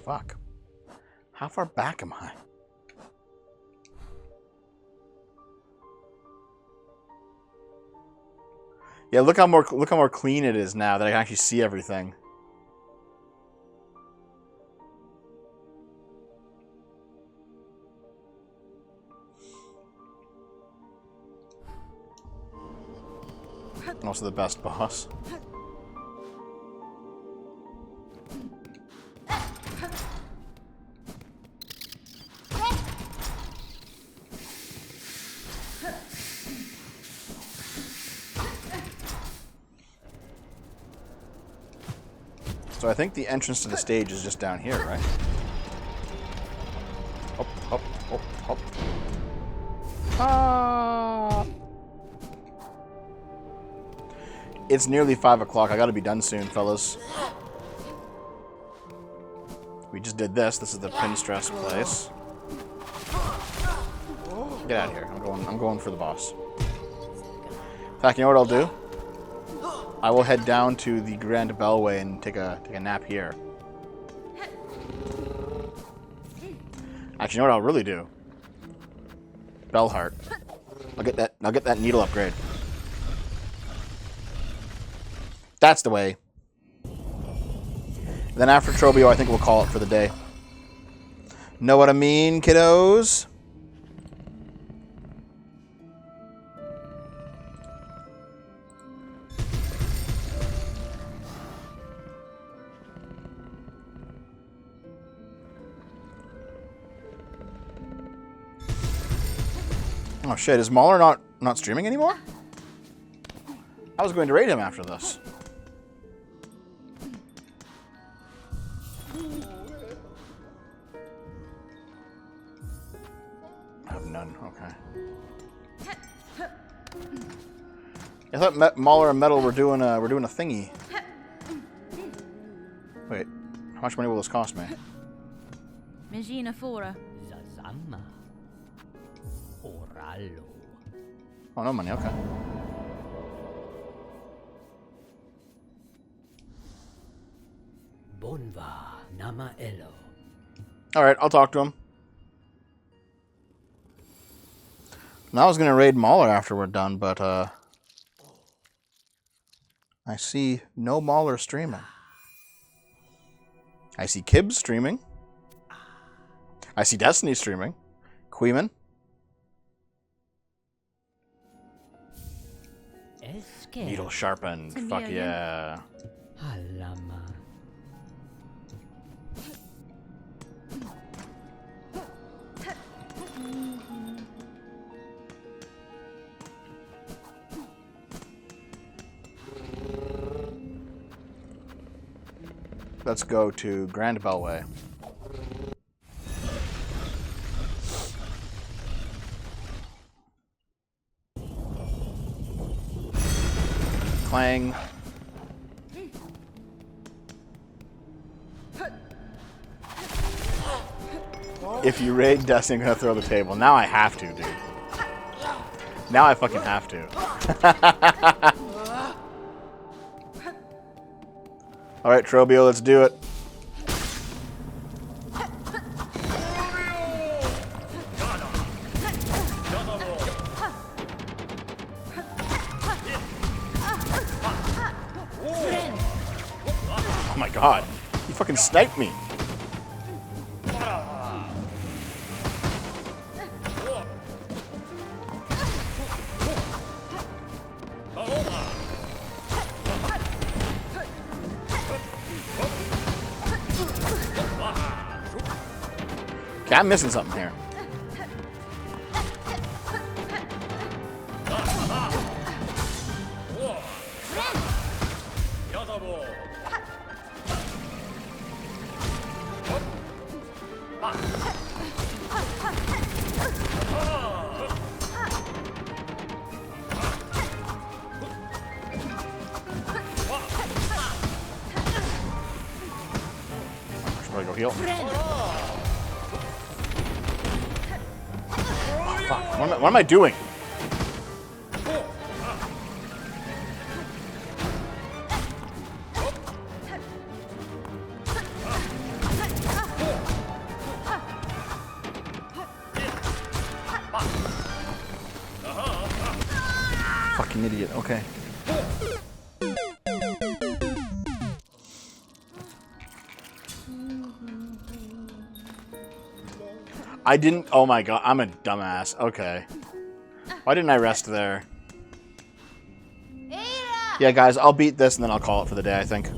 S1: Fuck. How far back am I? Yeah, look how more clean it is now that I can actually see everything. And also the best boss. So I think the entrance to the stage is just down here, right? Hop, hop, hop, hop. Ah! It's nearly 5 o'clock. I gotta be done soon, fellas. We just did this. This is the pin stress place. Get out of here. I'm going for the boss. In fact, you know what I'll do? I will head down to the Grand Bellway and take a nap here. Actually, you know what I'll really do? Bellheart. I'll get that needle upgrade. That's the way. Then after Trobio, I think we'll call it for the day. Know what I mean, kiddos? Oh shit, is Mauler not streaming anymore? I was going to raid him after this. I have none, okay. I thought Mauler and Metal were doing a thingy. Wait, how much money will this cost me?
S2: Magina fora.
S4: Zazama. Oralo.
S1: Oh, no money, okay.
S4: Bonva nama elo.
S1: Alright, I'll talk to him. Now I was gonna raid Mauler after we're done, but I see no Mauler streaming. I see Kib streaming. I see Destiny streaming. Queeman.
S4: Eske.
S1: Needle sharpened. Fuck yeah.
S4: Halama.
S1: Let's go to Grand Bellway. Clang. If you raid Destiny, I'm gonna throw the table. Now I have to, dude. Now I fucking have to. Alright, Trobio, let's do it. Oh my god. He fucking sniped me. Okay, I'm missing something here. Should probably go heal. Fuck, what am I doing? Fucking idiot, okay. I didn't. Oh my god, I'm a dumbass. Okay. Why didn't I rest there? Yeah, guys, I'll beat this and then I'll call it for the day, I think.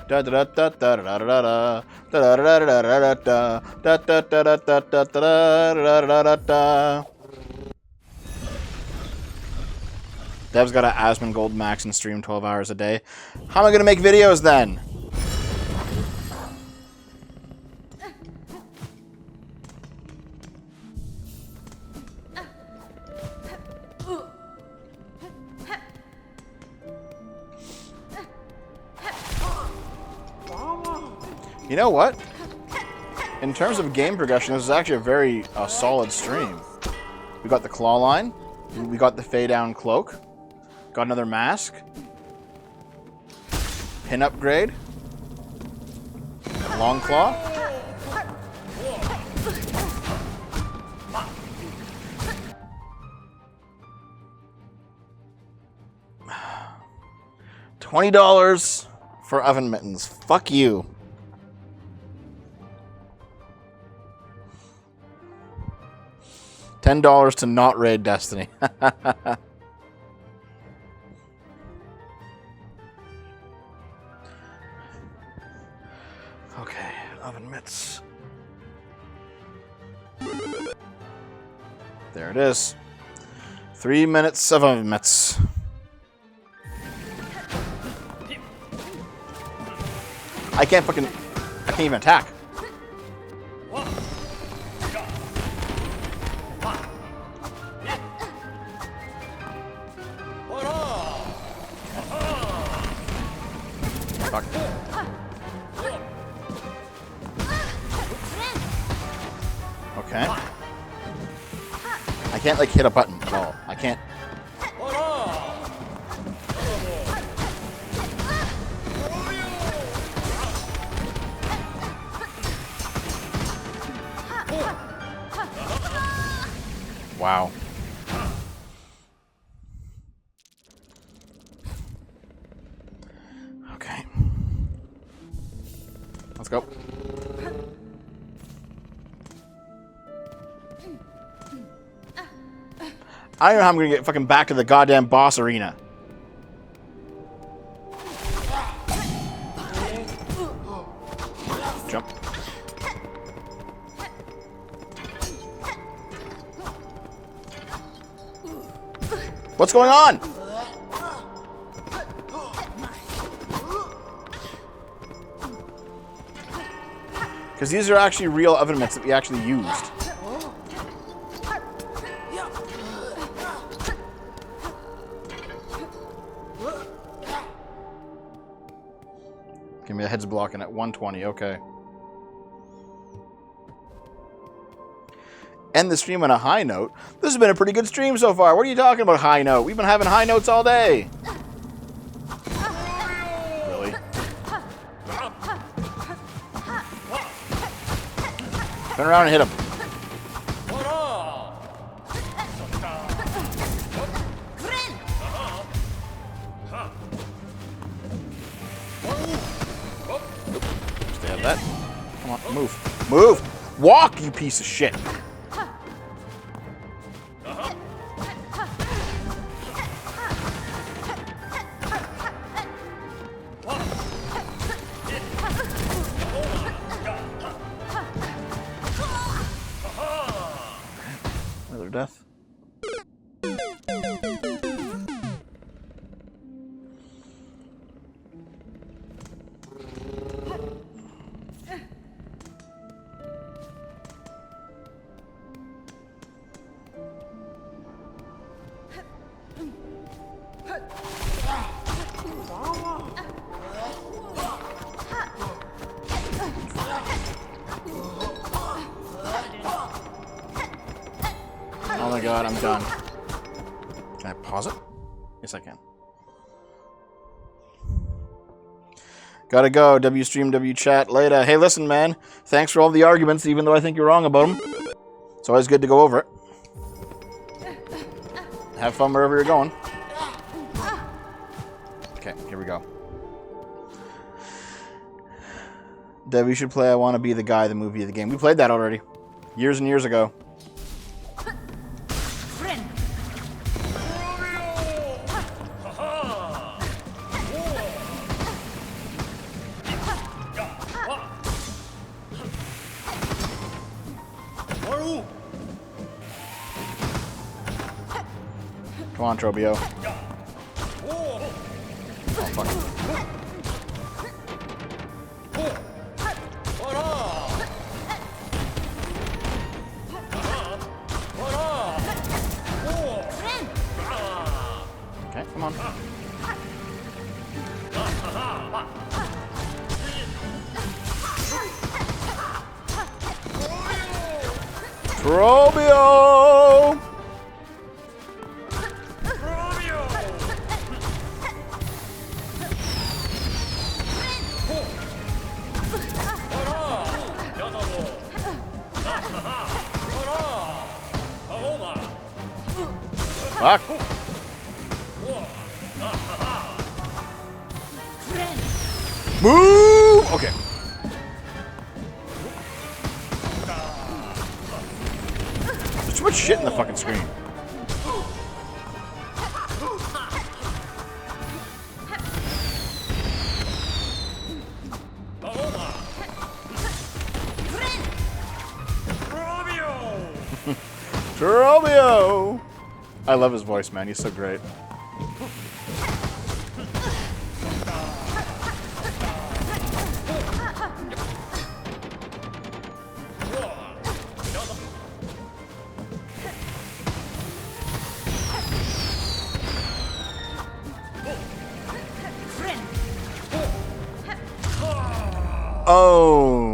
S1: Dev's got an Asmon Gold Max and stream 12 hours a day. How am I gonna make videos then? You know what? In terms of game progression, this is actually a very solid stream. We got the claw line. We got the Fey Down Cloak. Got another mask. Pin upgrade. Long Claw. $20 for oven mittens. Fuck you. $10 to not raid Destiny. Okay, oven mitts. There it is. 3 minutes of oven mitts. I can't even attack. Fuck. Okay. I can't, like, hit a button at all. I can't. Wow. Okay. Let's go. I don't know how I'm gonna get fucking back to the goddamn boss arena. Jump. What's going on? Because these are actually real oven mitts that we actually used. Give me a heads blocking at 120, okay. End the stream on a high note. This has been a pretty good stream so far. What are you talking about, high note? We've been having high notes all day. Really? Turn around and hit him. Stay out of that. Come on, move. Move! Walk, you piece of shit! Another death. Oh my god, I'm done. Can I pause it? Yes, I can. Gotta go. W stream, W chat. Later. Hey, listen, man. Thanks for all the arguments, even though I think you're wrong about them. It's always good to go over it. Have fun wherever you're going. Okay, here we go. W should play I Want to Be the Guy, the movie of the game. We played that already. Years and years ago. Come on, Trobio. Oh, fuck. Okay, come on. Trobio! Fuck. Move! Okay. There's too much shit in the fucking screen. Romeo! I love his voice, man. He's so great. Own.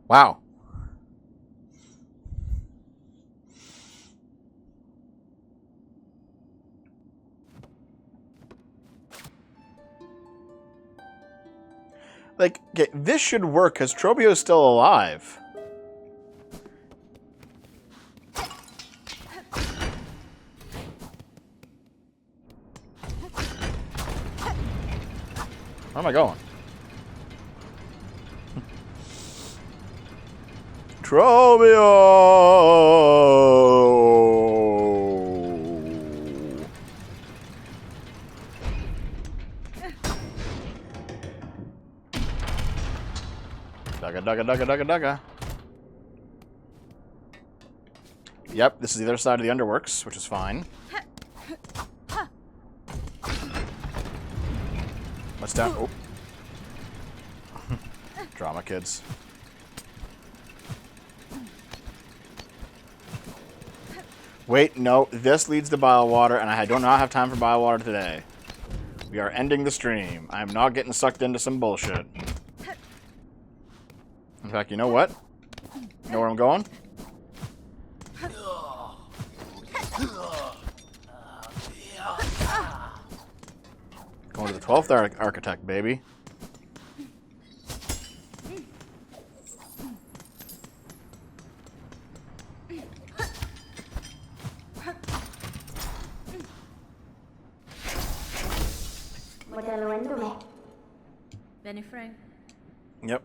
S1: Wow. Like, okay, this should work because Trobio's still alive. Where am I going? Trobio! Dugga, dugga, dugga, dugga, dugga. Yep, this is the other side of the underworks, which is fine. What's down? Oh. Drama kids. Wait, no. This leads to bile water, and I do not have time for bile water today. We are ending the stream. I am not getting sucked into some bullshit. In fact, you know what? You know where I'm going? Going to the 12th architect, baby.
S2: Benny Frank.
S1: Yep.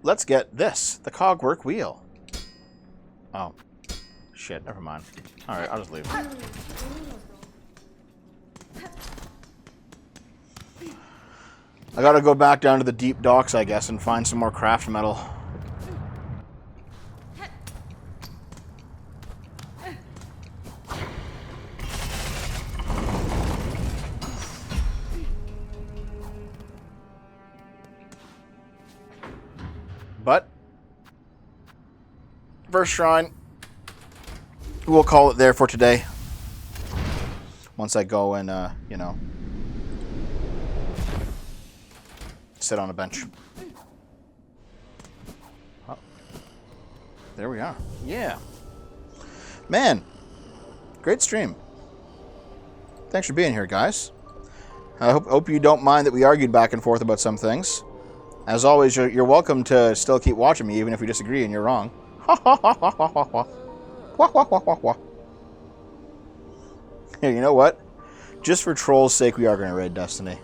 S1: Let's get this, the cogwork wheel. Oh. Shit, never mind. Alright, I'll just leave. I gotta go back down to the deep docks, I guess, and find some more craft metal. But first shrine, we'll call it there for today. Once I go and, you know, sit on a bench. Oh, there we are. Yeah. Man, great stream. Thanks for being here, guys. I hope you don't mind that we argued back and forth about some things. As always, you're welcome to still keep watching me, even if you disagree and you're wrong. Hey, you know what? Just for trolls' sake, we are going to raid Destiny.